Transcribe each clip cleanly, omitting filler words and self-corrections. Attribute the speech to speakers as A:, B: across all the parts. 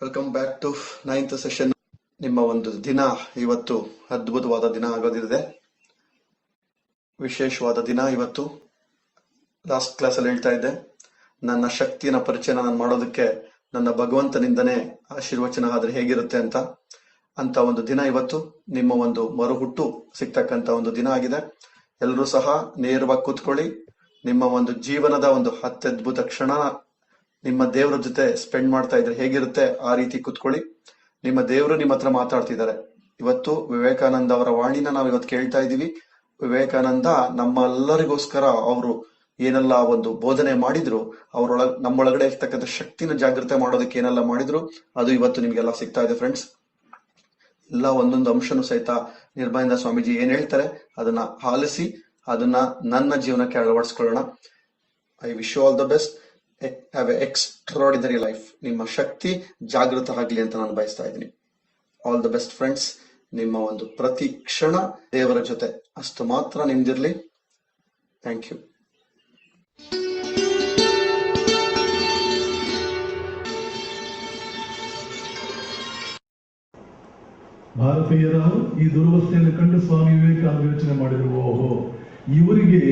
A: Welcome back to 9th session. ನಿಮ್ಮ ಒಂದು ದಿನ ಇವತ್ತು ಅದ್ಭುತವಾದ ದಿನ ಆಗೋದಿದೆ, ವಿಶೇಷವಾದ ದಿನ ಇವತ್ತು. ಲಾಸ್ಟ್ ಕ್ಲಾಸ್ ಅಲ್ಲಿ ಹೇಳ್ತಾ ಇದ್ದೆ, ನನ್ನ ಶಕ್ತಿಯ ಪರಿಚಯ ನಾನು ಮಾಡೋದಕ್ಕೆ ನನ್ನ ಭಗವಂತನಿಂದನೇ ಆಶೀರ್ವಚನ ಆದ್ರೆ ಹೇಗಿರುತ್ತೆ ಅಂತ ಒಂದು ದಿನ ಇವತ್ತು. ನಿಮ್ಮ ಒಂದು ಮರುಹುಟ್ಟು ಸಿಗ್ತಕ್ಕಂತ ಒಂದು ದಿನ ಆಗಿದೆ. ಎಲ್ಲರೂ ಸಹ ನೇರವಾಗಿ ಕೂತ್ಕೊಳ್ಳಿ. ನಿಮ್ಮ ಒಂದು ಜೀವನದ ಒಂದು ಅತ್ಯದ್ಭುತ ಕ್ಷಣ ನಿಮ್ಮ ದೇವರ ಜೊತೆ ಸ್ಪೆಂಡ್ ಮಾಡ್ತಾ ಇದ್ರೆ ಹೇಗಿರುತ್ತೆ ಆ ರೀತಿ ಕೂತ್ಕೊಳ್ಳಿ. ನಿಮ್ಮ ದೇವರು ನಿಮ್ಮ ಹತ್ರ ಮಾತಾಡ್ತಿದ್ದಾರೆ. ಇವತ್ತು ವಿವೇಕಾನಂದ ಅವರ ವಾಣಿನ ನಾವು ಇವತ್ತು ಕೇಳ್ತಾ ಇದೀವಿ. ವಿವೇಕಾನಂದ ನಮ್ಮೆಲ್ಲರಿಗೋಸ್ಕರ ಅವರು ಏನೆಲ್ಲ ಒಂದು ಬೋಧನೆ ಮಾಡಿದ್ರು, ನಮ್ಮೊಳಗಡೆ ಇರ್ತಕ್ಕಂಥ ಶಕ್ತಿನ ಜಾಗೃತಿ ಮಾಡೋದಕ್ಕೆ ಏನೆಲ್ಲ ಮಾಡಿದ್ರು, ಅದು ಇವತ್ತು ನಿಮ್ಗೆಲ್ಲ ಸಿಗ್ತಾ ಇದೆ ಫ್ರೆಂಡ್ಸ್. ಎಲ್ಲ ಒಂದೊಂದು ಅಂಶನೂ ಸಹಿತ ನಿರ್ಭಯಾನಂದ ಸ್ವಾಮೀಜಿ ಏನ್ ಹೇಳ್ತಾರೆ ಅದನ್ನ ಆಲಿಸಿ ಅದನ್ನ ನನ್ನ ಜೀವನಕ್ಕೆ ಅಳವಡಿಸ್ಕೊಳ್ಳೋಣ. I wish you all the best. Have a extraordinary life. ನಿಮ್ಮ ಶಕ್ತಿ ಜಾಗೃತ ಆಗಲಿ ಅಂತ ನಾನು ಬಯಸ್ತಾ ಇದ್ದೀನಿ. All the best friends. ನಿಮ್ಮ ಒಂದು ಪ್ರತಿ ಕ್ಷಣ ದೇವರ ಜೊತೆ ಅಷ್ಟು ಮಾತ್ರ ನಿಮ್ದಿರ್ಲಿ. Thank you.
B: ಭಾರತೀಯರ ಈ ದುರವಸ್ಥೆಯನ್ನು ಕಂಡು ಸ್ವಾಮಿ ವಿವೇಕಾನಂದ ಯೋಚನೆ ಮಾಡಿರುವ, ಓಹೋ, ಇವರಿಗೆ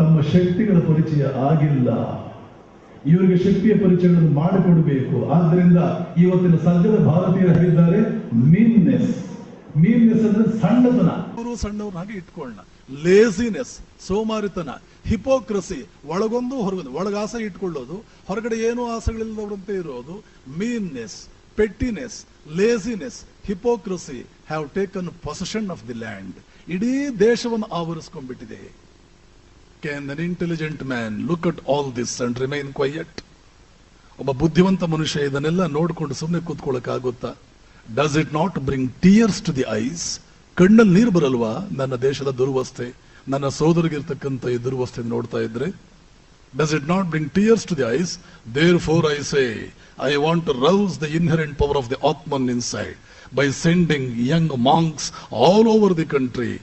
B: ತಮ್ಮ ಶಕ್ತಿಗಳ ಪರಿಚಯ ಆಗಿಲ್ಲ, ಇವರಿಗೆ ಶಕ್ತಿಯ ಪರಿಚಯಗಳನ್ನು ಮಾಡಿಕೊಡಬೇಕು. ಆದ್ದರಿಂದ ಇವತ್ತಿನ ಸದ್ಯದ ಭಾರತೀಯರು ಹೇಳಿದ್ದಾರೆ, ಮೀನ್ನೆಸ್ ಅಂದ್ರೆ ಸಣ್ಣತನ. ಅವರು ಸಣ್ಣವರಾಗಿ ಇಟ್ಕೊಳ್ಳೋಣ. ಲೇಸಿನೆಸ್, ಸೋಮಾರಿತನ, ಹಿಪೋಕ್ರಸಿ, ಒಳಗೊಂದು ಹೊರಗೊಂದು, ಒಳಗಾಸೆ ಇಟ್ಕೊಳ್ಳೋದು, ಹೊರಗಡೆ ಏನೂ ಆಸೆಗಳಿಲ್ಲದವರಂತೆ ಇರೋದು. Meanness, pettiness, laziness, hypocrisy have taken possession of the land. ಇಡೀ ದೇಶವನ್ನು ಆವರಿಸಿಕೊಂಡ್ಬಿಟ್ಟಿದೆ. Can an intelligent man look at all this and remain quiet? ಒಬ್ಬ ಬುದ್ಧಿವಂತ ಮನುಷ್ಯ ಇದನ್ನೆಲ್ಲ ನೋಡ್ಕೊಂಡು ಸುಮ್ಮನೆ ಕೂತ್ಕೊಳ್ಳೋಕ್ಕಾಗುತ್ತಾ? Does it not bring tears to the eyes? ಕಣ್ಣಲ್ಲಿ ನೀರು ಬರಲ್ವಾ ನನ್ನ ದೇಶದ ದುರ್ವಸ್ಥೆ, ನನ್ನ ಸೋದರಿಗಿರ್ತಕ್ಕಂಥ ಈ ದುರ್ವಸ್ಥೆ ನೋಡ್ತಾ ಇದ್ರೆ? Does it not bring tears to the eyes? Therefore I say, I want to rouse the inherent power of the Atman inside by sending young monks all over the country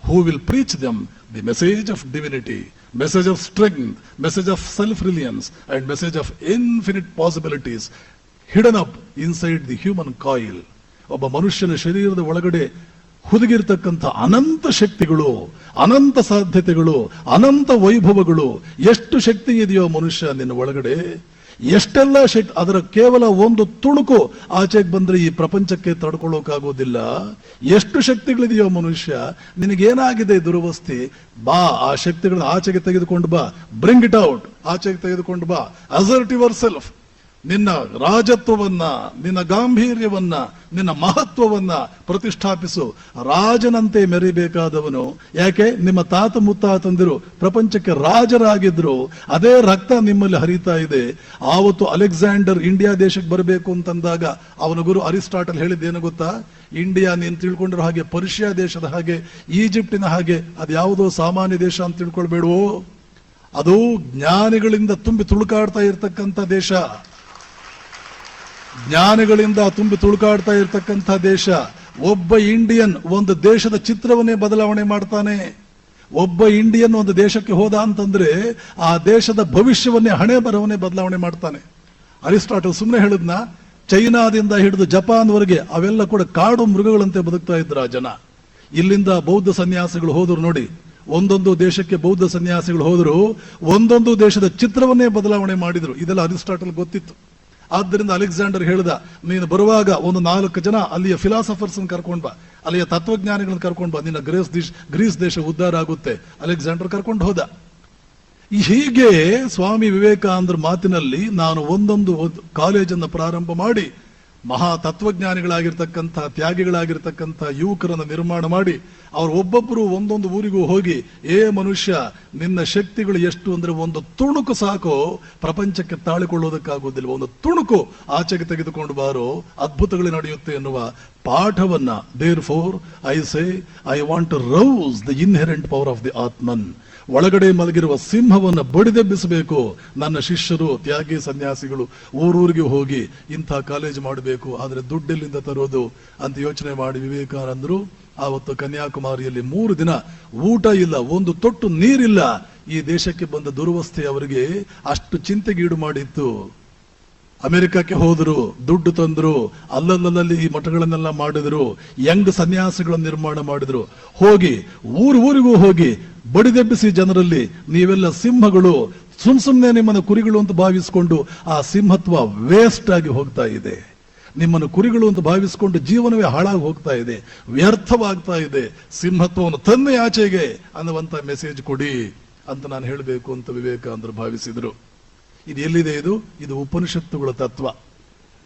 B: who will preach them the message of divinity, message of strength, message of self-reliance, and message of infinite possibilities hidden up inside the human coil. ಒಬ್ಬ ಮನುಷ್ಯನ ಶರೀರದ ಒಳಗಡೆ ಹುದುಗಿರ್ತಕ್ಕಂಥ ಅನಂತ ಶಕ್ತಿಗಳು, ಅನಂತ ಸಾಧ್ಯತೆಗಳು, ಅನಂತ ವೈಭವಗಳು. ಎಷ್ಟು ಶಕ್ತಿ ಇದೆಯೋ ಮನುಷ್ಯ ನಿನ್ನ ಒಳಗಡೆ, ಎಷ್ಟೆಲ್ಲ ಶಕ್ತಿ, ಅದರ ಕೇವಲ ಒಂದು ತುಣುಕು ಆಚೆಗೆ ಬಂದ್ರೆ ಈ ಪ್ರಪಂಚಕ್ಕೆ ತಡ್ಕೊಳ್ಳೋಕಾಗೋದಿಲ್ಲ. ಎಷ್ಟು ಶಕ್ತಿಗಳಿದೆಯೋ ಮನುಷ್ಯ, ನಿನಗೇನಾಗಿದೆ ದುರವಸ್ಥೆ, ಬಾ ಆ ಶಕ್ತಿಗಳನ್ನ ಆಚೆಗೆ ತೆಗೆದುಕೊಂಡು ಬಾ. ಬ್ರಿಂಗ್ ಇಟ್ ಔಟ್, ಆಚೆಗೆ ತೆಗೆದುಕೊಂಡು ಬಾ. Assert your self. ನಿನ್ನ ರಾಜತ್ವವನ್ನ, ನಿನ್ನ ಗಾಂಭೀರ್ಯವನ್ನ, ನಿನ್ನ ಮಹತ್ವವನ್ನ ಪ್ರತಿಷ್ಠಾಪಿಸು. ರಾಜನಂತೆ ಮೆರಿಬೇಕಾದವನು. ಯಾಕೆ? ನಿಮ್ಮ ತಾತ ಮುತ್ತಾತಂದಿರು ಪ್ರಪಂಚಕ್ಕೆ ರಾಜರಾಗಿದ್ರು. ಅದೇ ರಕ್ತ ನಿಮ್ಮಲ್ಲಿ ಹರಿತಾ ಇದೆ. ಆವತ್ತು ಅಲೆಕ್ಸಾಂಡರ್ ಇಂಡಿಯಾ ದೇಶಕ್ಕೆ ಬರಬೇಕು ಅಂತಂದಾಗ ಅವನ ಗುರು ಅರಿಸ್ಟಾಟಲ್ ಹೇಳಿದ್ದೇನು ಗೊತ್ತಾ? ಇಂಡಿಯಾ ನೀನು ತಿಳ್ಕೊಂಡಿರೋ ಹಾಗೆ ಪರ್ಷಿಯಾ ದೇಶದ ಹಾಗೆ, ಈಜಿಪ್ಟಿನ ಹಾಗೆ ಅದ್ಯಾವುದೋ ಸಾಮಾನ್ಯ ದೇಶ ಅಂತ ತಿಳ್ಕೊಳ್ಬೇಡವೋ. ಅದು ಜ್ಞಾನಿಗಳಿಂದ ತುಂಬಿ ತುಳುಕಾಡ್ತಾ ಇರ್ತಕ್ಕಂಥ ದೇಶ, ಜ್ಞಾನಿಗಳಿಂದ ತುಂಬಿ ತುಳುಕಾಡ್ತಾ ಇರ್ತಕ್ಕಂಥ ದೇಶ. ಒಬ್ಬ ಇಂಡಿಯನ್ ಒಂದು ದೇಶದ ಚಿತ್ರವನ್ನೇ ಬದಲಾವಣೆ ಮಾಡ್ತಾನೆ. ಒಬ್ಬ ಇಂಡಿಯನ್ ಒಂದು ದೇಶಕ್ಕೆ ಹೋದ ಅಂತಂದ್ರೆ ಆ ದೇಶದ ಭವಿಷ್ಯವನ್ನೇ, ಹಣೆ ಬರವನ್ನೇ ಬದಲಾವಣೆ ಮಾಡ್ತಾನೆ. ಅರಿಸ್ಟಾಟಲ್ ಸುಮ್ಮನೆ ಹೇಳಿದ್ನ, ಚೈನಾದಿಂದ ಹಿಡಿದು ಜಪಾನ್ ವರೆಗೆ ಅವೆಲ್ಲ ಕೂಡ ಕಾಡು ಮೃಗಗಳಂತೆ ಬದುಕ್ತಾ ಇದ್ರ ಆ ಜನ. ಇಲ್ಲಿಂದ ಬೌದ್ಧ ಸನ್ಯಾಸಿಗಳು ಹೋದ್ರು ನೋಡಿ, ಒಂದೊಂದು ದೇಶಕ್ಕೆ ಬೌದ್ಧ ಸನ್ಯಾಸಿಗಳು ಹೋದ್ರು, ಒಂದೊಂದು ದೇಶದ ಚಿತ್ರವನ್ನೇ ಬದಲಾವಣೆ ಮಾಡಿದ್ರು. ಇದೆಲ್ಲ ಅರಿಸ್ಟಾಟಲ್ ಗೊತ್ತಿತ್ತು. ಆದ್ದರಿಂದ ಅಲೆಕ್ಸಾಂಡರ್ ಹೇಳ್ದ, ನೀನು ಬರುವಾಗ ಒಂದು 4 ಜನ ಅಲ್ಲಿಯ ಫಿಲಾಸಫರ್ಸ್ ಕರ್ಕೊಂಡ್ ಬಾ, ಅಲ್ಲಿಯ ತತ್ವಜ್ಞಾನಿಗಳನ್ನ ಕರ್ಕೊಂಡ್ ಬಾ, ನಿನ್ನ ಗ್ರೀಸ್ ದೇಶ ಉದ್ಧಾರ ಆಗುತ್ತೆ. ಅಲೆಕ್ಸಾಂಡರ್ ಕರ್ಕೊಂಡು ಹೋದ. ಹೀಗೆ ಸ್ವಾಮಿ ವಿವೇಕಾನಂದರ ಮಾತಿನಲ್ಲಿ ನಾನು ಒಂದೊಂದು ಕಾಲೇಜನ್ನು ಪ್ರಾರಂಭ ಮಾಡಿ ಮಹಾ ತತ್ವಜ್ಞಾನಿಗಳಾಗಿರ್ತಕ್ಕಂಥ, ತ್ಯಾಗಿಗಳಾಗಿರ್ತಕ್ಕಂಥ ಯುವಕರನ್ನು ನಿರ್ಮಾಣ ಮಾಡಿ ಅವ್ರು ಒಬ್ಬೊಬ್ಬರು ಒಂದೊಂದು ಊರಿಗೂ ಹೋಗಿ, ಏ ಮನುಷ್ಯ, ನಿನ್ನ ಶಕ್ತಿಗಳು ಎಷ್ಟು ಅಂದ್ರೆ ಒಂದು ತುಣುಕು ಸಾಕು ಪ್ರಪಂಚಕ್ಕೆ ತಾಳಿಕೊಳ್ಳೋದಕ್ಕಾಗೋದಿಲ್ಲ, ಒಂದು ತುಣುಕು ಆಚೆಗೆ ತೆಗೆದುಕೊಂಡು ಬಾರೋ, ಅದ್ಭುತಗಳು ನಡೆಯುತ್ತೆ ಎನ್ನುವ ಪಾಠವನ್ನ. Therefore I say, I want to rouse the inherent power of the Atman. ಒಳಗಡೆ ಮಲಗಿರುವ ಸಿಂಹವನ್ನು ಬಡಿದೆಬ್ಬಿಸಬೇಕು. ನನ್ನ ಶಿಷ್ಯರು, ತ್ಯಾಗಿ ಸನ್ಯಾಸಿಗಳು ಊರೂರಿಗೆ ಹೋಗಿ ಇಂಥ ಕಾಲೇಜ್ ಮಾಡಬೇಕು, ಆದ್ರೆ ದುಡ್ಡೆಲ್ಲಿಂದ ತರೋದು ಅಂತ ಯೋಚನೆ ಮಾಡಿ ವಿವೇಕಾನಂದರು ಆವತ್ತು ಕನ್ಯಾಕುಮಾರಿಯಲ್ಲಿ 3 ದಿನ ಊಟ ಇಲ್ಲ, ಒಂದು ತೊಟ್ಟು ನೀರಿಲ್ಲ. ಈ ದೇಶಕ್ಕೆ ಬಂದ ದುರವಸ್ಥೆ ಅವರಿಗೆ ಅಷ್ಟು ಚಿಂತೆಗೀಡು ಮಾಡಿತ್ತು. ಅಮೆರಿಕಕ್ಕೆ ಹೋದ್ರು, ದುಡ್ಡು ತಂದ್ರು, ಅಲ್ಲಲ್ಲಿ ಈ ಮಠಗಳನ್ನೆಲ್ಲ ಮಾಡಿದ್ರು, ಯಂಗ್ ಸನ್ಯಾಸಿಗಳನ್ನು ನಿರ್ಮಾಣ ಮಾಡಿದ್ರು. ಹೋಗಿ ಊರಿಗೂ ಹೋಗಿ ಬಡಿದೆಬ್ಬಿಸಿ ಜನರಲ್ಲಿ ನೀವೆಲ್ಲ ಸಿಂಹಗಳು, ಸುಮ್ನೆ ನಿಮ್ಮನ್ನು ಕುರಿಗಳು ಅಂತ ಭಾವಿಸಿಕೊಂಡು ಆ ಸಿಂಹತ್ವ ವೇಸ್ಟ್ ಆಗಿ ಹೋಗ್ತಾ ಇದೆ. ನಿಮ್ಮನ್ನು ಕುರಿಗಳು ಅಂತ ಭಾವಿಸಿಕೊಂಡು ಜೀವನವೇ ಹಾಳಾಗಿ ಹೋಗ್ತಾ ಇದೆ, ವ್ಯರ್ಥವಾಗ್ತಾ ಇದೆ. ಸಿಂಹತ್ವವನ್ನು ತನ್ನೆ ಆಚೆಗೆ ಅನ್ನುವಂತ ಮೆಸೇಜ್ ಕೊಡಿ ಅಂತ ನಾನು ಹೇಳಬೇಕು ಅಂತ ವಿವೇಕಾನಂದರು ಭಾವಿಸಿದ್ರು. ಇದು ಎಲ್ಲಿದೆ? ಇದು ಉಪನಿಷತ್ತುಗಳ ತತ್ವ.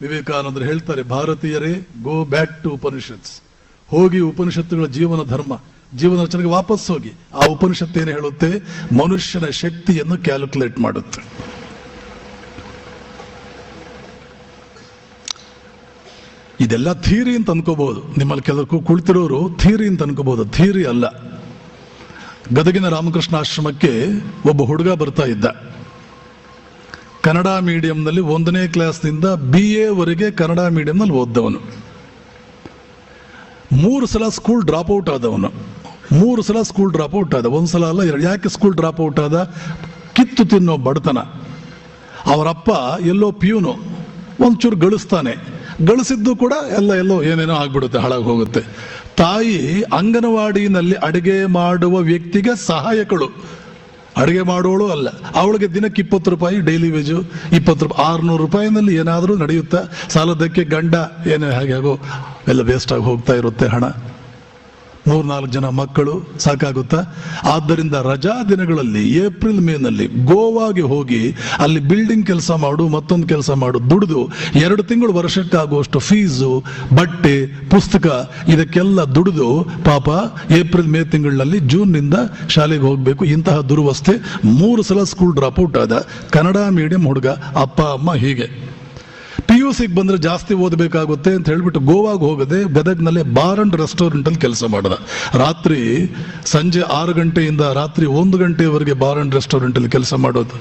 B: ವಿವೇಕಾನಂದರು ಹೇಳ್ತಾರೆ, ಭಾರತೀಯರೇ, ಗೋ ಬ್ಯಾಕ್ ಟು ಉಪನಿಷತ್ಸ್. ಹೋಗಿ ಉಪನಿಷತ್ತುಗಳ ಜೀವನ ಧರ್ಮ, ಜೀವನ ರಚನೆಗೆ ವಾಪಸ್ ಹೋಗಿ. ಆ ಉಪನಿಷತ್ತು ಏನು ಹೇಳುತ್ತೆ? ಮನುಷ್ಯನ ಶಕ್ತಿಯನ್ನು ಕ್ಯಾಲ್ಕುಲೇಟ್ ಮಾಡುತ್ತೆ. ಇದೆಲ್ಲ ಥಿಯರಿ ಅಂತ ಅನ್ಕೋಬಹುದು. ನಿಮ್ಮಲ್ಲಿ ಕೆಲವರು ಕುಳಿತಿರೋರು ಥಿಯರಿ ಅಂತ ಅನ್ಕೋಬಹುದು. ಥಿಯರಿ ಅಲ್ಲ. ಗದಗಿನ ರಾಮಕೃಷ್ಣ ಆಶ್ರಮಕ್ಕೆ ಒಬ್ಬ ಹುಡುಗ ಬರ್ತಾ ಇದ್ದ. ಕನ್ನಡ ಮೀಡಿಯಂನಲ್ಲಿ 1ನೇ ಕ್ಲಾಸ್ನಿಂದ BA ವರೆಗೆ ಕನ್ನಡ ಮೀಡಿಯಂನಲ್ಲಿ ಓದ್ದವನು. 3 ಸಲ ಸ್ಕೂಲ್ ಡ್ರಾಪ್ ಔಟ್ ಆದವನು. 3 ಸಲ ಸ್ಕೂಲ್ ಡ್ರಾಪ್ ಔಟ್ ಆದ. 1 ಸಲ ಅಲ್ಲ, 2. ಯಾಕೆ ಸ್ಕೂಲ್ ಡ್ರಾಪ್ ಔಟ್ ಆದ? ಕಿತ್ತು ತಿನ್ನೋ ಬಡತನ. ಅವರಪ್ಪ ಎಲ್ಲೋ ಪ್ಯೂನು, ಒಂಚೂರು ಗಳಿಸ್ತಾನೆ. ಗಳಿಸಿದ್ದು ಕೂಡ ಎಲ್ಲೋ ಏನೇನೋ ಆಗ್ಬಿಡುತ್ತೆ, ಹಾಳಾಗಿ ಹೋಗುತ್ತೆ. ತಾಯಿ ಅಂಗನವಾಡಿನಲ್ಲಿ ಅಡಿಗೆ ಮಾಡುವ ವ್ಯಕ್ತಿಗೆ ಸಹಾಯಕಳು, ಅಡಿಗೆ ಮಾಡೋಳು ಅಲ್ಲ. ಅವಳಿಗೆ ದಿನಕ್ಕೆ 20 ರೂಪಾಯಿ ಡೈಲಿ ವೇಜು. 20 ರೂಪಾಯಿ, 600 ರೂಪಾಯಿನಲ್ಲಿ ಏನಾದರೂ ನಡೆಯುತ್ತಾ? ಸಾಲದಕ್ಕೆ ಗಂಡ ಏನೇ ಹಾಗೋ ಎಲ್ಲ ವೇಸ್ಟ್ ಆಗಿ ಹೋಗ್ತಾ ಇರುತ್ತೆ ಹಣ. 3-4 ಜನ ಮಕ್ಕಳು, ಸಾಕಾಗುತ್ತಾ? ಆದ್ದರಿಂದ ರಜಾ ದಿನಗಳಲ್ಲಿ ಏಪ್ರಿಲ್ ಮೇನಲ್ಲಿ ಗೋವಾಗೆ ಹೋಗಿ ಅಲ್ಲಿ ಬಿಲ್ಡಿಂಗ್ ಕೆಲಸ ಮಾಡು, ಮತ್ತೊಂದು ಕೆಲಸ ಮಾಡು, ದುಡಿದು 2 ತಿಂಗಳು ವರ್ಷಕ್ಕಾಗುವಷ್ಟು ಫೀಸು, ಬಟ್ಟೆ, ಪುಸ್ತಕ ಇದಕ್ಕೆಲ್ಲ ದುಡಿದು ಪಾಪ ಏಪ್ರಿಲ್ ಮೇ ತಿಂಗಳಿನಲ್ಲಿ ಜೂನ್ನಿಂದ ಶಾಲೆಗೆ ಹೋಗಬೇಕು. ಇಂತಹ ದುರ್ವಸ್ಥೆ. 3 ಸಲ ಸ್ಕೂಲ್ ಡ್ರಾಪ್ ಔಟ್ ಆದ. ಕನ್ನಡ ಮೀಡಿಯಂ ಹುಡುಗ, ಅಪ್ಪ ಅಮ್ಮ ಹೀಗೆ. PUCಗೆ ಬಂದ್ರೆ ಜಾಸ್ತಿ ಓದಬೇಕಾಗುತ್ತೆ ಅಂತ ಹೇಳ್ಬಿಟ್ಟು ಗೋವಾಗೆ ಹೋಗದೆ ಗದಗ್ನಲ್ಲೇ ಬಾರ್ ಅಂಡ್ ರೆಸ್ಟೋರೆಂಟ್ ಅಲ್ಲಿ ಕೆಲಸ ಮಾಡಿದ. ರಾತ್ರಿ ಸಂಜೆ 6 ಗಂಟೆಯಿಂದ ರಾತ್ರಿ 1 ಗಂಟೆವರೆಗೆ ಬಾರ್ ಅಂಡ್ ರೆಸ್ಟೋರೆಂಟ್ ಅಲ್ಲಿ ಕೆಲಸ ಮಾಡೋದು.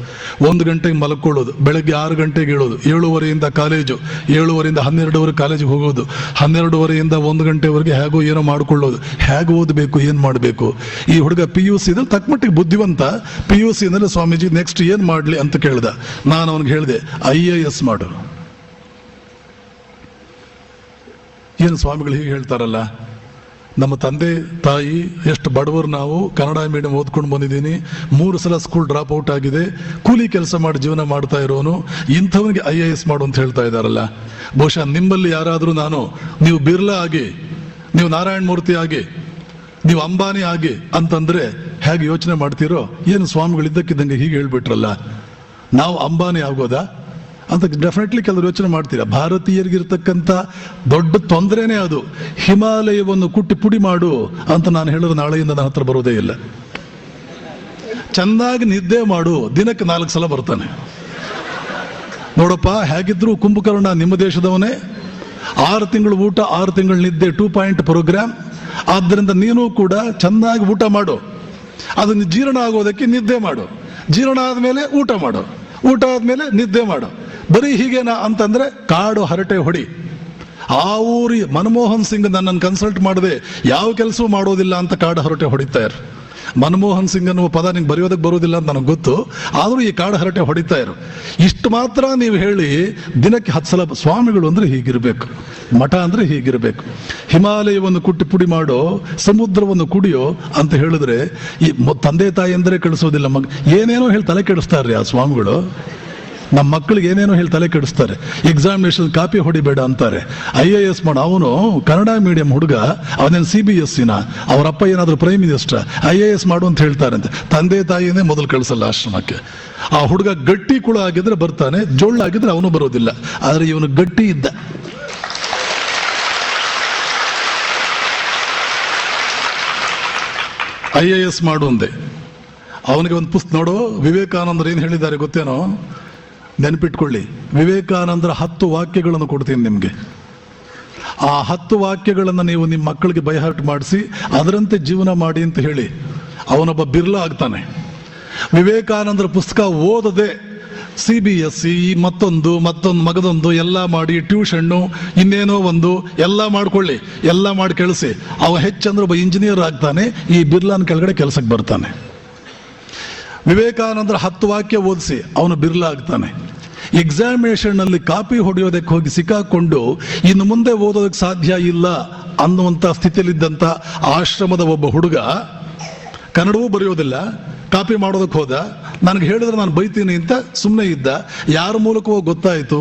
B: 1 ಗಂಟೆಗೆ ಮಲ್ಕೊಳ್ಳೋದು, ಬೆಳಗ್ಗೆ 6 ಗಂಟೆಗೆ ಹೇಳೋದು, 7:30ಯಿಂದ ಕಾಲೇಜು, 7:30ಯಿಂದ 12:00ವರೆಗೆ ಕಾಲೇಜಿಗೆ ಹೋಗೋದು, 12:30ಯಿಂದ 1 ಗಂಟೆವರೆಗೆ ಹೇಗೋ ಏನೋ ಮಾಡ್ಕೊಳ್ಳೋದು. ಹೇಗೆ ಓದಬೇಕು, ಏನ್ ಮಾಡಬೇಕು? ಈ ಹುಡುಗ PUC ನಲ್ಲಿ ತಕ್ಕಮಟ್ಟಿಗೆ ಬುದ್ಧಿವಂತ. PUC ನಲ್ಲಿ ಸ್ವಾಮೀಜಿ ನೆಕ್ಸ್ಟ್ ಏನ್ ಮಾಡ್ಲಿ ಅಂತ ಕೇಳ್ದ. ನಾನು ಅವನಿಗೆ ಹೇಳಿದೆ, IAS ಮಾಡು. ಏನು ಸ್ವಾಮಿಗಳು ಹೀಗೆ ಹೇಳ್ತಾರಲ್ಲ? ನಮ್ಮ ತಂದೆ ತಾಯಿ ಎಷ್ಟು ಬಡವರು, ನಾವು ಕನ್ನಡ ಮೀಡಿಯಂ ಓದ್ಕೊಂಡು ಬಂದಿದ್ದೀನಿ, 3 ಸಲ ಸ್ಕೂಲ್ ಡ್ರಾಪ್ ಔಟ್ ಆಗಿದೆ, ಕೂಲಿ ಕೆಲಸ ಮಾಡಿ ಜೀವನ ಮಾಡ್ತಾ ಇರೋನು, ಇಂಥವನಿಗೆ IAS ಮಾಡು ಅಂತ ಹೇಳ್ತಾ ಇದ್ದಾರಲ್ಲ. ಬಹುಶಃ ನಿಮ್ಮಲ್ಲಿ ಯಾರಾದರೂ ನೀವು ಬಿರ್ಲಾ ಆಗಿ, ನೀವು ನಾರಾಯಣ ಮೂರ್ತಿ ಆಗಿ, ನೀವು ಅಂಬಾನಿ ಆಗಿ ಅಂತಂದ್ರೆ ಹೇಗೆ ಯೋಚನೆ ಮಾಡ್ತೀರೋ? ಏನು ಸ್ವಾಮಿಗಳು ಇದ್ದಕ್ಕಿದ್ದಂಗೆ ಹೀಗೆ ಹೇಳ್ಬಿಟ್ರಲ್ಲ, ನಾವು ಅಂಬಾನಿ ಆಗೋದಾ ಅಂತ ಡೆಫಿನೆಟ್ಲಿ ಕೆಲವರು ಯೋಚನೆ ಮಾಡ್ತೀರಾ. ಭಾರತೀಯರಿಗಿರ್ತಕ್ಕಂಥ ದೊಡ್ಡ ತೊಂದರೆನೇ ಅದು. ಹಿಮಾಲಯವನ್ನು ಕುಟ್ಟಿ ಪುಡಿ ಮಾಡು ಅಂತ ನಾನು ಹೇಳಿದ್ರೆ ನಾಳೆಯಿಂದ ನನ್ನ ಹತ್ರ ಬರೋದೇ ಇಲ್ಲ. ಚೆನ್ನಾಗಿ ನಿದ್ದೆ ಮಾಡು, ದಿನಕ್ಕೆ 4 ಸಲ ಬರ್ತಾನೆ. ನೋಡಪ್ಪ, ಹೇಗಿದ್ರು ಕುಂಭಕರ್ಣ ನಿಮ್ಮ ದೇಶದವನೇ. 6 ತಿಂಗಳು ಊಟ, 6 ತಿಂಗಳು ನಿದ್ದೆ, 2 ಪಾಯಿಂಟ್ ಪ್ರೋಗ್ರಾಮ್. ಆದ್ದರಿಂದ ನೀನು ಕೂಡ ಚೆನ್ನಾಗಿ ಊಟ ಮಾಡು, ಅದನ್ನು ಜೀರ್ಣ ಆಗೋದಕ್ಕೆ ನಿದ್ದೆ ಮಾಡು, ಜೀರ್ಣ ಆದ್ಮೇಲೆ ಊಟ ಮಾಡು, ಊಟ ಆದ್ಮೇಲೆ ನಿದ್ದೆ ಮಾಡು. ಬರೀ ಹೀಗೇನಾ ಅಂತಂದ್ರೆ ಕಾಡು ಹರಟೆ ಹೊಡಿ. ಆ ಊರಿ ಮನಮೋಹನ್ ಸಿಂಗ್ ನನ್ನನ್ನು ಕನ್ಸಲ್ಟ್ ಮಾಡದೆ ಯಾವ ಕೆಲಸವೂ ಮಾಡೋದಿಲ್ಲ ಅಂತ ಕಾಡು ಹರಟೆ ಹೊಡಿತಾ ಇರು. ಮನಮೋಹನ್ ಸಿಂಗ್ ಅನ್ನುವ ಪದ ನಿಂಗೆ ಬರೆಯೋದಕ್ಕೆ ಬರೋದಿಲ್ಲ ಅಂತ ನನಗೆ ಗೊತ್ತು, ಆದರೂ ಈ ಕಾಡು ಹರಟೆ ಹೊಡಿತಾ ಇರು. ಇಷ್ಟು ಮಾತ್ರ ನೀವು ಹೇಳಿ ದಿನಕ್ಕೆ 10 ಸಲ ಸ್ವಾಮಿಗಳು ಅಂದ್ರೆ ಹೀಗಿರ್ಬೇಕು, ಮಠ ಅಂದ್ರೆ ಹೀಗಿರ್ಬೇಕು, ಹಿಮಾಲಯವನ್ನು ಕುಟ್ಟಿ ಪುಡಿ ಮಾಡೋ, ಸಮುದ್ರವನ್ನು ಕುಡಿಯೋ ಅಂತ ಹೇಳಿದ್ರೆ ಈ ತಂದೆ ತಾಯಿ ಅಂದರೆ ಕಳಿಸೋದಿಲ್ಲ. ಏನೇನೋ ಹೇಳಿ ತಲೆ ಕೆಡಿಸ್ತಾರ್ರಿ ಆ ಸ್ವಾಮಿಗಳು. ನಮ್ಮ ಮಕ್ಕಳಿಗೆ ಏನೇನೋ ಹೇಳಿ ತಲೆ ಕೆಡಿಸ್ತಾರೆ. ಎಕ್ಸಾಮಿನೇಷನ್ ಕಾಪಿ ಹೊಡಿಬೇಡ ಅಂತಾರೆ. IAS ಮಾಡು. ಅವನು ಕನ್ನಡ ಮೀಡಿಯಂ ಹುಡುಗ, ಅವನೇನು CBSE ಅವರಪ್ಪ ಏನಾದ್ರು ಪ್ರೈಮ್ ಮಿನಿಸ್ಟರ್, IAS ಮಾಡು ಅಂತ ಹೇಳ್ತಾರಂತೆ. ತಂದೆ ತಾಯಿನೇ ಮೊದಲು ಕಳಿಸಲ್ಲ ಆಶ್ರಮಕ್ಕೆ. ಆ ಹುಡುಗ ಗಟ್ಟಿ ಕುಳ ಆಗಿದ್ರೆ ಬರ್ತಾನೆ, ಜೊಳ್ಳಾಗಿದ್ರೆ ಅವನು ಬರೋದಿಲ್ಲ. ಆದ್ರೆ ಇವನು ಗಟ್ಟಿ ಇದ್ದ. IAS ಮಾಡು ಅಂದೆ. ಅವನಿಗೆ ಒಂದು ಪುಸ್ತಕ ನೋಡು, ವಿವೇಕಾನಂದರು ಏನು ಹೇಳಿದ್ದಾರೆ ಗೊತ್ತೇನೋ? ನೆನಪಿಟ್ಕೊಳ್ಳಿ, ವಿವೇಕಾನಂದರ 10 ವಾಕ್ಯಗಳನ್ನು ಕೊಡ್ತೀನಿ ನಿಮ್ಗೆ. ಆ 10 ವಾಕ್ಯಗಳನ್ನು ನೀವು ನಿಮ್ಮ ಮಕ್ಕಳಿಗೆ ಬೈಹಾರ್ಟ್ ಮಾಡಿಸಿ ಅದರಂತೆ ಜೀವನ ಮಾಡಿ ಅಂತ ಹೇಳಿ, ಅವನೊಬ್ಬ ಬಿರ್ಲಾ ಆಗ್ತಾನೆ. ವಿವೇಕಾನಂದರ ಪುಸ್ತಕ ಓದದೆ CBSE ಮತ್ತೊಂದು ಮಗದೊಂದು ಎಲ್ಲ ಮಾಡಿ, ಟ್ಯೂಷನ್ನು ಇನ್ನೇನೋ ಒಂದು ಎಲ್ಲ ಮಾಡ್ಕೊಳ್ಳಿ, ಎಲ್ಲ ಮಾಡಿ ಕಳಿಸಿ, ಅವ ಹೆಚ್ಚಂದ್ರೆ ಒಬ್ಬ ಇಂಜಿನಿಯರ್ ಆಗ್ತಾನೆ, ಈ ಬಿರ್ಲಾನ್ ಕೆಳಗಡೆ ಕೆಲಸಕ್ಕೆ ಬರ್ತಾನೆ. ವಿವೇಕಾನಂದರ 10 ವಾಕ್ಯ ಓದಿಸಿ ಅವನು ಬಿರ್ಲಾ ಆಗ್ತಾನೆ. ಎಕ್ಸಾಮಿನೇಷನ್ ನಲ್ಲಿ ಕಾಪಿ ಹೊಡೆಯೋದಕ್ಕೆ ಹೋಗಿ ಸಿಕ್ಕಾಕೊಂಡು ಇನ್ನು ಮುಂದೆ ಓದೋದಕ್ಕೆ ಸಾಧ್ಯ ಇಲ್ಲ ಅನ್ನುವಂತ ಸ್ಥಿತಿಯಲ್ಲಿದ್ದಂತ ಆಶ್ರಮದ ಒಬ್ಬ ಹುಡುಗ, ಕನ್ನಡವೂ ಬರೆಯೋದಿಲ್ಲ, ಕಾಪಿ ಮಾಡೋದಕ್ಕೆ ಹೋದ. ನನಗೆ ಹೇಳಿದ್ರೆ ನಾನು ಬೈತೀನಿ ಅಂತ ಸುಮ್ಮನೆ ಇದ್ದ. ಯಾರ ಮೂಲಕವೋ ಗೊತ್ತಾಯಿತು,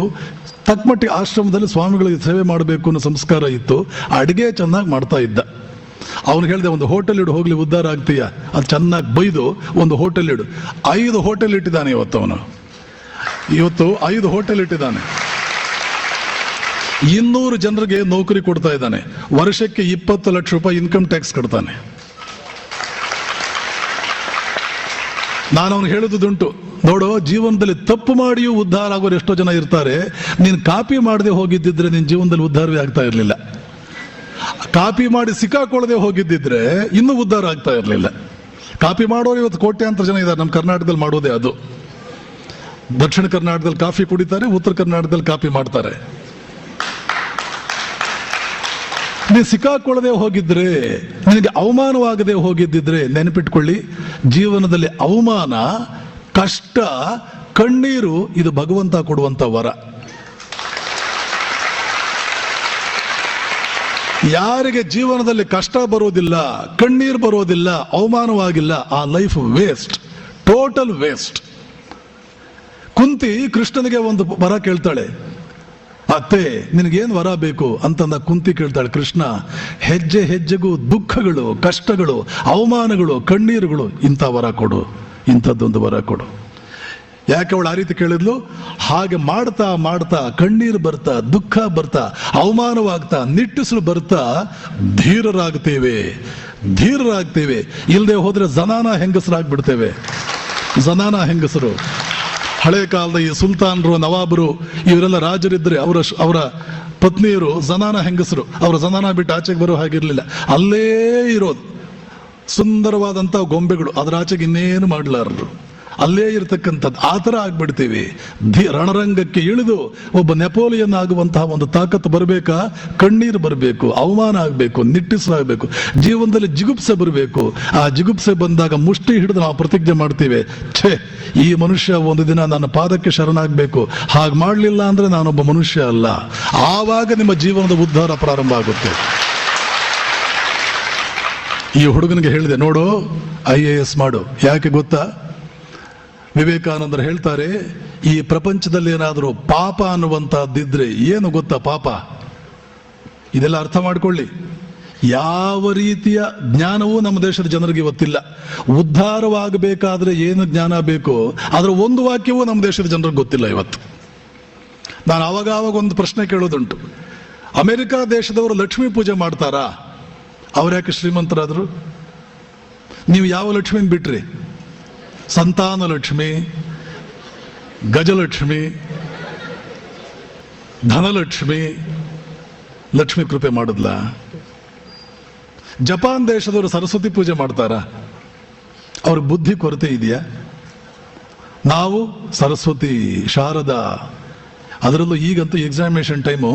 B: ತಕ್ಕಮಟ್ಟಿ ಆಶ್ರಮದಲ್ಲಿ ಸ್ವಾಮಿಗಳಿಗೆ ಸೇವೆ ಮಾಡಬೇಕು ಅನ್ನೋ ಸಂಸ್ಕಾರ ಇತ್ತು. ಅಡಿಗೆ ಚೆನ್ನಾಗಿ ಮಾಡ್ತಾ ಇದ್ದ. ಅವನು ಹೇಳಿದೆ, ಒಂದು ಹೋಟೆಲ್ ಇಡು, ಹೋಗ್ಲಿ ಉದ್ಧಾರ ಆಗ್ತೀಯ. ಅದು ಚೆನ್ನಾಗಿ ಬೈದು ಒಂದು ಹೋಟೆಲ್ ಇಡು. 5 ಹೋಟೆಲ್ ಇಟ್ಟಿದ್ದಾನೆ ಇವತ್ತು. ಇವತ್ತು 5 ಹೋಟೆಲ್ ಇಟ್ಟಿದ್ದಾನೆ. 200 ಜನರಿಗೆ ನೌಕರಿ ಕೊಡ್ತಾ ಇದ್ದಾನೆ. ವರ್ಷಕ್ಕೆ 20 ಲಕ್ಷ ರೂಪಾಯಿ ಇನ್ಕಮ್ ಟ್ಯಾಕ್ಸ್ ಕಟ್ತಾನೆ. ನಾನು ಅವನು ಹೇಳುದುಂಟು, ನೋಡು, ಜೀವನದಲ್ಲಿ ತಪ್ಪು ಮಾಡಿಯೂ ಉದ್ಧಾರ ಆಗೋರು ಎಷ್ಟೋ ಜನ ಇರ್ತಾರೆ. ನೀನು ಕಾಪಿ ಮಾಡದೆ ಹೋಗಿದ್ದಿದ್ರೆ ನಿನ್ನ ಜೀವನದಲ್ಲಿ ಉದ್ಧಾರವೇ ಆಗ್ತಾ ಇರಲಿಲ್ಲ. ಕಾಪಿ ಮಾಡಿ ಸಿಕ್ಕಾಕೊಳ್ಳದೆ ಹೋಗಿದ್ದಿದ್ರೆ ಇನ್ನೂ ಉದ್ಧಾರ ಆಗ್ತಾ ಇರಲಿಲ್ಲ. ಕಾಪಿ ಮಾಡೋರು ಇವತ್ತು ಕೋಟ್ಯಾಂತರ ಜನ ಇದ್ದಾರೆ. ನಮ್ಮ ಕರ್ನಾಟಕದಲ್ಲಿ ಮಾಡೋದೇ ಅದು. ದಕ್ಷಿಣ ಕರ್ನಾಟಕದಲ್ಲಿ ಕಾಫಿ ಕುಡಿತಾರೆ, ಉತ್ತರ ಕರ್ನಾಟಕದಲ್ಲಿ ಕಾಪಿ ಮಾಡ್ತಾರೆ. ನೀನು ಸಿಕ್ಕಾಕೊಳ್ಳದೆ ಹೋಗಿದ್ರೆ, ನಿನಗೆ ಅವಮಾನವಾಗದೆ ಹೋಗಿದ್ದಿದ್ರೆ, ನೆನಪಿಟ್ಕೊಳ್ಳಿ, ಜೀವನದಲ್ಲಿ ಅವಮಾನ, ಕಷ್ಟ, ಕಣ್ಣೀರು ಇದು ಭಗವಂತ ಕೊಡುವಂತ ವರ. ಯಾರಿಗೆ ಜೀವನದಲ್ಲಿ ಕಷ್ಟ ಬರೋದಿಲ್ಲ, ಕಣ್ಣೀರು ಬರೋದಿಲ್ಲ, ಅವಮಾನವಾಗಿಲ್ಲ, ಆ ಲೈಫ್ ವೇಸ್ಟ್, ಟೋಟಲ್ ವೇಸ್ಟ್. ಕುಂತಿ ಕೃಷ್ಣನಿಗೆ ಒಂದು ವರ ಕೇಳ್ತಾಳೆ. ಅತ್ತೆ, ನಿನಗೇನು ವರ ಬೇಕು ಅಂತಂದ ಕುಂತಿ ಕೇಳ್ತಾಳೆ. ಕೃಷ್ಣ, ಹೆಜ್ಜೆ ಹೆಜ್ಜೆಗೂ ದುಃಖಗಳು, ಕಷ್ಟಗಳು, ಅವಮಾನಗಳು, ಕಣ್ಣೀರುಗಳು, ಇಂಥ ವರ ಕೊಡು, ಇಂಥದ್ದೊಂದು ವರ ಕೊಡು. ಯಾಕೆ ಅವಳು ಆ ರೀತಿ ಕೇಳಿದ್ಲು? ಹಾಗೆ ಮಾಡ್ತಾ ಮಾಡ್ತಾ ಕಣ್ಣೀರು ಬರ್ತಾ, ದುಃಖ ಬರ್ತಾ, ಅವಮಾನವಾಗ್ತಾ, ನಿಟ್ಟುಸಲು ಬರ್ತಾ ಧೀರರಾಗ್ತೇವೆ. ಇಲ್ಲದೆ ಹೋದ್ರೆ ಜನಾನ ಹೆಂಗಸರಾಗ್ಬಿಡ್ತೇವೆ. ಜನಾನ ಹೆಂಗಸರು, ಹಳೆ ಕಾಲದ ಈ ಸುಲ್ತಾನರು, ನವಾಬರು, ಇವರೆಲ್ಲ ರಾಜರಿದ್ರೆ ಅವರ ಪತ್ನಿಯರು ಜನಾನ ಹೆಂಗಸರು. ಅವರ ಜನಾನ ಬಿಟ್ಟು ಆಚೆಗೆ ಬರೋ ಹಾಗಿರ್ಲಿಲ್ಲ. ಅಲ್ಲೇ ಇರೋದು ಸುಂದರವಾದಂತ ಗೊಂಬೆಗಳು, ಅದರ ಆಚೆಗೆ ಇನ್ನೇನು ಮಾಡ್ಲಾರರು. ಅಲ್ಲೇ ಇರತಕ್ಕಂಥದ್ದು. ಆ ಥರ ಆಗ್ಬಿಡ್ತೀವಿ. ರಣರಂಗಕ್ಕೆ ಇಳಿದು ಒಬ್ಬ ನೆಪೋಲಿಯನ್ ಆಗುವಂತಹ ಒಂದು ತಾಕತ್ತು ಬರಬೇಕಾ? ಕಣ್ಣೀರು ಬರಬೇಕು, ಅವಮಾನ ಆಗಬೇಕು, ನಿಟ್ಟುಸಲಾಗಬೇಕು, ಜೀವನದಲ್ಲಿ ಜಿಗುಪ್ಸೆ ಬರಬೇಕು. ಆ ಜಿಗುಪ್ಸೆ ಬಂದಾಗ ಮುಷ್ಟಿ ಹಿಡಿದು ನಾವು ಪ್ರತಿಜ್ಞೆ ಮಾಡ್ತೀವಿ, ಛೇ, ಈ ಮನುಷ್ಯ ಒಂದು ದಿನ ನನ್ನ ಪಾದಕ್ಕೆ ಶರಣಾಗಬೇಕು, ಹಾಗೆ ಮಾಡಲಿಲ್ಲ ಅಂದ್ರೆ ನಾನೊಬ್ಬ ಮನುಷ್ಯ ಅಲ್ಲ. ಆವಾಗ ನಿಮ್ಮ ಜೀವನದ ಉದ್ಧಾರ ಪ್ರಾರಂಭ ಆಗುತ್ತೆ. ಈ ಹುಡುಗನಿಗೆ ಹೇಳಿದೆ, ನೋಡು, IAS ಮಾಡು. ಯಾಕೆ ಗೊತ್ತಾ? ವಿವೇಕಾನಂದರು ಹೇಳ್ತಾರೆ, ಈ ಪ್ರಪಂಚದಲ್ಲಿ ಏನಾದರೂ ಪಾಪ ಅನ್ನುವಂತಹದ್ದಿದ್ರೆ ಏನು ಗೊತ್ತಾ? ಪಾಪ. ಇದೆಲ್ಲ ಅರ್ಥ ಮಾಡ್ಕೊಳ್ಳಿ. ಯಾವ ರೀತಿಯ ಜ್ಞಾನವೂ ನಮ್ಮ ದೇಶದ ಜನರಿಗೆ ಇವತ್ತಿಲ್ಲ. ಉದ್ಧಾರವಾಗಬೇಕಾದ್ರೆ ಏನು ಜ್ಞಾನ ಬೇಕೋ ಅದರ ಒಂದು ವಾಕ್ಯವೂ ನಮ್ಮ ದೇಶದ ಜನರಿಗೆ ಗೊತ್ತಿಲ್ಲ ಇವತ್ತು. ನಾನು ಆವಾಗ ಒಂದು ಪ್ರಶ್ನೆ ಕೇಳೋದುಂಟು. ಅಮೆರಿಕ ದೇಶದವರು ಲಕ್ಷ್ಮೀ ಪೂಜೆ ಮಾಡ್ತಾರಾ? ಅವ್ರ್ಯಾಕೆ ಶ್ರೀಮಂತರಾದ್ರು? ನೀವು ಯಾವ ಲಕ್ಷ್ಮಿನ ಬಿಟ್ರಿ? ಸಂತಾನ ಲಕ್ಷ್ಮಿ, ಗಜಲಕ್ಷ್ಮಿ, ಧನಲಕ್ಷ್ಮಿ, ಲಕ್ಷ್ಮಿ ಕೃಪೆ ಮಾಡಿದ್ಲ? ಜಪಾನ್ ದೇಶದವರು ಸರಸ್ವತಿ ಪೂಜೆ ಮಾಡ್ತಾರ? ಅವ್ರಿಗೆ ಬುದ್ಧಿ ಕೊರತೆ ಇದೆಯಾ? ನಾವು ಸರಸ್ವತಿ, ಶಾರದಾ, ಅದರಲ್ಲೂ ಈಗಂತೂ ಎಕ್ಸಾಮಿನೇಷನ್ ಟೈಮು.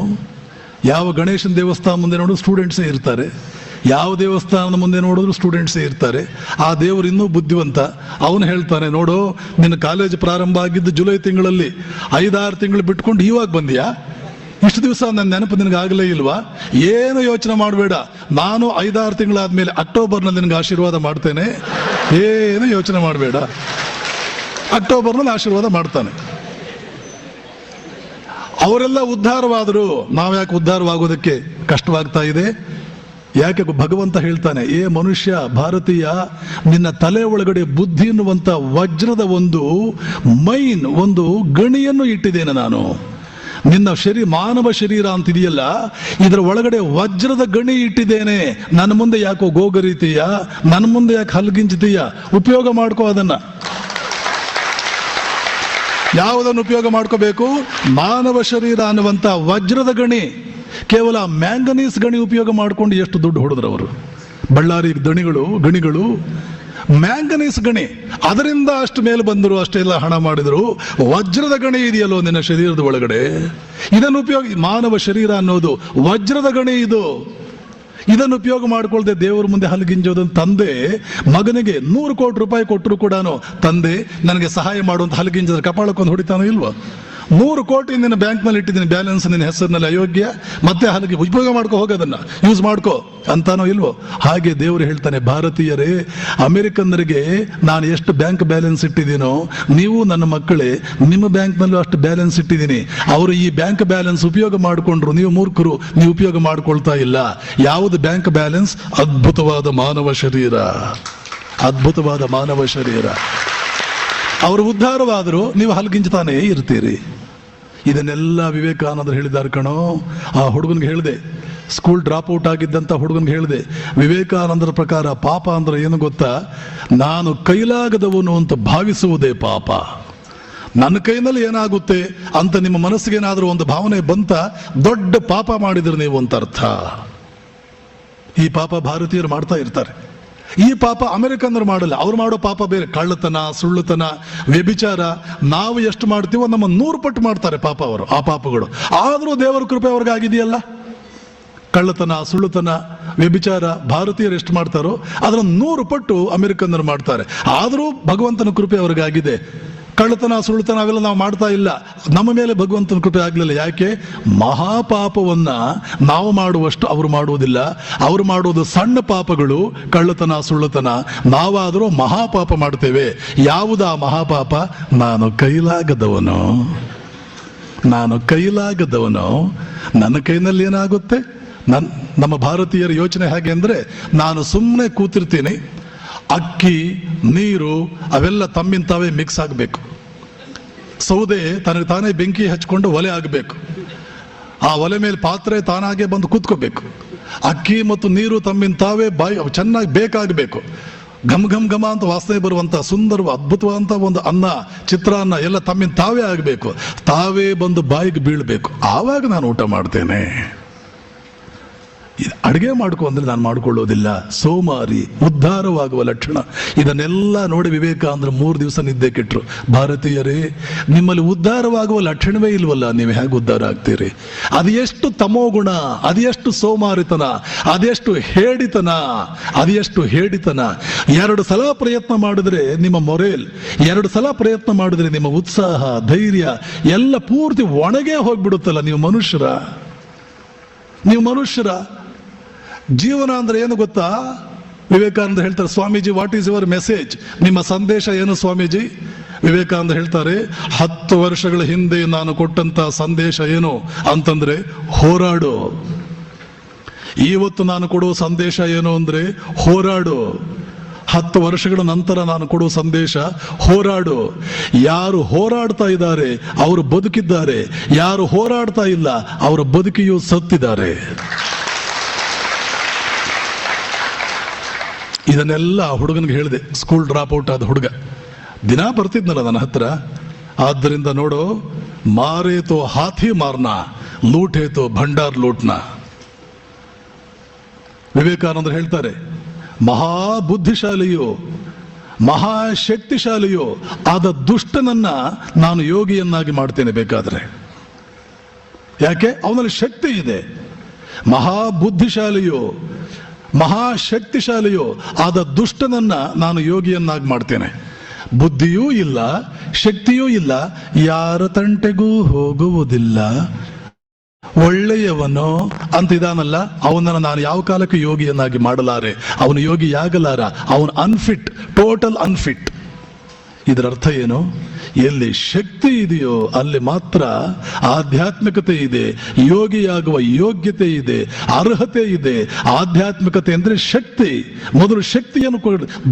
B: ಯಾವ ಗಣೇಶನ ದೇವಸ್ಥಾನ ಮುಂದೆ ನೋಡಿದ್ರು ಸ್ಟೂಡೆಂಟ್ಸೇ ಇರ್ತಾರೆ, ಯಾವ ದೇವಸ್ಥಾನದ ಮುಂದೆ ನೋಡಿದ್ರು ಸ್ಟೂಡೆಂಟ್ಸೇ ಇರ್ತಾರೆ. ಆ ದೇವರು ಇನ್ನೂ ಬುದ್ಧಿವಂತ. ಅವನು ಹೇಳ್ತಾನೆ, ನೋಡು, ನಿನ್ನ ಕಾಲೇಜ್ ಪ್ರಾರಂಭ ಆಗಿದ್ದು ಜುಲೈ ತಿಂಗಳಲ್ಲಿ, 5-6 ತಿಂಗಳು ಬಿಟ್ಕೊಂಡು ಇವಾಗ ಬಂದಿಯಾ? ಇಷ್ಟು ದಿವಸ ನನ್ನ ನೆನಪು ನಿನಗೆ ಆಗಲೇ ಇಲ್ವಾ? ಏನು ಯೋಚನೆ ಮಾಡಬೇಡ, ನಾನು 5-6 ತಿಂಗಳಾದ್ಮೇಲೆ ಅಕ್ಟೋಬರ್ನಲ್ಲಿ ನಿನಗೆ ಆಶೀರ್ವಾದ ಮಾಡ್ತೇನೆ. ಏನು ಯೋಚನೆ ಮಾಡಬೇಡ, ಅಕ್ಟೋಬರ್ನಲ್ಲಿ ಆಶೀರ್ವಾದ ಮಾಡ್ತಾನೆ. ಅವರೆಲ್ಲ ಉದ್ಧಾರವಾದರು, ನಾವ್ಯಾಕೆ ಉದ್ಧಾರವಾಗೋದಕ್ಕೆ ಕಷ್ಟವಾಗ್ತಾ ಇದೆ? ಯಾಕೆ? ಭಗವಂತ ಹೇಳ್ತಾನೆ, ಏ ಮನುಷ್ಯ, ಭಾರತೀಯ, ನಿನ್ನ ತಲೆ ಒಳಗಡೆ ಬುದ್ಧಿ ಎನ್ನುವಂತ ವಜ್ರದ ಒಂದು ಮೈನ್, ಒಂದು ಗಣಿಯನ್ನು ಇಟ್ಟಿದ್ದೇನೆ ನಾನು. ನಿನ್ನ ಮಾನವ ಶರೀರ ಅಂತಿದೆಯಲ್ಲ, ಇದರ ಒಳಗಡೆ ವಜ್ರದ ಗಣಿ ಇಟ್ಟಿದ್ದೇನೆ. ನನ್ನ ಮುಂದೆ ಯಾಕೋ ಗೋಗರೀತೀಯ? ನನ್ನ ಮುಂದೆ ಯಾಕೆ ಹಲ್ಗಿಂಚ್ತೀಯ? ಉಪಯೋಗ ಮಾಡ್ಕೋ ಅದನ್ನ. ಯಾವುದನ್ನು ಉಪಯೋಗ ಮಾಡ್ಕೋಬೇಕು? ಮಾನವ ಶರೀರ ಅನ್ನುವಂತ ವಜ್ರದ ಗಣಿ. ಕೇವಲ ಮ್ಯಾಂಗನೀಸ್ ಗಣಿ ಉಪಯೋಗ ಮಾಡಿಕೊಂಡು ಎಷ್ಟು ದುಡ್ಡು ಹೊಡೆದ್ರು ಅವರು. ಬಳ್ಳಾರಿ ಗಣಿಗಳು ಮ್ಯಾಂಗನೀಸ್ ಗಣಿ, ಅದರಿಂದ ಅಷ್ಟು ಮೇಲೆ ಬಂದರು, ಅಷ್ಟೆಲ್ಲ ಹಣ ಮಾಡಿದ್ರು. ವಜ್ರದ ಗಣಿ ಇದೆಯಲ್ಲೋ ನಿನ್ನ ಶರೀರದ ಒಳಗಡೆ, ಇದನ್ನು ಉಪಯೋಗ, ಮಾನವ ಶರೀರ ಅನ್ನೋದು ವಜ್ರದ ಗಣಿ. ಇದನ್ನು ಉಪಯೋಗ ಮಾಡ್ಕೊಳ್ದೆ ದೇವರ ಮುಂದೆ ಹಲಗಿಂಜೋದನ್ನು. ತಂದೆ ಮಗನಿಗೆ 100 ಕೋಟಿ ರೂಪಾಯಿ ಕೊಟ್ಟರು ಕೂಡ, ತಂದೆ ನನಗೆ ಸಹಾಯ ಮಾಡುವಂತ ಹಲಗಿಂಜದ ಕಪಾಳಕ್ಕೊಂದು ಹೊಡಿತಾನೋ ಇಲ್ವೋ? 100 ಕೋಟಿ ನಿನ್ನ ಬ್ಯಾಂಕ್ ನಲ್ಲಿ ಇಟ್ಟಿದ್ದೀನಿ ಬ್ಯಾಲೆನ್ಸ್ ನಿನ್ನ ಹೆಸರಿನಲ್ಲಿ, ಅಯೋಗ್ಯ, ಮತ್ತೆ ಹಾಗೆ ಉಪಯೋಗ ಮಾಡ್ಕೋ, ಹೋಗೋದನ್ನ ಯೂಸ್ ಮಾಡ್ಕೋ ಅಂತಾನೋ ಇಲ್ವೋ? ಹಾಗೆ ದೇವರು ಹೇಳ್ತಾನೆ, ಭಾರತೀಯರೇ, ಅಮೆರಿಕನ್ನರಿಗೆ ನಾನು ಎಷ್ಟು ಬ್ಯಾಂಕ್ ಬ್ಯಾಲೆನ್ಸ್ ಇಟ್ಟಿದ್ದೀನೋ ನೀವು ನನ್ನ ಮಕ್ಕಳೇ ನಿಮ್ಮ ಬ್ಯಾಂಕ್ ನಲ್ಲೂ ಅಷ್ಟು ಬ್ಯಾಲೆನ್ಸ್ ಇಟ್ಟಿದ್ದೀನಿ. ಅವರು ಈ ಬ್ಯಾಂಕ್ ಬ್ಯಾಲೆನ್ಸ್ ಉಪಯೋಗ ಮಾಡಿಕೊಂಡ್ರು, ನೀವು ಮೂರ್ಖರು, ನೀವು ಉಪಯೋಗ ಮಾಡ್ಕೊಳ್ತಾ ಇಲ್ಲ. ಯಾವುದು ಬ್ಯಾಂಕ್ ಬ್ಯಾಲೆನ್ಸ್? ಅದ್ಭುತವಾದ ಮಾನವ ಶರೀರ, ಅದ್ಭುತವಾದ ಮಾನವ ಶರೀರ. ಅವರು ಉದ್ಧಾರವಾದರೂ ನೀವು ಹಲ್ಗಿಂಜತಾನೇ ಇರ್ತೀರಿ. ಇದನ್ನೆಲ್ಲ ವಿವೇಕಾನಂದರು ಹೇಳಿದ್ದಾರೆ ಕಣೋ. ಆ ಹುಡುಗನಿಗೆ ಹೇಳಿದೆ, ಸ್ಕೂಲ್ ಡ್ರಾಪ್ ಔಟ್ ಆಗಿದ್ದಂತ ಹುಡುಗನಿಗೆ ಹೇಳಿದೆ, ವಿವೇಕಾನಂದರ ಪ್ರಕಾರ ಪಾಪ ಅಂದ್ರೆ ಏನು ಗೊತ್ತಾ? ನಾನು ಕೈಲಾಗದವನು ಅಂತ ಭಾವಿಸುವುದೇ ಪಾಪ. ನನ್ನ ಕೈನಲ್ಲಿ ಏನಾಗುತ್ತೆ ಅಂತ ನಿಮ್ಮ ಮನಸ್ಸಿಗೆ ಏನಾದರೂ ಒಂದು ಭಾವನೆ ಬಂತ, ದೊಡ್ಡ ಪಾಪ ಮಾಡಿದ್ರೆ ನೀವು ಅಂತ ಅರ್ಥ. ಈ ಪಾಪ ಭಾರತೀಯರು ಮಾಡ್ತಾ ಇರ್ತಾರೆ. ಈ ಪಾಪ ಅಮೆರಿಕನ್ನರು ಮಾಡಲ್ಲ. ಅವ್ರು ಮಾಡೋ ಪಾಪ ಬೇರೆ, ಕಳ್ಳತನ, ಸುಳ್ಳುತನ, ವ್ಯಭಿಚಾರ. ನಾವು ಎಷ್ಟು ಮಾಡ್ತೀವೋ ನಮ್ಮ 100 ಪಟ್ಟು ಮಾಡ್ತಾರೆ ಪಾಪ ಅವರು, ಆ ಪಾಪಗಳು. ಆದರೂ ದೇವರ ಕೃಪೆ ಅವ್ರಿಗಾಗಿದೆಯಲ್ಲ. ಕಳ್ಳತನ, ಸುಳ್ಳುತನ, ವ್ಯಭಿಚಾರ ಭಾರತೀಯರು ಎಷ್ಟು ಮಾಡ್ತಾರೋ ಅದರ 100 ಪಟ್ಟು ಅಮೆರಿಕನ್ನರು ಮಾಡ್ತಾರೆ. ಆದರೂ ಭಗವಂತನ ಕೃಪೆ ಅವ್ರಿಗಾಗಿದೆ. ಕಳ್ಳತನ, ಸುಳ್ಳುತನ ಅವೆಲ್ಲ ನಾವು ಮಾಡ್ತಾ ಇಲ್ಲ. ನಮ್ಮ ಮೇಲೆ ಭಗವಂತನ ಕೃಪೆ ಆಗ್ಲಿಲ್ಲ. ಯಾಕೆ? ಮಹಾಪಾಪವನ್ನ ನಾವು ಮಾಡುವಷ್ಟು ಅವರು ಮಾಡುವುದಿಲ್ಲ. ಅವರು ಮಾಡುವುದು ಸಣ್ಣ ಪಾಪಗಳು, ಕಳ್ಳತನ, ಸುಳ್ಳುತನ. ನಾವಾದರೂ ಮಹಾಪಾಪ ಮಾಡ್ತೇವೆ. ಯಾವುದಾ ಮಹಾಪಾಪ? ನಾನು ಕೈಲಾಗದವನು, ನಾನು ಕೈಲಾಗದವನು. ನನ್ನ ಕೈನಲ್ಲಿ ಏನಾಗುತ್ತೆ? ನಮ್ಮ ಭಾರತೀಯರ ಯೋಚನೆ ಹೇಗೆ ಅಂದ್ರೆ, ನಾನು ಸುಮ್ಮನೆ ಕೂತಿರ್ತೀನಿ, ಅಕ್ಕಿ, ನೀರು ಅವೆಲ್ಲ ತಮ್ಮಿಂದ ತಾವೇ ಮಿಕ್ಸ್ ಆಗಬೇಕು. ಸೌದೆ ತನಗೆ ತಾನೇ ಬೆಂಕಿ ಹಚ್ಕೊಂಡು ಒಲೆ ಆಗಬೇಕು. ಆ ಒಲೆ ಮೇಲೆ ಪಾತ್ರೆ ತಾನಾಗೆ ಬಂದು ಕೂತ್ಕೋಬೇಕು. ಅಕ್ಕಿ ಮತ್ತು ನೀರು ತಮ್ಮಿಂದ ತಾವೇ ಚೆನ್ನಾಗಿ ಬೇಕಾಗಬೇಕು. ಘಮ್ ಘಮ್ ಘಮ ಅಂತ ವಾಸನೆ ಬರುವಂತ ಸುಂದರ ಅದ್ಭುತವಾದಂತ ಒಂದು ಅನ್ನ, ಚಿತ್ರಾನ್ನ ಎಲ್ಲ ತಮ್ಮಿಂದ ತಾವೇ ಆಗಬೇಕು. ತಾವೇ ಬಂದು ಬಾಯಿಗೆ ಬೀಳ್ಬೇಕು. ಆವಾಗ ನಾನು ಊಟ ಮಾಡ್ತೇನೆ. ಅಡುಗೆ ಮಾಡ್ಕೊ ಅಂದ್ರೆ ನಾನು ಮಾಡ್ಕೊಳ್ಳೋದಿಲ್ಲ. ಸೋಮಾರಿ, ಉದ್ಧಾರವಾಗುವ ಲಕ್ಷಣ. ಇದನ್ನೆಲ್ಲ ನೋಡಿ ವಿವೇಕಾನಂದರು 3 ದಿವಸ ನಿದ್ದೆ ಕೆಟ್ಟರು. ಭಾರತೀಯರೇ, ನಿಮ್ಮಲ್ಲಿ ಉದ್ಧಾರವಾಗುವ ಲಕ್ಷಣವೇ ಇಲ್ವಲ್ಲ, ನೀವು ಹೇಗೆ ಉದ್ಧಾರ ಆಗ್ತೀರಿ? ಅದು ಎಷ್ಟು ತಮೋಗುಣ, ಅದು ಎಷ್ಟು ಸೋಮಾರಿತನ, ಅದೆಷ್ಟು ಹೇಡಿತನ, ಅದೆಷ್ಟು ಹೇಡಿತನ. 2 ಸಲ ಪ್ರಯತ್ನ ಮಾಡಿದ್ರೆ ನಿಮ್ಮ ಮೊರೇಲ್, 2 ಸಲ ಪ್ರಯತ್ನ ಮಾಡಿದ್ರೆ ನಿಮ್ಮ ಉತ್ಸಾಹ, ಧೈರ್ಯ ಎಲ್ಲ ಪೂರ್ತಿ ಒಣಗೇ ಹೋಗ್ಬಿಡುತ್ತಲ್ಲ. ನೀವು ಮನುಷ್ಯರ ಜೀವನ ಅಂದ್ರೆ ಏನು ಗೊತ್ತಾ? ವಿವೇಕಾನಂದ ಹೇಳ್ತಾರೆ, Swamiji what is your message? ನಿಮ್ಮ ಸಂದೇಶ ಏನು ಸ್ವಾಮೀಜಿ? ವಿವೇಕಾನಂದ ಹೇಳ್ತಾರೆ, 10 ವರ್ಷಗಳ ಹಿಂದೆ ನಾನು ಕೊಟ್ಟಂತ ಸಂದೇಶ ಏನು ಅಂತಂದ್ರೆ ಹೋರಾಡು. ಇವತ್ತು ನಾನು ಕೊಡುವ ಸಂದೇಶ ಏನು ಅಂದ್ರೆ ಹೋರಾಡು. 10 ವರ್ಷಗಳ ನಂತರ ನಾನು ಕೊಡುವ ಸಂದೇಶ ಹೋರಾಡು. ಯಾರು ಹೋರಾಡ್ತಾ ಇದ್ದಾರೆ ಅವರು ಬದುಕಿದ್ದಾರೆ, ಯಾರು ಹೋರಾಡ್ತಾ ಇಲ್ಲ ಅವರ ಬದುಕಿಯೂ ಸತ್ತಿದ್ದಾರೆ. ಇದನ್ನೆಲ್ಲ ಹುಡುಗನಿಗೆ ಹೇಳಿದೆ. ಸ್ಕೂಲ್ ಡ್ರಾಪ್ ಔಟ್ ಆದ ಹುಡುಗ ದಿನ ಬರ್ತಿದ್ನಲ್ಲ ನನ್ನ ಹತ್ರ. ಆದ್ದರಿಂದ ನೋಡು, ಮಾರೇ ತೋ ಹಾಥಿ ಮಾರ್ನಾ, ಲೂಟೇ ತೋ ಭಂಡಾರ್ ಲೂಟ್ನಾ. ವಿವೇಕಾನಂದರು ಹೇಳ್ತಾರೆ, ಮಹಾಬುದ್ಧಿಶಾಲಿಯೋ, ಮಹಾಶಕ್ತಿಶಾಲಿಯೋ ಆದ ದುಷ್ಟನನ್ನ ನಾನು ಯೋಗಿಯನ್ನಾಗಿ ಮಾಡ್ತೇನೆ ಬೇಕಾದ್ರೆ. ಯಾಕೆ? ಅವನಲ್ಲಿ ಶಕ್ತಿ ಇದೆ. ಮಹಾಬುದ್ಧಿಶಾಲಿಯೋ, ಮಹಾಶಕ್ತಿಶಾಲಿಯೋ ಆದ ದುಷ್ಟನನ್ನ ನಾನು ಯೋಗಿಯನ್ನಾಗಿ ಮಾಡ್ತೇನೆ. ಬುದ್ಧಿಯೂ ಇಲ್ಲ, ಶಕ್ತಿಯೂ ಇಲ್ಲ, ಯಾರ ತಂಟೆಗೂ ಹೋಗುವುದಿಲ್ಲ, ಒಳ್ಳೆಯವನು ಅಂತಿದಾನಲ್ಲ, ಅವನನ್ನು ನಾನು ಯಾವ ಕಾಲಕ್ಕೂ ಯೋಗಿಯನ್ನಾಗಿ ಮಾಡಲಾರೆ. ಅವನು ಯೋಗಿಯಾಗಲಾರ, ಅವನು ಅನ್ಫಿಟ್, ಟೋಟಲ್ ಅನ್ಫಿಟ್. ಇದರ ಅರ್ಥ ಏನು? ಎಲ್ಲಿ ಶಕ್ತಿ ಇದೆಯೋ ಅಲ್ಲಿ ಮಾತ್ರ ಆಧ್ಯಾತ್ಮಿಕತೆ ಇದೆ, ಯೋಗಿಯಾಗುವ ಯೋಗ್ಯತೆ ಇದೆ, ಅರ್ಹತೆ ಇದೆ. ಆಧ್ಯಾತ್ಮಿಕತೆ ಅಂದ್ರೆ ಶಕ್ತಿ. ಮೊದಲು ಶಕ್ತಿಯನ್ನು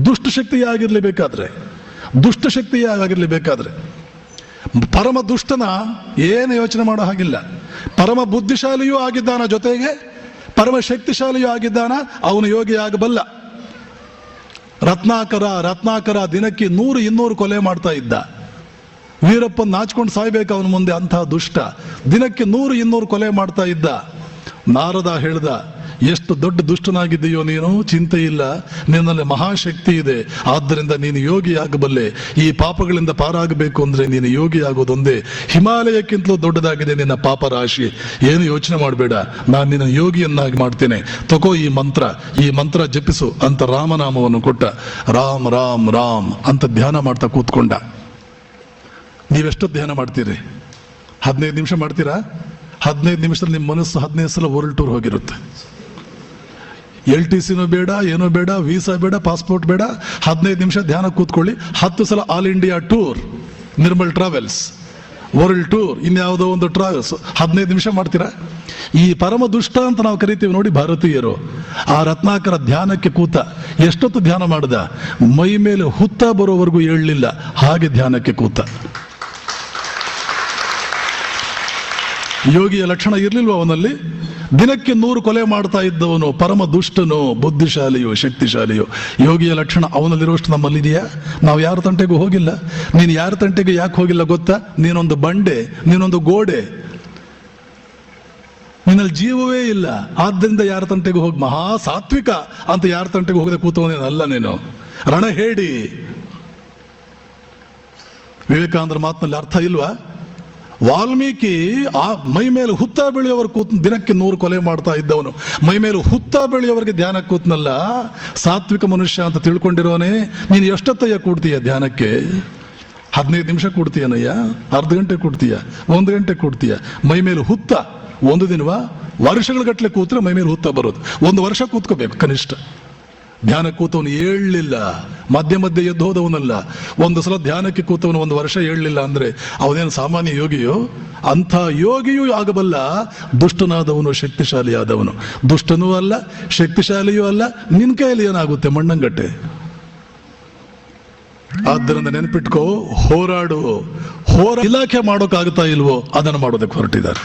B: ದುಷ್ಟಶಕ್ತಿಯಾಗಿರ್ಲೇಬೇಕಾದ್ರೆ ಪರಮ ದುಷ್ಟನ ಏನು ಯೋಚನೆ ಮಾಡೋ ಹಾಗಿಲ್ಲ. ಪರಮ ಬುದ್ಧಿಶಾಲಿಯೂ ಆಗಿದ್ದಾನ, ಜೊತೆಗೆ ಪರಮ ಶಕ್ತಿಶಾಲಿಯೂ ಆಗಿದ್ದಾನ, ಅವನು ಯೋಗಿ ಆಗಬಲ್ಲ. ರತ್ನಾಕರ ದಿನಕ್ಕೆ 100-200 ಕೊಲೆ ಮಾಡ್ತಾ ಇದ್ದ. ವೀರಪ್ಪನ್ ನಾಚ್ಕೊಂಡು ಸಾಯ್ಬೇಕು ಅವನ ಮುಂದೆ, ಅಂತಹ ದುಷ್ಟ. ದಿನಕ್ಕೆ 100-200 ಕೊಲೆ ಮಾಡ್ತಾ ಇದ್ದ. ನಾರದ ಹೇಳ್ದ, ಎಷ್ಟು ದೊಡ್ಡ ದುಷ್ಟನಾಗಿದ್ದೀಯೋ ನೀನು, ಚಿಂತೆ ಇಲ್ಲ, ನಿನ್ನಲ್ಲಿ ಮಹಾಶಕ್ತಿ ಇದೆ, ಆದ್ದರಿಂದ ನೀನು ಯೋಗಿ ಆಗಬಲ್ಲೆ. ಈ ಪಾಪಗಳಿಂದ ಪಾರಾಗಬೇಕು ಅಂದ್ರೆ ನೀನು ಯೋಗಿ ಆಗೋದೊಂದೇ. ಹಿಮಾಲಯಕ್ಕಿಂತಲೂ ದೊಡ್ಡದಾಗಿದೆ ನಿನ್ನ ಪಾಪ ರಾಶಿ. ಏನು ಯೋಚನೆ ಮಾಡಬೇಡ, ನಾನು ನಿನ್ನ ಯೋಗಿಯನ್ನಾಗಿ ಮಾಡ್ತೇನೆ. ತಗೋ ಈ ಮಂತ್ರ ಜಪಿಸು ಅಂತ ರಾಮನಾಮವನ್ನು ಕೊಟ್ಟ. ರಾಮ್ ರಾಮ್ ರಾಮ್ ಅಂತ ಧ್ಯಾನ ಮಾಡ್ತಾ ಕೂತ್ಕೊಂಡ. ನೀವೆಷ್ಟು ಧ್ಯಾನ ಮಾಡ್ತೀರಿ? 15 ನಿಮಿಷ ಮಾಡ್ತೀರಾ? 15 ನಿಮಿಷದಲ್ಲಿ ನಿಮ್ಮ ಮನಸ್ಸು 15 ಸಲ ವರ್ಲ್ಡ್ ಟೂರ್ ಹೋಗಿರುತ್ತೆ. LTCನೂ ಬೇಡ, ಏನೂ ಬೇಡ, ವೀಸಾ ಬೇಡ, ಪಾಸ್ಪೋರ್ಟ್ ಬೇಡ. 15 ನಿಮಿಷ ಧ್ಯಾನ ಕೂತ್ಕೊಳ್ಳಿ. 10 ಸಲ all India tour, Nirmal travels, world tour, ಇನ್ಯಾವುದೋ ಒಂದು ಟ್ರಾವೆಲ್ಸ್. 15 ನಿಮಿಷ ಮಾಡ್ತೀರಾ? ಈ ಪರಮ ದುಷ್ಟ ಅಂತ ನಾವು ಕರಿತೀವಿ ನೋಡಿ ಭಾರತೀಯರು. ಆ ರತ್ನಾಕರ ಧ್ಯಾನಕ್ಕೆ ಕೂತ, ಎಷ್ಟೊತ್ತು ಧ್ಯಾನ ಮಾಡ್ದ? ಮೈ ಮೇಲೆ ಹುತ್ತ ಬರೋವರೆಗೂ ಏಳಲಿಲ್ಲ, ಹಾಗೆ ಧ್ಯಾನಕ್ಕೆ ಕೂತ. ಯೋಗಿಯ ಲಕ್ಷಣ ಇರ್ಲಿಲ್ವ ಅವನಲ್ಲಿ? ದಿನಕ್ಕೆ 100 ಕೊಲೆ ಮಾಡ್ತಾ ಇದ್ದವನು ಪರಮ ದುಷ್ಟನು, ಬುದ್ಧಿಶಾಲಿಯೋ ಶಕ್ತಿಶಾಲಿಯೋ. ಯೋಗಿಯ ಲಕ್ಷಣ ಅವನಲ್ಲಿರುವಷ್ಟು ನಮ್ಮಲ್ಲಿದೆಯಾ? ನಾವು ಯಾರ ತಂಟೆಗೂ ಹೋಗಿಲ್ಲ. ನೀನು ಯಾರ ತಂಟೆಗೂ ಯಾಕೆ ಹೋಗಿಲ್ಲ ಗೊತ್ತಾ? ನೀನೊಂದು ಬಂಡೆ, ನೀನೊಂದು ಗೋಡೆ, ನಿನ್ನಲ್ಲಿ ಜೀವವೇ ಇಲ್ಲ. ಆದ್ದರಿಂದ ಯಾರ ತಂಟೆಗೂ ಹೋಗಿ ಮಹಾ ಸಾತ್ವಿಕ ಅಂತ ಯಾರ ತಂಟೆಗೂ ಹೋಗದೆ ಕೂತವನೇನಲ್ಲ ನೀನು. ರಣ ಹೇಳಿ. ವಿವೇಕಾನಂದರ ಮಾತಿನಲ್ಲಿ ಅರ್ಥ ಇಲ್ವಾ? ವಾಲ್ಮೀಕಿ ಆ ಮೈ ಮೇಲೆ ಹುತ್ತ ಬೆಳೆಯೋವರು ಕೂತ್ ದಿನಕ್ಕೆ 100 ಕೊಲೆ ಮಾಡ್ತಾ ಇದ್ದವನು ಮೈ ಮೇಲೆ ಹುತ್ತ ಬೆಳೆಯೋವರಿಗೆ ಧ್ಯಾನ ಕೂತ್ನಲ್ಲ. ಸಾತ್ವಿಕ ಮನುಷ್ಯ ಅಂತ ತಿಳ್ಕೊಂಡಿರೋನೆ. ನೀನು ಎಷ್ಟೊತ್ತಯ್ಯ ಕೂಡ್ತೀಯ ಧ್ಯಾನಕ್ಕೆ? 15 ನಿಮಿಷ ಕೂಡ್ತೀಯನಯ್ಯ? ಅರ್ಧ ಗಂಟೆ ಕೂಡ್ತೀಯ? 1 ಗಂಟೆ ಕೂಡ್ತೀಯ? ಮೈ ಮೇಲೆ ಹುತ್ತ ಒಂದು ದಿನವಾ? ವರ್ಷಗಳ ಗಟ್ಟಲೆ ಕೂತ್ರೆ ಮೈ ಮೇಲೆ ಹುತ್ತ ಬರೋದು. 1 ವರ್ಷ ಕೂತ್ಕೋಬೇಕು ಕನಿಷ್ಠ. ಧ್ಯಾನ ಕೂತವನು ಏಳಲಿಲ್ಲ, ಮಧ್ಯೆ ಮಧ್ಯೆ ಎದ್ದು ಹೋದವನಲ್ಲ. ಒಂದು ಸಲ ಧ್ಯಾನಕ್ಕೆ ಕೂತವನು 1 ವರ್ಷ ಏಳಲಿಲ್ಲ ಅಂದ್ರೆ ಅವನೇನು ಸಾಮಾನ್ಯ ಯೋಗಿಯೋ? ಅಂಥ ಯೋಗಿಯೂ ಆಗಬಲ್ಲ ದುಷ್ಟನಾದವನು, ಶಕ್ತಿಶಾಲಿಯಾದವನು. ದುಷ್ಟನೂ ಅಲ್ಲ, ಶಕ್ತಿಶಾಲಿಯೂ ಅಲ್ಲ. ನಿನ್ ಕೈಯಲ್ಲಿ ಏನಾಗುತ್ತೆ? ಮಣ್ಣಂಗಟ್ಟೆ. ಆದ್ದರಿಂದ ನೆನಪಿಟ್ಕೋ, ಹೋರಾಡು. ಇಲಾಖೆ ಮಾಡೋಕ್ಕಾಗುತ್ತಾ ಇಲ್ವೋ ಅದನ್ನು ಮಾಡೋದಕ್ಕೆ ಹೊರಟಿದ್ದಾರೆ.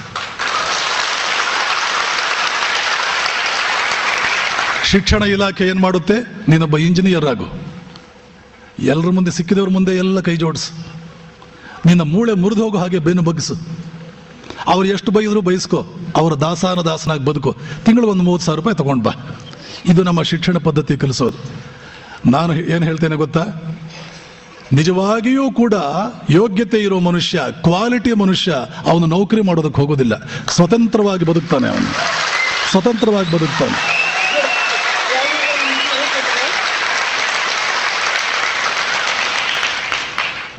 B: ಶಿಕ್ಷಣ ಇಲಾಖೆ ಏನ್ ಮಾಡುತ್ತೆ? ನೀನೊಬ್ಬ ಇಂಜಿನಿಯರ್ ಆಗು, ಎಲ್ಲರ ಮುಂದೆ, ಸಿಕ್ಕಿದವ್ರ ಮುಂದೆ ಎಲ್ಲ ಕೈ ಜೋಡಿಸು, ನಿನ್ನ ಮೂಳೆ ಮುರಿದು ಹೋಗೋ ಹಾಗೆ ಬೆನ್ನು ಬಗ್ಗಿಸು. ಅವ್ರು ಎಷ್ಟು ಬೈದ್ರು ಬಯಸ್ಕೋ, ಅವರ ದಾಸನಾಗಿ ಬದುಕು. ತಿಂಗಳಿಗೆ ಒಂದು 30,000 ರೂಪಾಯಿ ತಗೊಂಡ್ ಬಾ. ಇದು ನಮ್ಮ ಶಿಕ್ಷಣ ಪದ್ಧತಿ ಕಲಿಸೋದು. ನಾನು ಏನು ಹೇಳ್ತೇನೆ ಗೊತ್ತಾ? ನಿಜವಾಗಿಯೂ ಕೂಡ ಯೋಗ್ಯತೆ ಇರೋ ಮನುಷ್ಯ, ಕ್ವಾಲಿಟಿ ಮನುಷ್ಯ, ಅವನು ನೌಕರಿ ಮಾಡೋದಕ್ಕೆ ಹೋಗೋದಿಲ್ಲ. ಸ್ವತಂತ್ರವಾಗಿ ಬದುಕ್ತಾನೆ. ಅವನು ಸ್ವತಂತ್ರವಾಗಿ ಬದುಕ್ತಾನೆ.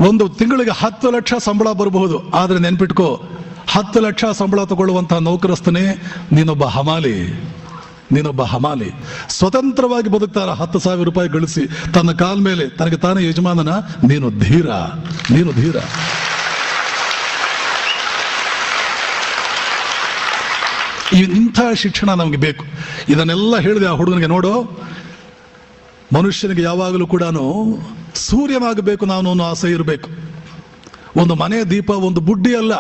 B: ಒಂದು ತಿಂಗಳಿಗೆ 10 ಲಕ್ಷ ಸಂಬಳ ಬರಬಹುದು. ಆದ್ರೆ ನೆನ್ಪಿಟ್ಕೋ, 10 ಲಕ್ಷ ಸಂಬಳ ತಗೊಳ್ಳುವಂತಹ ನೌಕರಸ್ಥನೇ ನೀನೊಬ್ಬ ಹಮಾಲಿ. ಸ್ವತಂತ್ರವಾಗಿ ಬದುಕ್ತಾರ. 10,000 ರೂಪಾಯಿ ಗಳಿಸಿ ತನ್ನ ಕಾಲ ಮೇಲೆ ತನಗೆ ತಾನೇ ಯಜಮಾನನ. ನೀನು ಧೀರ. ಇಂಥ ಶಿಕ್ಷಣ ನಮಗೆ ಬೇಕು. ಇದನ್ನೆಲ್ಲ ಹೇಳಿದೆ ಆ ಹುಡುಗನಿಗೆ. ನೋಡು, ಮನುಷ್ಯನಿಗೆ ಯಾವಾಗಲೂ ಕೂಡ ಸೂರ್ಯನಾಗಬೇಕು ನಾನು ಅನ್ನೋ ಆಸೆ ಇರಬೇಕು. ಒಂದು ಮನೆ ದೀಪ, ಒಂದು ಬುಡ್ಡಿ ಅಲ್ಲ.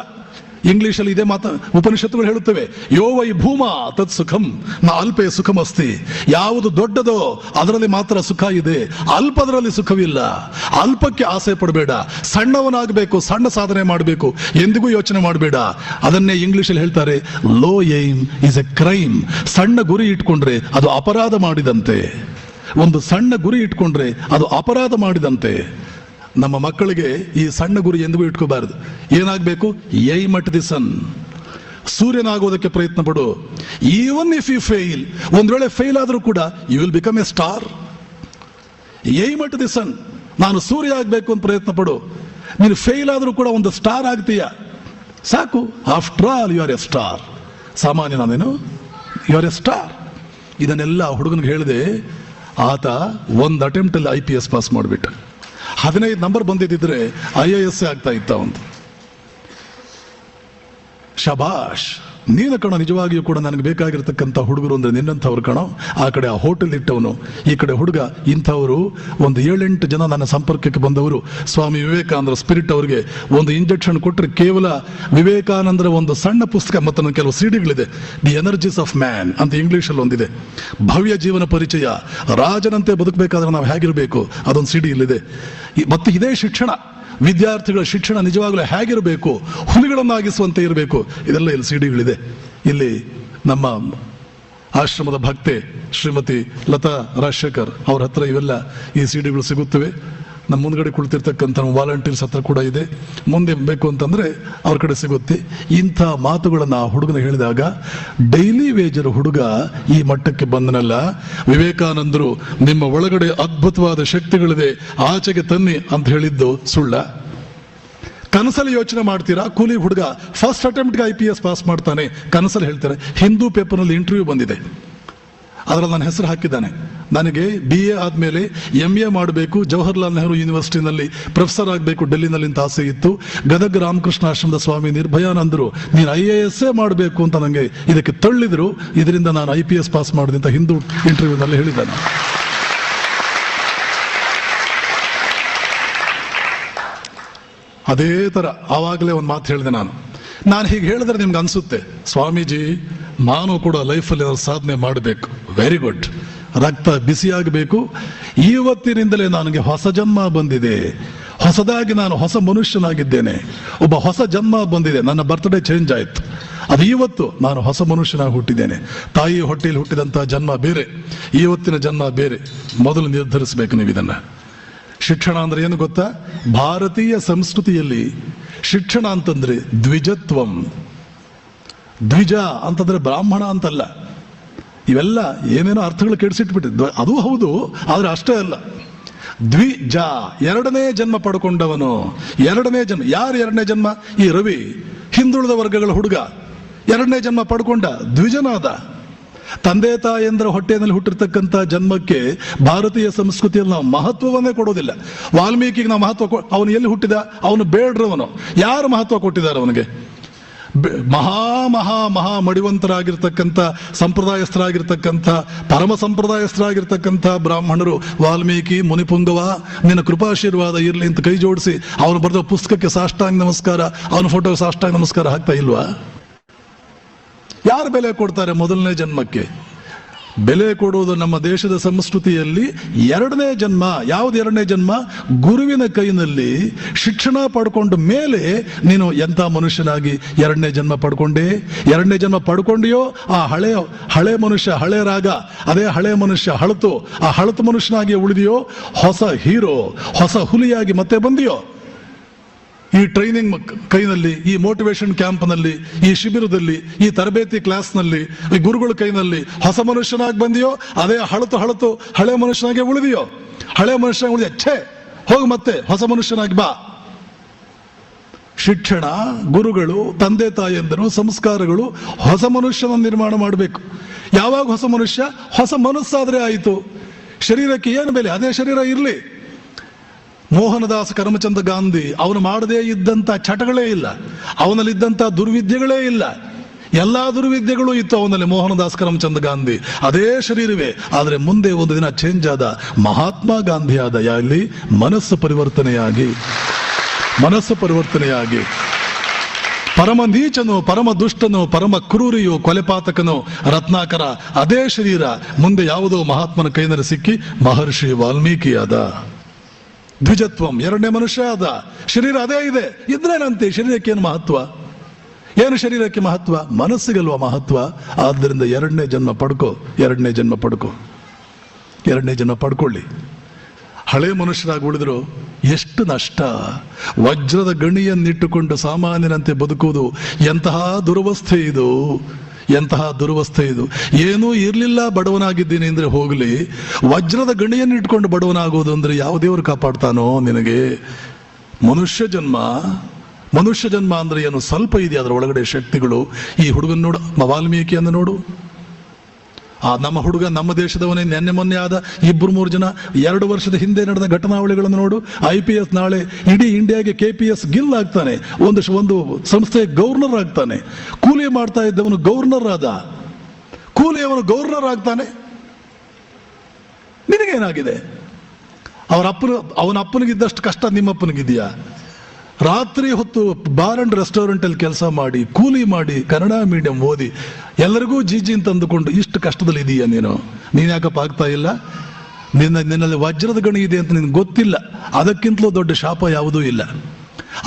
B: ಇಂಗ್ಲಿಷಲ್ಲಿ ಇದೇ ಉಪನಿಷತ್ತುಗಳು ಹೇಳುತ್ತವೆ, ಯೋ ವೈ ಭೂಮಾ ತತ್ ಸುಖಂ ನ ಅಲ್ಪೇ ಸುಖಮಸ್ತಿ. ಯಾವುದು ದೊಡ್ಡದೋ ಅದರಲ್ಲಿ ಮಾತ್ರ ಸುಖ ಇದೆ, ಅಲ್ಪದರಲ್ಲಿ ಸುಖವಿಲ್ಲ. ಅಲ್ಪಕ್ಕೆ ಆಸೆ ಪಡಬೇಡ, ಸಣ್ಣವನಾಗಬೇಕು, ಸಣ್ಣ ಸಾಧನೆ ಮಾಡಬೇಕು, ಎಂದಿಗೂ ಯೋಚನೆ ಮಾಡಬೇಡ. ಅದನ್ನೇ ಇಂಗ್ಲಿಷಲ್ಲಿ ಹೇಳ್ತಾರೆ, low aim is a crime. ಸಣ್ಣ ಗುರಿ ಇಟ್ಕೊಂಡ್ರೆ ಅದು ಅಪರಾಧ ಮಾಡಿದಂತೆ. ಒಂದು ಸಣ್ಣ ಗುರಿ ಇಟ್ಕೊಂಡ್ರೆ ಅದು ಅಪರಾಧ ಮಾಡಿದಂತೆ. ನಮ್ಮ ಮಕ್ಕಳಿಗೆ ಈ ಸಣ್ಣ ಗುರಿ ಎಂದಿಗೂ ಇಟ್ಕೋಬಾರದು. ಏನಾಗಬೇಕು? Aim at the sun. ಸೂರ್ಯನಾಗೋದಕ್ಕೆ ಪ್ರಯತ್ನ ಪಡು. ಈವನ್ ಇಫ್ ಯು ಫೇಲ್, ಒಂದ್ ವೇಳೆ ಫೇಲ್ ಆದ್ರೂ ಕೂಡ you will become a star. Aim at the sun. ನಾನು ಸೂರ್ಯ ಆಗ್ಬೇಕು ಅಂತ ಪ್ರಯತ್ನ ಪಡು. ನೀನು ಫೇಲ್ ಆದ್ರೂ ಕೂಡ ಒಂದು ಸ್ಟಾರ್ ಆಗ್ತೀಯ, ಸಾಕು. After all you are a star. ಸಾಮಾನ್ಯ ನಾನೇನು? You are a star. ಇದನ್ನೆಲ್ಲ ಹುಡುಗನಿಗೆ ಹೇಳಿದೆ. ಆತ ಒಂದು ಅಟೆಂಪ್ಟ್ ಅಲ್ಲಿ IPS ಪಾಸ್ ಮಾಡಿಬಿಟ್ಟ. 15 ನಂಬರ್ ಬಂದಿದ್ದಿದ್ರೆ IAS ಆಗ್ತಾ ಇತ್ತ ಒಂದು. ಶಬಾಷ್. ನೀನು ಕಣೋ ನಿಜವಾಗಿಯೂ ಕೂಡ ನನಗೆ ಬೇಕಾಗಿರ್ತಕ್ಕಂಥ ಹುಡುಗರು ಅಂದ್ರೆ ನಿನ್ನಂಥವ್ರು ಕಣೋ. ಆ ಕಡೆ ಆ ಹೋಟೆಲ್ ಇಟ್ಟವನು, ಈ ಕಡೆ ಹುಡುಗ. ಇಂಥವರು ಒಂದು 7-8 ಜನ ನನ್ನ ಸಂಪರ್ಕಕ್ಕೆ ಬಂದವರು. ಸ್ವಾಮಿ ವಿವೇಕಾನಂದರ ಸ್ಪಿರಿಟ್ ಅವರಿಗೆ ಒಂದು ಇಂಜೆಕ್ಷನ್ ಕೊಟ್ಟರೆ ಕೇವಲ ವಿವೇಕಾನಂದರ ಒಂದು ಸಣ್ಣ ಪುಸ್ತಕ ಮತ್ತು ನನ್ನ ಕೆಲವು ಸಿಡಿಗಳಿದೆ. ದಿ ಎನರ್ಜೀಸ್ ಆಫ್ ಮ್ಯಾನ್ ಅಂತ ಇಂಗ್ಲಿಷಲ್ಲಿ ಒಂದಿದೆ. ಭವ್ಯ ಜೀವನ ಪರಿಚಯ, ರಾಜನಂತೆ ಬದುಕಬೇಕಾದ್ರೆ ನಾವು ಹೇಗಿರಬೇಕು, ಅದೊಂದು ಸಿಡಿ ಇಲ್ಲಿದೆ. ಮತ್ತು ಇದೇ ಶಿಕ್ಷಣ, ವಿದ್ಯಾರ್ಥಿಗಳ ಶಿಕ್ಷಣ ನಿಜವಾಗಲೂ ಹೇಗಿರಬೇಕು, ಹುಲಿಗಳನ್ನಾಗಿಸುವಂತೆ ಇರಬೇಕು. ಇದೆಲ್ಲ ಇಲ್ಲಿ ಸಿಡಿಗಳಿದೆ. ಇಲ್ಲಿ ನಮ್ಮ ಆಶ್ರಮದ ಭಕ್ತೆ ಶ್ರೀಮತಿ ಲತಾ ರಾಜಶೇಖರ್ ಅವ್ರ ಹತ್ರ ಇವೆಲ್ಲ ಈ ಸಿಡಿಗಳು ಸಿಗುತ್ತವೆ. ನಮ್ಮ ಮುಂದ್ಗಡೆ ಕುಳಿತಿರ್ತಕ್ಕಂಥ ವಾಲಂಟಿಯರ್ಸ್ ಹತ್ರ ಕೂಡ ಇದೆ. ಮುಂದೆ ಬೇಕು ಅಂತಂದ್ರೆ ಅವ್ರ ಕಡೆ ಸಿಗುತ್ತೆ. ಇಂಥ ಮಾತುಗಳನ್ನ ಆ ಹುಡುಗನ ಹೇಳಿದಾಗ ಡೈಲಿ ವೇಜರ್ ಹುಡುಗ ಈ ಮಟ್ಟಕ್ಕೆ ಬಂದನಲ್ಲ. ವಿವೇಕಾನಂದರು ನಿಮ್ಮ ಒಳಗಡೆ ಅದ್ಭುತವಾದ ಶಕ್ತಿಗಳಿದೆ, ಆಚೆಗೆ ತನ್ನಿ ಅಂತ ಹೇಳಿದ್ದು ಸುಳ್ಳ? ಕನಸಲ್ಲಿ ಯೋಚನೆ ಮಾಡ್ತೀರಾ, ಕೂಲಿ ಹುಡುಗ ಫಸ್ಟ್ ಅಟೆಂಪ್ಟ್ಗೆ IPS ಪಾಸ್ ಮಾಡ್ತಾನೆ, ಕನಸಲ್ಲಿ ಹೇಳ್ತಾರೆ. ಹಿಂದೂ ಪೇಪರ್ನಲ್ಲಿ ಇಂಟರ್ವ್ಯೂ ಬಂದಿದೆ, ಅದರಲ್ಲಿ ನನ್ನ ಹೆಸರು ಹಾಕಿದ್ದಾನೆ. ನನಗೆ BA ಆದಮೇಲೆ MA ಮಾಡಬೇಕು, ಜವಾಹರ್ಲಾಲ್ ನೆಹರು ಯೂನಿವರ್ಸಿಟಿನಲ್ಲಿ ಪ್ರೊಫೆಸರ್ ಆಗಬೇಕು ಡೆಲ್ಲಿನಲ್ಲಿ ಅಂತ ಆಸೆ ಇತ್ತು. ಗದಗ ರಾಮಕೃಷ್ಣ ಆಶ್ರಮದ ಸ್ವಾಮಿ ನಿರ್ಭಯಾನಂದರು ನೀನು IAS ಮಾಡಬೇಕು ಅಂತ ನನಗೆ ಇದಕ್ಕೆ ತಳ್ಳಿದ್ರು. ಇದರಿಂದ ನಾನು IPS ಪಾಸ್ ಮಾಡಿದೆ ಅಂತ ಹಿಂದೂ ಇಂಟರ್ವ್ಯೂನಲ್ಲಿ ಹೇಳಿದ್ದಾನೆ. ಅದೇ ತರ ಆವಾಗಲೇ ಒಂದು ಮಾತು ಹೇಳಿದೆ ನಾನು ಹೀಗೆ ಹೇಳಿದ್ರೆ ನಿಮ್ಗೆ ಅನ್ಸುತ್ತೆ, ಸ್ವಾಮೀಜಿ ನಾನು ಕೂಡ ಲೈಫಲ್ಲಿ ಸಾಧನೆ ಮಾಡಬೇಕು. ವೆರಿ ಗುಡ್, ರಕ್ತ ಬಿಸಿಯಾಗಬೇಕು. ಇವತ್ತಿನಿಂದಲೇ ನನಗೆ ಹೊಸ ಜನ್ಮ ಬಂದಿದೆ, ಹೊಸದಾಗಿ ನಾನು ಹೊಸ ಮನುಷ್ಯನಾಗಿದ್ದೇನೆ, ಒಬ್ಬ ಹೊಸ ಜನ್ಮ ಬಂದಿದೆ, ನನ್ನ ಬರ್ತ್ಡೇ ಚೇಂಜ್ ಆಯ್ತು. ಅದು ಇವತ್ತು ನಾನು ಹೊಸ ಮನುಷ್ಯನಾಗಿ ಹುಟ್ಟಿದ್ದೇನೆ. ತಾಯಿ ಹೊಟ್ಟೆಯಲ್ಲಿ ಹುಟ್ಟಿದಂಥ ಜನ್ಮ ಬೇರೆ, ಇವತ್ತಿನ ಜನ್ಮ ಬೇರೆ. ಮೊದಲು ನಿರ್ಧರಿಸಬೇಕು ನೀವು ಇದನ್ನ. ಶಿಕ್ಷಣ ಅಂದ್ರೆ ಏನು ಗೊತ್ತಾ? ಭಾರತೀಯ ಸಂಸ್ಕೃತಿಯಲ್ಲಿ ಶಿಕ್ಷಣ ಅಂತಂದ್ರೆ ದ್ವಿಜತ್ವಂ. ದ್ವಿಜ ಅಂತಂದ್ರೆ ಬ್ರಾಹ್ಮಣ ಅಂತಲ್ಲ. ಇವೆಲ್ಲ ಏನೇನೋ ಅರ್ಥಗಳು ಕೆಡಿಸಿಟ್ಬಿಟ್ಟಿದ್ವು, ಅದು ಹೌದು, ಆದ್ರೆ ಅಷ್ಟೇ ಅಲ್ಲ. ದ್ವಿಜ, ಎರಡನೇ ಜನ್ಮ ಪಡ್ಕೊಂಡವನು. ಎರಡನೇ ಜನ್ಮ. ಯಾರು ಎರಡನೇ ಜನ್ಮ? ಈ ರವಿ, ಹಿಂದುಳಿದ ವರ್ಗಗಳ ಹುಡುಗ, ಎರಡನೇ ಜನ್ಮ ಪಡ್ಕೊಂಡ, ದ್ವಿಜನಾದ. ತಂದೆ ತಾಯಂದ್ರ ಹೊಟ್ಟೆಯಲ್ಲಿ ಹುಟ್ಟಿರ್ತಕ್ಕಂಥ ಜನ್ಮಕ್ಕೆ ಭಾರತೀಯ ಸಂಸ್ಕೃತಿಯಲ್ಲಿ ನಾವು ಮಹತ್ವವನ್ನೇ ಕೊಡೋದಿಲ್ಲ. ವಾಲ್ಮೀಕಿಗೆ ನಾವು ಮಹತ್ವ ಅವನು ಎಲ್ಲಿ ಹುಟ್ಟಿದ? ಅವನು ಬೇಡ್ರವನು. ಯಾರು ಮಹತ್ವ ಕೊಟ್ಟಿದ್ದಾರೆ ಅವನಿಗೆ? ಮಹಾ ಮಹಾ ಮಹಾ ಮಡಿವಂತರಾಗಿರ್ತಕ್ಕಂಥ, ಸಂಪ್ರದಾಯಸ್ಥರಾಗಿರ್ತಕ್ಕಂಥ, ಪರಮ ಸಂಪ್ರದಾಯಸ್ಥರಾಗಿರ್ತಕ್ಕಂಥ ಬ್ರಾಹ್ಮಣರು ವಾಲ್ಮೀಕಿ, ಮುನಿಪುಂಗವ, ನಿನ್ನ ಕೃಪಾಶೀರ್ವಾದ ಇರಲಿ ಅಂತ ಕೈ ಜೋಡಿಸಿ ಅವನು ಬರೆದ ಪುಸ್ತಕಕ್ಕೆ ಸಾಷ್ಟಾಂಗ ನಮಸ್ಕಾರ, ಅವನ ಫೋಟೋಗೆ ಸಾಷ್ಟಾಂಗ ನಮಸ್ಕಾರ ಹಾಕ್ತಾ ಇಲ್ವಾ? ಯಾರು ಬೆಲೆ ಕೊಡ್ತಾರೆ ಮೊದಲನೇ ಜನ್ಮಕ್ಕೆ? ಬೆಲೆ ಕೊಡುವುದು ನಮ್ಮ ದೇಶದ ಸಂಸ್ಕೃತಿಯಲ್ಲಿ ಎರಡನೇ ಜನ್ಮ. ಯಾವ್ದು ಎರಡನೇ ಜನ್ಮ? ಗುರುವಿನ ಕೈನಲ್ಲಿ ಶಿಕ್ಷಣ ಪಡ್ಕೊಂಡ ಮೇಲೆ ನೀನು ಎಂಥ ಮನುಷ್ಯನಾಗಿ ಎರಡನೇ ಜನ್ಮ ಪಡ್ಕೊಂಡೆ. ಎರಡನೇ ಜನ್ಮ ಪಡ್ಕೊಂಡಿಯೋ ಆ ಹಳೆ ಮನುಷ್ಯ, ಹಳೆ ರಾಗ, ಅದೇ ಹಳೆ ಮನುಷ್ಯ ಹಳತು, ಆ ಹಳತು ಮನುಷ್ಯನಾಗಿ ಉಳಿದಿಯೋ, ಹೊಸ ಹೀರೋ, ಹೊಸ ಹುಲಿಯಾಗಿ ಮತ್ತೆ ಬಂದಿಯೋ. ಈ ಟ್ರೈನಿಂಗ್ ಕೈನಲ್ಲಿ, ಈ ಮೋಟಿವೇಶನ್ ಕ್ಯಾಂಪ್ನಲ್ಲಿ, ಈ ಶಿಬಿರದಲ್ಲಿ, ಈ ತರಬೇತಿ ಕ್ಲಾಸ್ನಲ್ಲಿ, ಈ ಗುರುಗಳ ಕೈನಲ್ಲಿ ಹೊಸ ಮನುಷ್ಯನಾಗಿ ಬಂದಿಯೋ, ಅದೇ ಹಳತು ಹಳೆ ಮನುಷ್ಯನಾಗಿ ಉಳಿದಿಯೋ. ಹಳೆ ಮನುಷ್ಯನಾಗಿ ಉಳಿದ ಛೇ, ಹೋಗಿ ಮತ್ತೆ ಹೊಸ ಮನುಷ್ಯನಾಗಿ ಬಾ. ಶಿಕ್ಷಣ, ಗುರುಗಳು, ತಂದೆ ತಾಯಿಯಂದರು, ಸಂಸ್ಕಾರಗಳು ಹೊಸ ಮನುಷ್ಯನ ನಿರ್ಮಾಣ ಮಾಡಬೇಕು. ಯಾವಾಗ ಹೊಸ ಮನುಷ್ಯ? ಹೊಸ ಮನಸ್ಸಾದ್ರೆ ಆಯಿತು. ಶರೀರಕ್ಕೆ ಏನು ಬೆಲೆ? ಅದೇ ಶರೀರ ಇರಲಿ. ಮೋಹನದಾಸ ಕರಮಚಂದ ಗಾಂಧಿ ಅವನು ಮಾಡದೇ ಇದ್ದಂಥ ಚಟಗಳೇ ಇಲ್ಲ, ಅವನಲ್ಲಿದ್ದಂಥ ದುರ್ವಿದ್ಯೆಗಳೇ ಇಲ್ಲ. ಎಲ್ಲಾ ದುರ್ವಿದ್ಯೆಗಳು ಇತ್ತು ಅವನಲ್ಲಿ. ಮೋಹನದಾಸ್ ಕರಮಚಂದ ಗಾಂಧಿ ಅದೇ ಶರೀರವೇ, ಆದರೆ ಮುಂದೆ ಒಂದು ದಿನ ಚೇಂಜ್ ಆದ. ಮಹಾತ್ಮ ಗಾಂಧಿ ಆದ. ಯಾರಲ್ಲಿ? ಮನಸ್ಸು ಪರಿವರ್ತನೆಯಾಗಿ ಪರಮ ನೀಚನು, ಪರಮ ದುಷ್ಟನು, ಪರಮ ಕ್ರೂರಿಯು, ಕೊಲೆಪಾತಕನು ರತ್ನಾಕರ ಅದೇ ಶರೀರ ಮುಂದೆ ಯಾವುದೋ ಮಹಾತ್ಮನ ಕೈನಲ್ಲಿ ಸಿಕ್ಕಿ ಮಹರ್ಷಿ ವಾಲ್ಮೀಕಿ ಆದ. ದ್ವಿಜತ್ವಂ, ಎರಡನೇ ಮನುಷ್ಯ ಆದ. ಶರೀರ ಅದೇ ಇದೆ, ಇದ್ರೇನಂತೆ. ಶರೀರಕ್ಕೆ ಏನು ಮಹತ್ವ? ಏನು ಶರೀರಕ್ಕೆ ಮಹತ್ವ? ಮನಸ್ಸಿಗಲ್ವ ಮಹತ್ವ. ಆದ್ದರಿಂದ ಎರಡನೇ ಜನ್ಮ ಪಡ್ಕೊಳ್ಳಿ. ಹಳೆ ಮನುಷ್ಯರಾಗಿ ಉಳಿದ್ರು ಎಷ್ಟು ನಷ್ಟ. ವಜ್ರದ ಗಣಿಯನ್ನಿಟ್ಟುಕೊಂಡು ಸಾಮಾನ್ಯನಂತೆ ಬದುಕುವುದು ಎಂತಹ ದುರವಸ್ಥೆ ಇದು. ಏನೂ ಇರ್ಲಿಲ್ಲ, ಬಡವನಾಗಿದ್ದೀನಿ ಅಂದ್ರೆ ಹೋಗ್ಲಿ. ವಜ್ರದ ಗಣಿಯನ್ನು ಇಟ್ಕೊಂಡು ಬಡವನಾಗೋದು ಅಂದ್ರೆ ಯಾವ ದೇವರು ಕಾಪಾಡ್ತಾನೋ ನಿನಗೆ? ಮನುಷ್ಯ ಜನ್ಮ ಅಂದ್ರೆ ಏನು? ಸ್ವಲ್ಪ ಇದೆ ಅದರ ಒಳಗಡೆ ಶಕ್ತಿಗಳು. ಈ ಹುಡುಗನ್ ನೋಡು, ವಾಲ್ಮೀಕಿಯನ್ನು ನೋಡು. ನಮ್ಮ ಹುಡುಗ ನಮ್ಮ ದೇಶದವನೇ. ಮೊನ್ನೆ ಆದ 2-3 ಜನ 2 ವರ್ಷದ ಹಿಂದೆ ನಡೆದ ಘಟನಾವಳಿಗಳನ್ನು ನೋಡು. IPS ನಾಳೆ ಇಡೀ ಇಂಡಿಯಾಗೆ KPS ಗಿಲ್ ಆಗ್ತಾನೆ, ಒಂದು ಸಂಸ್ಥೆ ಗವರ್ನರ್ ಆಗ್ತಾನೆ. ಕೂಲಿ ಮಾಡ್ತಾ ಇದ್ದವನು ಗವರ್ನರ್ ಆದ. ಗವರ್ನರ್ ಆಗ್ತಾನೆ. ನಿನಗೇನಾಗಿದೆ? ಅವನ ಅಪ್ಪನಿಗಿದ್ದಷ್ಟು ಕಷ್ಟ ನಿಮ್ಮಪ್ಪನಿಗಿದೆಯಾ? ರಾತ್ರಿ ಹೊತ್ತು ಬಾರ್ ಅಂಡ್ ರೆಸ್ಟೋರೆಂಟ್ ಅಲ್ಲಿ ಕೆಲಸ ಮಾಡಿ, ಕೂಲಿ ಮಾಡಿ, ಕನ್ನಡ ಮೀಡಿಯಂ ಓದಿ, ಎಲ್ಲರಿಗೂ ಜೀಜಿ ಅಂತ ಅಂದುಕೊಂಡು ಇಷ್ಟು ಕಷ್ಟದಲ್ಲಿ ಇದೀಯ ನೀನು ಯಾಕಪ್ಪ ಆಗ್ತಾ ಇಲ್ಲ? ನಿನ್ನಲ್ಲಿ ವಜ್ರದ ಗಣಿ ಇದೆ ಅಂತ ನಿನ್ಗೆ ಗೊತ್ತಿಲ್ಲ. ಅದಕ್ಕಿಂತಲೂ ದೊಡ್ಡ ಶಾಪ ಯಾವುದೂ ಇಲ್ಲ.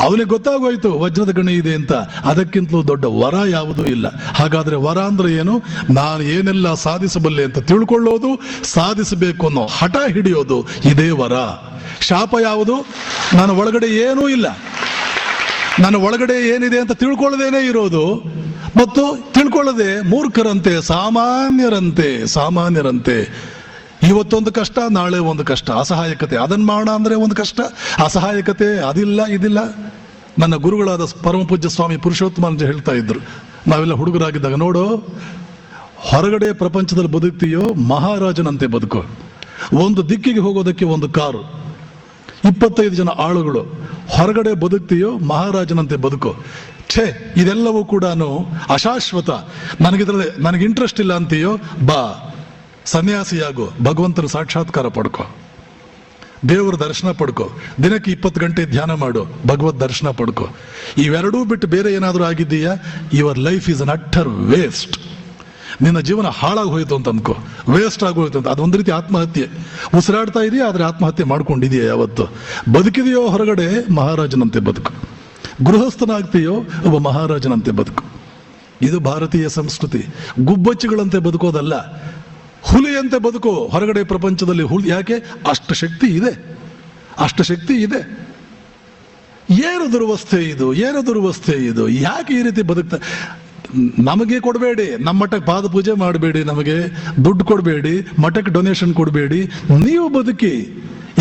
B: ಅವನಿಗೆ ಗೊತ್ತಾಗೋಯ್ತು ವಜ್ರದ ಗಣಿ ಇದೆ ಅಂತ. ಅದಕ್ಕಿಂತಲೂ ದೊಡ್ಡ ವರ ಯಾವುದೂ ಇಲ್ಲ. ಹಾಗಾದ್ರೆ ವರ ಅಂದ್ರೆ ಏನು? ನಾನು ಏನೆಲ್ಲ ಸಾಧಿಸಬಲ್ಲೆ ಅಂತ ತಿಳ್ಕೊಳ್ಳೋದು, ಸಾಧಿಸಬೇಕು ಅನ್ನೋ ಹಠ ಹಿಡಿಯೋದು, ಇದೇ ವರ. ಶಾಪ ಯಾವುದು? ನನ್ನ ಒಳಗಡೆ ಏನೂ ಇಲ್ಲ, ನನ್ನ ಒಳಗಡೆ ಏನಿದೆ ಅಂತ ತಿಳ್ಕೊಳ್ಳದೇನೆ ಇರೋದು. ಮತ್ತು ತಿಳ್ಕೊಳ್ಳದೆ ಮೂರ್ಖರಂತೆ, ಸಾಮಾನ್ಯರಂತೆ ಇವತ್ತೊಂದು ಕಷ್ಟ, ನಾಳೆ ಒಂದು ಕಷ್ಟ, ಅಸಹಾಯಕತೆ. ಅದನ್ನ ಮಾಡೋಣ ಅಂದ್ರೆ ಒಂದು ಕಷ್ಟ, ಅಸಹಾಯಕತೆ, ಅದಿಲ್ಲ ಇದಿಲ್ಲ. ನನ್ನ ಗುರುಗಳಾದ ಪರಮ ಪೂಜ್ಯ ಸ್ವಾಮಿ ಪುರುಷೋತ್ತಮಾನಂದ ಹೇಳ್ತಾ ಇದ್ರು, ನಾವೆಲ್ಲ ಹುಡುಗರಾಗಿದ್ದಾಗ, ನೋಡು, ಹೊರಗಡೆ ಪ್ರಪಂಚದಲ್ಲಿ ಬದುಕ್ತೀಯೋ ಮಹಾರಾಜನಂತೆ ಬದುಕೋ. ಒಂದು ದಿಕ್ಕಿಗೆ ಹೋಗೋದಕ್ಕೆ ಒಂದು ಕಾರು, 25 ಜನ ಆಳುಗಳು. ಹೊರಗಡೆ ಬದುಕ್ತೀಯೋ ಮಹಾರಾಜನಂತೆ ಬದುಕೋ. ಇದೆಲ್ಲವೂ ಕೂಡ ಅಶಾಶ್ವತ. ನನಗೆ ಇಂಟ್ರೆಸ್ಟ್ ಇಲ್ಲ ಅಂತೀಯೋ, ಬಾ ಸನ್ಯಾಸಿಯಾಗೋ, ಭಗವಂತನ ಸಾಕ್ಷಾತ್ಕಾರ ಪಡ್ಕೋ, ದೇವರ ದರ್ಶನ ಪಡ್ಕೋ, ದಿನಕ್ಕೆ 20 ಗಂಟೆ ಧ್ಯಾನ ಮಾಡು, ಭಗವದ್ ದರ್ಶನ ಪಡ್ಕೋ. ಇವೆರಡೂ ಬಿಟ್ಟು ಬೇರೆ ಏನಾದರೂ ಆಗಿದ್ದೀಯಾ, your life is an utter waste. ನಿನ್ನ ಜೀವನ ಹಾಳಾಗಿ ಹೋಯ್ತು ಅಂತ ಅನ್ಕೋ, ವೇಸ್ಟ್ ಆಗೋಯ್ತು ಅಂತ. ಅದೊಂದು ರೀತಿ ಆತ್ಮಹತ್ಯೆ. ಉಸಿರಾಡ್ತಾ ಇದೆಯಾ, ಆದ್ರೆ ಆತ್ಮಹತ್ಯೆ ಮಾಡ್ಕೊಂಡಿದೆಯಾ ಯಾವತ್ತು? ಬದುಕಿದೆಯೋ ಹೊರಗಡೆ ಮಹಾರಾಜನಂತೆ ಬದುಕು, ಗೃಹಸ್ಥನಾಗ್ತೀಯೋ ಒಬ್ಬ ಮಹಾರಾಜನಂತೆ ಬದುಕು. ಇದು ಭಾರತೀಯ ಸಂಸ್ಕೃತಿ. ಗುಬ್ಬಚ್ಚಿಗಳಂತೆ ಬದುಕೋದಲ್ಲ, ಹುಲಿಯಂತೆ ಬದುಕೋ ಹೊರಗಡೆ ಪ್ರಪಂಚದಲ್ಲಿ. ಹುಲಿ ಯಾಕೆ? ಅಷ್ಟು ಶಕ್ತಿ ಇದೆ, ಅಷ್ಟು ಶಕ್ತಿ ಇದೆ. ಏನು ದುರ್ವಸ್ಥೆ ಇದು, ಏನು ದುರ್ವಸ್ಥೆ ಇದು? ಯಾಕೆ ಈ ರೀತಿ ಬದುಕ್ತಾ? ನಮಗೆ ಕೊಡಬೇಡಿ, ನಮ್ಮ ಮಠಕ್ಕೆ ಪಾದ ಪೂಜೆ ಮಾಡಬೇಡಿ, ನಮಗೆ ದುಡ್ಡು ಕೊಡಬೇಡಿ, ಮಠಕ್ಕೆ ಡೊನೇಷನ್ ಕೊಡಬೇಡಿ, ನೀವು ಬದುಕಿ.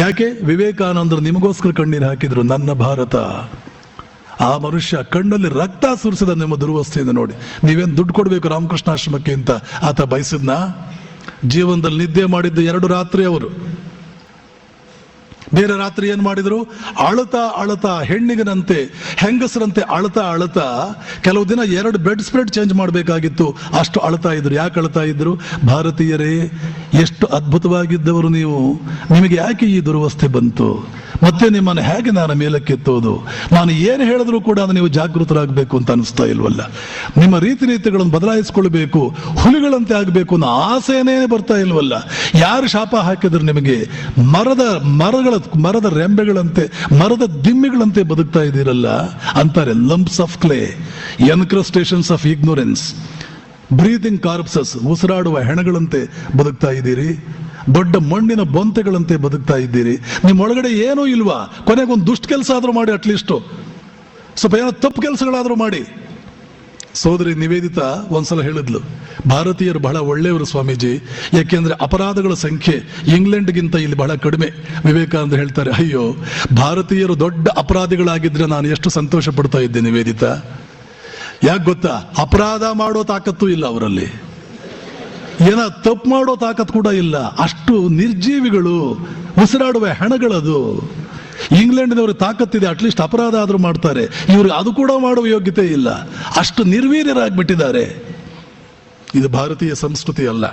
B: ಯಾಕೆ? ವಿವೇಕಾನಂದರು ನಿಮಗೋಸ್ಕರ ಕಣ್ಣೀರು ಹಾಕಿದ್ರು. ನನ್ನ ಭಾರತ, ಆ ಮನುಷ್ಯ ಕಣ್ಣಲ್ಲಿ ರಕ್ತ ಸುರಿಸಿದ ನಿಮ್ಮ ದುರ್ವಸ್ಥೆಯಿಂದ ನೋಡಿ. ನೀವೇನು ದುಡ್ಡು ಕೊಡಬೇಕು ರಾಮಕೃಷ್ಣಾಶ್ರಮಕ್ಕೆ ಅಂತ ಆತ ಬಯಸಿದ್ನ? ಜೀವನದಲ್ಲಿ ನಿದ್ದೆ ಮಾಡಿದ್ದು 2 ರಾತ್ರಿ ಅವರು. ಬೇರೆ ರಾತ್ರಿ ಏನ್ ಮಾಡಿದ್ರು? ಅಳತಾ ಅಳತಾ, ಹೆಣ್ಣಿಗನಂತೆ ಹೆಂಗಸರಂತೆ ಅಳತಾ ಅಳತಾ, ಕೆಲವು ದಿನ 2 ಬೆಡ್ ಸ್ಪ್ರೆಡ್ ಚೇಂಜ್ ಮಾಡಬೇಕಾಗಿತ್ತು, ಅಷ್ಟು ಅಳತಾ ಇದ್ರು. ಯಾಕೆ ಅಳತಾ ಇದ್ರು? ಭಾರತೀಯರೇ, ಎಷ್ಟು ಅದ್ಭುತವಾಗಿದ್ದವರು ನೀವು, ನಿಮಗೆ ಯಾಕೆ ಈ ದುರ್ವಸ್ಥೆ ಬಂತು? ಮತ್ತೆ ನಿಮ್ಮನ್ನು ಹೇಗೆ ನಾನು ಮೇಲಕ್ಕೆತ್ತೋದು? ನಾನು ಏನು ಹೇಳಿದ್ರು ಕೂಡ ನೀವು ಜಾಗೃತರಾಗಬೇಕು ಅಂತ ಅನಿಸ್ತಾ ಇಲ್ವಲ್ಲ? ನಿಮ್ಮ ರೀತಿ ನೀತಿಗಳನ್ನು ಬದಲಾಯಿಸಿಕೊಳ್ಬೇಕು, ಹುಲಿಗಳಂತೆ ಆಗಬೇಕು ಅನ್ನೋ ಆಸೆನೇ ಬರ್ತಾ ಇಲ್ವಲ್ಲ? ಯಾರು ಶಾಪ ಹಾಕಿದ್ರು ನಿಮಗೆ? ಮರದ ರೆಂಬೆಗಳಂತೆ, ಮರದ ದಿಮ್ಮಿಗಳಂತೆ ಬದುಕ್ತಾ ಇದ್ದೀರಲ್ಲ ಅಂತಾರೆ. Lumps of clay, encrustations of ignorance, breathing corpses, ಉಸಿರಾಡುವ ಹೆಣಗಳಂತೆ ಬದುಕ್ತಾ ಇದ್ದೀರಿ. ದೊಡ್ಡ ಮಣ್ಣಿನ ಬೊಂತೆಗಳಂತೆ ಬದುಕ್ತಾ ಇದ್ದೀರಿ. ನಿಮ್ಮೊಳಗಡೆ ಏನೂ ಇಲ್ವಾ? ಕೊನೆಗೊಂದು ದುಷ್ಟ ಕೆಲಸ ಆದ್ರೂ ಮಾಡಿ, ಅಟ್ಲೀಸ್ಟು ಸ್ವಲ್ಪ ಏನೋ ತಪ್ಪು ಕೆಲಸಗಳಾದ್ರೂ ಮಾಡಿ. ಸೋದರಿ ನಿವೇದಿತಾ ಒಂದ್ಸಲ ಹೇಳಿದ್ಲು, ಭಾರತೀಯರು ಬಹಳ ಒಳ್ಳೆಯವರು ಸ್ವಾಮೀಜಿ, ಯಾಕೆಂದ್ರೆ ಅಪರಾಧಗಳ ಸಂಖ್ಯೆ ಇಂಗ್ಲೆಂಡ್ಗಿಂತ ಇಲ್ಲಿ ಬಹಳ ಕಡಿಮೆ. ವಿವೇಕಾನಂದ ಹೇಳ್ತಾರೆ, ಅಯ್ಯೋ, ಭಾರತೀಯರು ದೊಡ್ಡ ಅಪರಾಧಿಗಳಾಗಿದ್ರೆ ನಾನು ಎಷ್ಟು ಸಂತೋಷ ಪಡ್ತಾ ಇದ್ದೆ ನಿವೇದಿತಾ. ಯಾಕೆ ಗೊತ್ತಾ? ಅಪರಾಧ ಮಾಡೋ ತಾಕತ್ತು ಇಲ್ಲ ಅವರಲ್ಲಿ, ಏನೋ ತಪ್ಪು ಮಾಡೋ ತಾಕತ್ತು ಕೂಡ ಇಲ್ಲ. ಅಷ್ಟು ನಿರ್ಜೀವಿಗಳು, ಉಸಿರಾಡುವ ಹೆಣಗಳದು. ಇಂಗ್ಲೆಂಡ್ನವ್ರ ತಾಕತ್ತಿದೆ, ಅಟ್ಲೀಸ್ಟ್ ಅಪರಾಧ ಆದ್ರೂ ಮಾಡ್ತಾರೆ. ಇವ್ರಿಗೆ ಅದು ಕೂಡ ಮಾಡುವ ಯೋಗ್ಯತೆ ಇಲ್ಲ, ಅಷ್ಟು ನಿರ್ವೀರ್ಯರಾಗ್ಬಿಟ್ಟಿದ್ದಾರೆ. ಇದು ಭಾರತೀಯ ಸಂಸ್ಕೃತಿ ಅಲ್ಲ.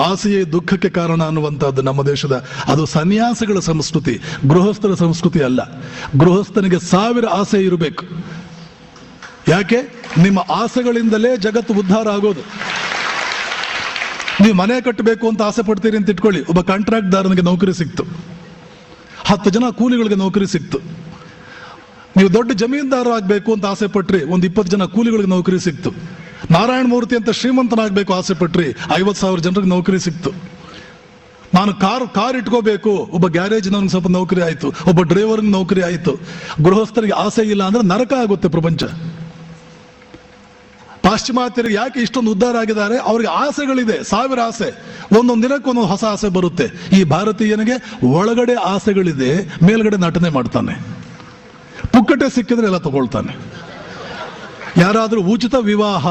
B: ಆಸೆಯೇ ದುಃಖಕ್ಕೆ ಕಾರಣ ಅನ್ನುವಂಥದ್ದು ನಮ್ಮ ದೇಶದ, ಅದು ಸನ್ಯಾಸಿಗಳ ಸಂಸ್ಕೃತಿ, ಗೃಹಸ್ಥರ ಸಂಸ್ಕೃತಿ ಅಲ್ಲ. ಗೃಹಸ್ಥನಿಗೆ 1000 ಆಸೆ ಇರಬೇಕು. ಯಾಕೆ? ನಿಮ್ಮ ಆಸೆಗಳಿಂದಲೇ ಜಗತ್ತು ಉದ್ಧಾರ ಆಗೋದು. ನೀವು ಮನೆ ಕಟ್ಟಬೇಕು ಅಂತ ಆಸೆ ಪಡ್ತೀರಿ ಅಂತ ಇಟ್ಕೊಳ್ಳಿ, ಒಬ್ಬ ಕಾಂಟ್ರಾಕ್ಟ್ದಾರನಿಗೆ ನೌಕರಿ ಸಿಕ್ತು, 10 ಜನ ಕೂಲಿಗಳಿಗೆ ನೌಕರಿ ಸಿಕ್ತು. ನೀವು ದೊಡ್ಡ ಜಮೀನ್ದಾರ ಆಗ್ಬೇಕು ಅಂತ ಆಸೆ ಪಟ್ರಿ, ಒಂದು 20 ಜನ ಕೂಲಿಗಳಿಗೆ ನೌಕರಿ ಸಿಕ್ತು. ನಾರಾಯಣ ಮೂರ್ತಿ ಅಂತ ಶ್ರೀಮಂತನಾಗಬೇಕು ಆಸೆ ಪಟ್ರಿ, 50,000 ಜನರಿಗೆ ನೌಕರಿ ಸಿಕ್ತು. ನಾನು ಕಾರ್ ಇಟ್ಕೋಬೇಕು, ಒಬ್ಬ ಗ್ಯಾರೇಜ್ ನವ್ರಿಗೆ ಸ್ವಲ್ಪ ನೌಕರಿ ಆಯ್ತು, ಒಬ್ಬ ಡ್ರೈವರ್ಗೆ ನೌಕರಿ ಆಯ್ತು. ಗೃಹಸ್ಥರಿಗೆ ಆಸೆ ಇಲ್ಲ ಅಂದ್ರೆ ನರಕ ಆಗುತ್ತೆ ಪ್ರಪಂಚ. ಪಾಶ್ಚಿಮಾತ್ಯರಿಗೆ ಯಾಕೆ ಇಷ್ಟೊಂದು ಉದ್ಧಾರ ಆಗಿದ್ದಾರೆ? ಅವ್ರಿಗೆ ಆಸೆಗಳಿದೆ, 1000 ಆಸೆ, ಒಂದೊಂದು ದಿನಕ್ಕೆ ಒಂದೊಂದು ಹೊಸ ಆಸೆ ಬರುತ್ತೆ. ಈ ಭಾರತೀಯನಿಗೆ ಒಳಗಡೆ ಆಸೆಗಳಿದೆ, ಮೇಲ್ಗಡೆ ನಟನೆ ಮಾಡ್ತಾನೆ. ಪುಕ್ಕಟೆ ಸಿಕ್ಕಿದ್ರೆ ಎಲ್ಲ ತಗೊಳ್ತಾನೆ. ಯಾರಾದ್ರೂ ಉಚಿತ ವಿವಾಹ,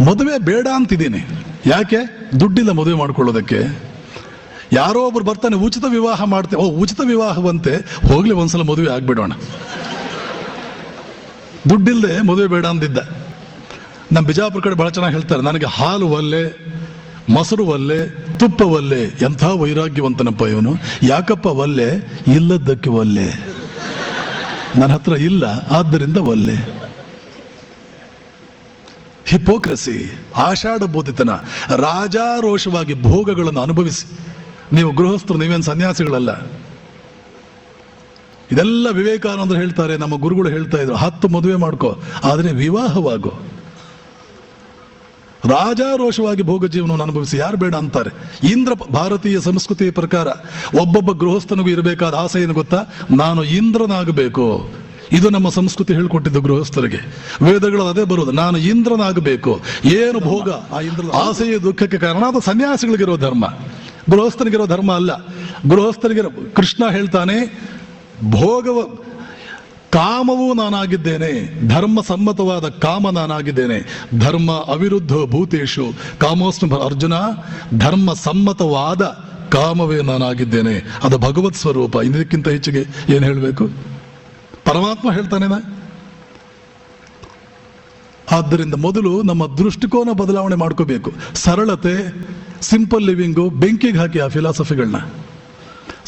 B: ಮದುವೆ ಬೇಡ ಅಂತಿದ್ದೀನಿ, ಯಾಕೆ? ದುಡ್ಡಿಲ್ಲ ಮದುವೆ ಮಾಡ್ಕೊಳ್ಳೋದಕ್ಕೆ. ಯಾರೋ ಒಬ್ರು ಬರ್ತಾನೆ, ಉಚಿತ ವಿವಾಹ ಮಾಡ್ತೇವೆ. ಓ, ಉಚಿತ ವಿವಾಹವಂತೆ, ಹೋಗ್ಲಿ ಒಂದ್ಸಲ ಮದುವೆ ಆಗ್ಬಿಡೋಣ. ದುಡ್ಡಿಲ್ಲದೆ ಮದುವೆ ಬೇಡ ಅಂದಿದ್ದ. ನಮ್ಮ ಬಿಜಾಪುರ ಕಡೆ ಬಹಳ ಚೆನ್ನಾಗಿ ಹೇಳ್ತಾರೆ, ನನಗೆ ಹಾಲು ಒಲ್ಲೆ, ಮೊಸರು ಒಲ್ಲೆ, ತುಪ್ಪ ಒಲ್ಲೆ. ಎಂಥ ವೈರಾಗ್ಯವಂತನಪ್ಪ ಇವನು. ಯಾಕಪ್ಪ ಒಲ್ಲೆ? ಇಲ್ಲದ್ದಕ್ಕೆ ಒಲ್ಲೆ. ನನ್ನ ಹತ್ರ ಇಲ್ಲ, ಆದ್ದರಿಂದ ಒಲ್ಲೆ. ಹಿಪೋಕ್ರಸಿ, ಆಷಾಢ ಬೋಧಿತನ, ರಾಜಾರೋಷವಾಗಿ ಭೋಗಗಳನ್ನು ಅನುಭವಿಸಿ. ನೀವು ಗೃಹಸ್ಥರು, ನೀವೇನು ಸನ್ಯಾಸಿಗಳಲ್ಲ. ಇದೆಲ್ಲ ವಿವೇಕಾನಂದರು ಹೇಳ್ತಾರೆ, ನಮ್ಮ ಗುರುಗಳು ಹೇಳ್ತಾ ಇದ್ರು, 10 ಮದುವೆ ಮಾಡ್ಕೋ, ಆದರೆ ವಿವಾಹವಾಗೋ. ರಾಜಾರೋಷವಾಗಿ ಭೋಗ ಜೀವನವನ್ನು ಅನುಭವಿಸಿ. ಯಾರು ಬೇಡ ಅಂತಾರೆ? ಇಂದ್ರ, ಭಾರತೀಯ ಸಂಸ್ಕೃತಿಯ ಪ್ರಕಾರ ಒಬ್ಬೊಬ್ಬ ಗೃಹಸ್ಥನಿಗೂ ಇರಬೇಕಾದ ಆಸೆ ಏನು ಗೊತ್ತಾ? ನಾನು ಇಂದ್ರನಾಗಬೇಕು. ಇದು ನಮ್ಮ ಸಂಸ್ಕೃತಿ ಹೇಳ್ಕೊಟ್ಟಿದ್ದು ಗೃಹಸ್ಥರಿಗೆ. ವೇದಗಳು ಅದೇ ಬರೋದು, ನಾನು ಇಂದ್ರನಾಗಬೇಕು. ಏನು ಭೋಗ? ಆ ಇಂದ್ರ ಆಸೆಯೇ ದುಃಖಕ್ಕೆ ಕಾರಣ. ಅದು ಸನ್ಯಾಸಿಗಳಿಗಿರೋ ಧರ್ಮ, ಗೃಹಸ್ಥನಿಗಿರೋ ಧರ್ಮ ಅಲ್ಲ. ಗೃಹಸ್ಥನಿಗಿರೋ, ಕೃಷ್ಣ ಹೇಳ್ತಾನೆ, ಭೋಗವ ಕಾಮವೂ ನಾನಾಗಿದ್ದೇನೆ, ಧರ್ಮ ಸಮ್ಮತವಾದ ಕಾಮ ನಾನಾಗಿದ್ದೇನೆ. ಧರ್ಮ ಅವಿರುದ್ಧ ಭೂತೇಶು ಕಾಮೋಸ್ಮಿ ಅರ್ಜುನ, ಧರ್ಮ ಸಮ್ಮತವಾದ ಕಾಮವೇ ನಾನಾಗಿದ್ದೇನೆ. ಅದು ಭಗವತ್ ಸ್ವರೂಪ. ಇದಕ್ಕಿಂತ ಹೆಚ್ಚಿಗೆ ಏನು ಹೇಳಬೇಕು? ಪರಮಾತ್ಮ ಹೇಳ್ತಾನೆ. ಆದ್ದರಿಂದ ಮೊದಲು ನಮ್ಮ ದೃಷ್ಟಿಕೋನ ಬದಲಾವಣೆ ಮಾಡ್ಕೋಬೇಕು. ಸರಳತೆ, ಸಿಂಪಲ್ ಲಿವಿಂಗು ಬೆಂಕಿಗೆ ಹಾಕಿ ಆ ಫಿಲಾಸಫಿಗಳನ್ನ.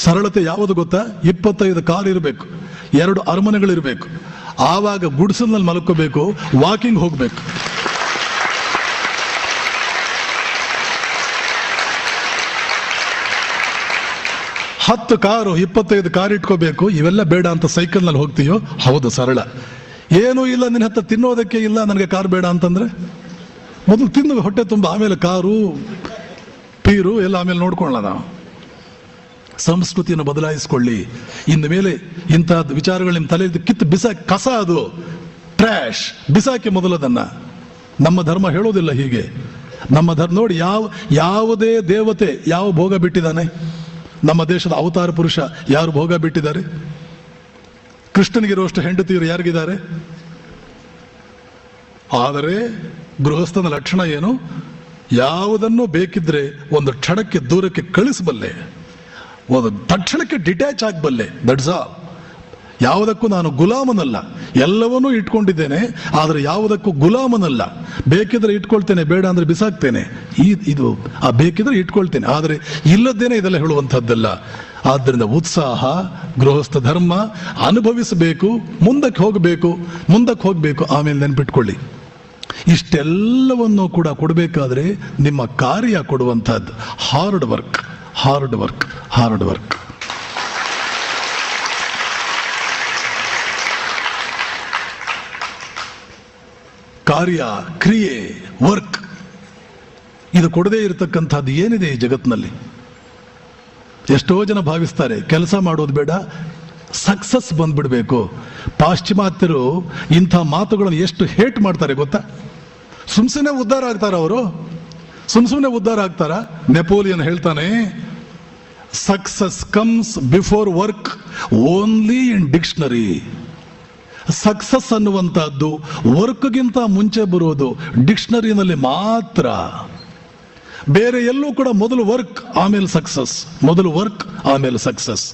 B: ಸರಳತೆ ಯಾವುದು ಗೊತ್ತಾ? 25 ಕಾರ್ ಇರಬೇಕು, 2 ಅರಮನೆಗಳಿರಬೇಕು, ಆವಾಗ ಗುಡಿಸಲ್ನಲ್ಲಿ ಮಲ್ಕೋಬೇಕು, ವಾಕಿಂಗ್ ಹೋಗ್ಬೇಕು. ಹತ್ತು ಕಾರು 25 ಕಾರ್ ಇಟ್ಕೋಬೇಕು, ಇವೆಲ್ಲ ಬೇಡ ಅಂತ ಸೈಕಲ್ನಲ್ಲಿ ಹೋಗ್ತೀಯೋ, ಹೌದು ಸರಳ. ಏನೂ ಇಲ್ಲ, ನಿನ್ನ ಹತ್ರ ತಿನ್ನೋದಕ್ಕೆ ಇಲ್ಲ, ನನಗೆ ಕಾರ್ ಬೇಡ ಅಂತಂದ್ರೆ ಮೊದಲು ತಿನ್ನು ಹೊಟ್ಟೆ ತುಂಬ, ಆಮೇಲೆ ಕಾರು ಪೀರು ಎಲ್ಲ ಆಮೇಲೆ ನೋಡ್ಕೊಳ್ಳೋಣ. ನಾವು ಸಂಸ್ಕೃತಿಯನ್ನು ಬದಲಾಯಿಸ್ಕೊಳ್ಳಿ. ಇನ್ನು ಮೇಲೆ ಇಂತಹ ವಿಚಾರಗಳು ನಿಮ್ಮ ತಲೆಯಲ್ಲಿ ಕಿತ್ತು ಬಿಸಾಕಿ, ಕಸ ಅದು ಟ್ರ್ಯಾಶ್ ಬಿಸಾಕಿ ಮೊದಲದನ್ನ. ನಮ್ಮ ಧರ್ಮ ಹೇಳೋದಿಲ್ಲ ಹೀಗೆ. ನಮ್ಮ ಧರ್ಮ ನೋಡಿ, ಯಾವುದೇ ದೇವತೆ ಯಾವ ಭೋಗ ಬಿಟ್ಟಿದ್ದಾನೆ? ನಮ್ಮ ದೇಶದ ಅವತಾರ ಪುರುಷ ಯಾರು ಭೋಗ ಬಿಟ್ಟಿದ್ದಾರೆ? ಕೃಷ್ಣನಿಗಿರುವಷ್ಟು ಹೆಂಡತಿಯರು ಯಾರಿಗಿದ್ದಾರೆ? ಆದರೆ ಗೃಹಸ್ಥನ ಲಕ್ಷಣ ಏನು? ಯಾವುದನ್ನು ಬೇಕಿದ್ರೆ ಒಂದು ಕ್ಷಣಕ್ಕೆ ದೂರಕ್ಕೆ ಕಳಿಸಬಲ್ಲೆ, ಒಂದು ತಕ್ಷಣಕ್ಕೆ ಡಿಟ್ಯಾಚ್ ಆಗಬಲ್ಲೆ. That's all. ಯಾವುದಕ್ಕೂ ನಾನು ಗುಲಾಮನಲ್ಲ. ಎಲ್ಲವನ್ನೂ ಇಟ್ಕೊಂಡಿದ್ದೇನೆ, ಆದರೆ ಯಾವುದಕ್ಕೂ ಗುಲಾಮನಲ್ಲ. ಬೇಕಿದ್ರೆ ಇಟ್ಕೊಳ್ತೇನೆ, ಬೇಡ ಅಂದ್ರೆ ಬಿಸಾಕ್ತೇನೆ. ಇದು ಬೇಕಿದ್ರೆ ಇಟ್ಕೊಳ್ತೇನೆ, ಆದರೆ ಇಲ್ಲದ್ದೇನೆ ಇದೆಲ್ಲ ಹೇಳುವಂಥದ್ದಲ್ಲ. ಆದ್ದರಿಂದ ಉತ್ಸಾಹ, ಗೃಹಸ್ಥ ಧರ್ಮ ಅನುಭವಿಸಬೇಕು, ಮುಂದಕ್ಕೆ ಹೋಗಬೇಕು. ಆಮೇಲೆ ನೆನ್ಪಿಟ್ಕೊಳ್ಳಿ, ಇಷ್ಟೆಲ್ಲವನ್ನು ಕೂಡ ಕೊಡಬೇಕಾದ್ರೆ ನಿಮ್ಮ ಕಾರ್ಯ ಕೊಡುವಂಥದ್ದು ಹಾರ್ಡ್ ವರ್ಕ್. ಕಾರ್ಯ, ಕ್ರಿಯೆ, ವರ್ಕ್, ಇದು ಕೊಡದೇ ಇರತಕ್ಕಂಥದ್ದು ಏನಿದೆ ಈ ಜಗತ್ತಿನಲ್ಲಿ? ಎಷ್ಟೋ ಜನ ಭಾವಿಸ್ತಾರೆ ಕೆಲಸ ಮಾಡೋದು ಬೇಡ, ಸಕ್ಸಸ್ ಬಂದ್ಬಿಡ್ಬೇಕು. ಪಾಶ್ಚಿಮಾತ್ಯರು ಇಂಥ ಮಾತುಗಳನ್ನು ಎಷ್ಟು ಹೇಟ್ ಮಾಡ್ತಾರೆ ಗೊತ್ತಾ? ಸುಮ್ಸುನೆ ಉದ್ಧಾರ ಆಗ್ತಾರ ಅವರು? ಸುಮ್ಸುನೆ ಉದ್ಧಾರ ಆಗ್ತಾರ? ನೆಪೋಲಿಯನ್ ಹೇಳ್ತಾನೆ, success comes before work only in dictionary. Success ಅನ್ನುವಂಥದ್ದು ವರ್ಕ್ಗಿಂತ ಮುಂಚೆ ಬರೋದು ಡಿಕ್ಷನರಿನಲ್ಲಿ ಮಾತ್ರ. ಬೇರೆ ಎಲ್ಲೂ ಕೂಡ ಮೊದಲು ವರ್ಕ್ ಆಮೇಲೆ ಸಕ್ಸಸ್.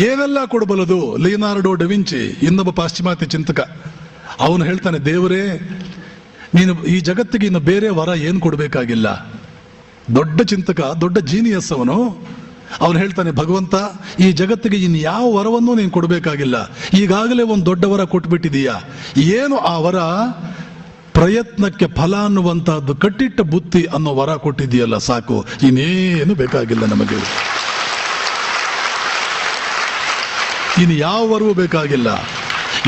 B: ಏನೆಲ್ಲ ಕೊಡಬಲ್ಲದು? ಲಿಯನಾರ್ಡೋ ಡೆವಿಂಚಿ, ಇನ್ನೊಬ್ಬ ಪಾಶ್ಚಿಮಾತ್ಯ ಚಿಂತಕ, ಅವನು ಹೇಳ್ತಾನೆ, ದೇವರೇ ನೀನು ಈ ಜಗತ್ತಿಗೆ ಇನ್ನು ಬೇರೆ ವರ ಏನು ಕೊಡಬೇಕಾಗಿಲ್ಲ. ದೊಡ್ಡ ಚಿಂತಕ, ದೊಡ್ಡ ಜೀನಿಯಸ್ ಅವನು ಹೇಳ್ತಾನೆ, ಭಗವಂತ ಈ ಜಗತ್ತಿಗೆ ಇನ್ನು ಯಾವ ವರವನ್ನೂ ನೀನು ಕೊಡಬೇಕಾಗಿಲ್ಲ. ಈಗಾಗಲೇ ಒಂದು ದೊಡ್ಡ ವರ ಕೊಟ್ಬಿಟ್ಟಿದೀಯಾ. ಏನು ಆ ವರ? ಪ್ರಯತ್ನಕ್ಕೆ ಫಲ ಅನ್ನುವಂತಹದ್ದು, ಕಟ್ಟಿಟ್ಟ ಬುತ್ತಿ ಅನ್ನೋ ವರ ಕೊಟ್ಟಿದೆಯಲ್ಲ, ಸಾಕು, ಇನ್ನೇನು ಬೇಕಾಗಿಲ್ಲ ನಮಗೆ. ಇನ್ನು ಯಾವ ವರವೂ ಬೇಕಾಗಿಲ್ಲ.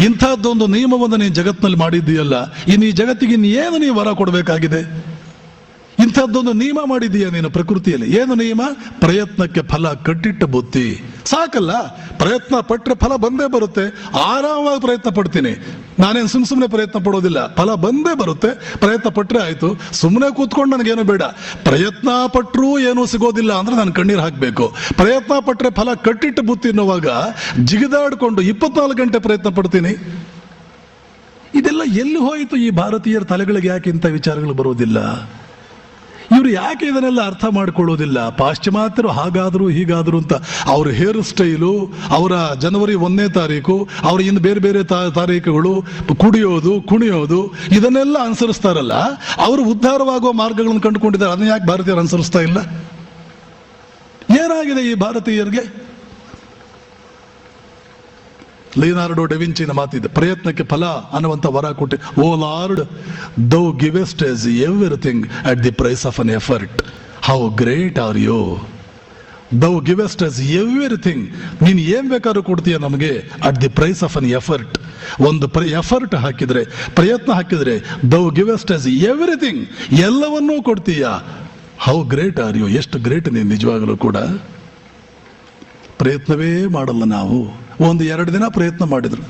B: ಇಂಥದ್ದೊಂದು ನಿಯಮವನ್ನು ನೀನು ಜಗತ್ತಿನಲ್ಲಿ ಮಾಡಿದ್ದೀಯಲ್ಲ, ಇನ್ನು ಈ ಜಗತ್ತಿಗೆ ಇನ್ನೇನು ನೀವು ವರ ಕೊಡಬೇಕಾಗಿದೆ? ಇಂಥದ್ದೊಂದು ನಿಯಮ ಮಾಡಿದೀಯ ನೀನು ಪ್ರಕೃತಿಯಲ್ಲಿ. ಏನು ನಿಯಮ? ಪ್ರಯತ್ನಕ್ಕೆ ಫಲ, ಕಟ್ಟಿಟ್ಟ ಬುತ್ತಿ. ಸಾಕಲ್ಲ, ಪ್ರಯತ್ನ ಪಟ್ಟರೆ ಫಲ ಬಂದೇ ಬರುತ್ತೆ. ಆರಾಮವಾಗಿ ಪ್ರಯತ್ನ ಪಡ್ತೀನಿ, ನಾನೇನು ಸುಮ್ಮನೆ ಪ್ರಯತ್ನ ಪಡೋದಿಲ್ಲ. ಫಲ ಬಂದೇ ಬರುತ್ತೆ, ಪ್ರಯತ್ನ ಪಟ್ಟರೆ ಆಯ್ತು. ಸುಮ್ಮನೆ ಕೂತ್ಕೊಂಡು ನನಗೇನು ಬೇಡ. ಪ್ರಯತ್ನ ಪಟ್ಟರೂ ಏನೂ ಸಿಗೋದಿಲ್ಲ ಅಂದ್ರೆ ನಾನು ಕಣ್ಣೀರು ಹಾಕಬೇಕು. ಪ್ರಯತ್ನ ಪಟ್ಟರೆ ಫಲ ಕಟ್ಟಿಟ್ಟ ಬುತ್ತಿ ಅನ್ನುವಾಗ ಜಿಗಿದಾಡ್ಕೊಂಡು 24 ಗಂಟೆ ಪ್ರಯತ್ನ ಪಡ್ತೀನಿ. ಇದೆಲ್ಲ ಎಲ್ಲಿ ಹೋಯಿತು? ಈ ಭಾರತೀಯರ ತಲೆಗಳಿಗೆ ಯಾಕೆ ಇಂಥ ವಿಚಾರಗಳು ಬರೋದಿಲ್ಲ? ಇವರು ಯಾಕೆ ಇದನ್ನೆಲ್ಲ ಅರ್ಥ ಮಾಡ್ಕೊಳ್ಳೋದಿಲ್ಲ? ಪಾಶ್ಚಿಮಾತ್ಯರು ಹಾಗಾದ್ರು ಹೀಗಾದ್ರು ಅಂತ ಅವ್ರ ಹೇರ್ ಸ್ಟೈಲು, ಅವರ ಜನವರಿ 1ನೇ ತಾರೀಕು, ಅವ್ರ ಇನ್ನು ಬೇರೆ ಬೇರೆ ತಾರೀಕುಗಳು, ಕುಡಿಯೋದು, ಕುಣಿಯೋದು, ಇದನ್ನೆಲ್ಲ ಅನುಸರಿಸ್ತಾರಲ್ಲ. ಅವರು ಉದ್ಧಾರವಾಗುವ ಮಾರ್ಗಗಳನ್ನು ಕಂಡುಕೊಂಡಿದ್ದಾರೆ. ಅದನ್ನ ಯಾಕೆ ಭಾರತೀಯರು ಅನುಸರಿಸ್ತಾ ಇಲ್ಲ? ಏನಾಗಿದೆ ಈ ಭಾರತೀಯರಿಗೆ? ಲಿಯನಾರ್ಡೋ ಡೆವಿಂಚಿನ ಮಾತಿದೆ, ಪ್ರಯತ್ನಕ್ಕೆ ಫಲ ಅನ್ನುವಂಥ ವರ ಕೊಟ್ಟೆ. O Lord, thou givest us everything at the price of an effort. How great are you. Thou givest us everything. ನೀನು ಏನ್ ಬೇಕಾದ್ರೂ ಕೊಡ್ತೀಯ ನಮಗೆ at the price of an effort. ಒಂದು ಎಫರ್ಟ್ ಹಾಕಿದ್ರೆ, ಪ್ರಯತ್ನ ಹಾಕಿದ್ರೆ, ದೌ ಗಿವೆಸ್ಟ್ ಎಸ್ ಎವ್ರಿಥಿಂಗ್, ಎಲ್ಲವನ್ನೂ ಕೊಡ್ತೀಯ. How great are you. ಎಷ್ಟು ಗ್ರೇಟ್ ನೀನು ನಿಜವಾಗಲೂ ಕೂಡ. ಪ್ರಯತ್ನವೇ ಮಾಡಲ್ಲ ನಾವು. 1-2 ದಿನ ಪ್ರಯತ್ನ ಮಾಡಿದ್ರು,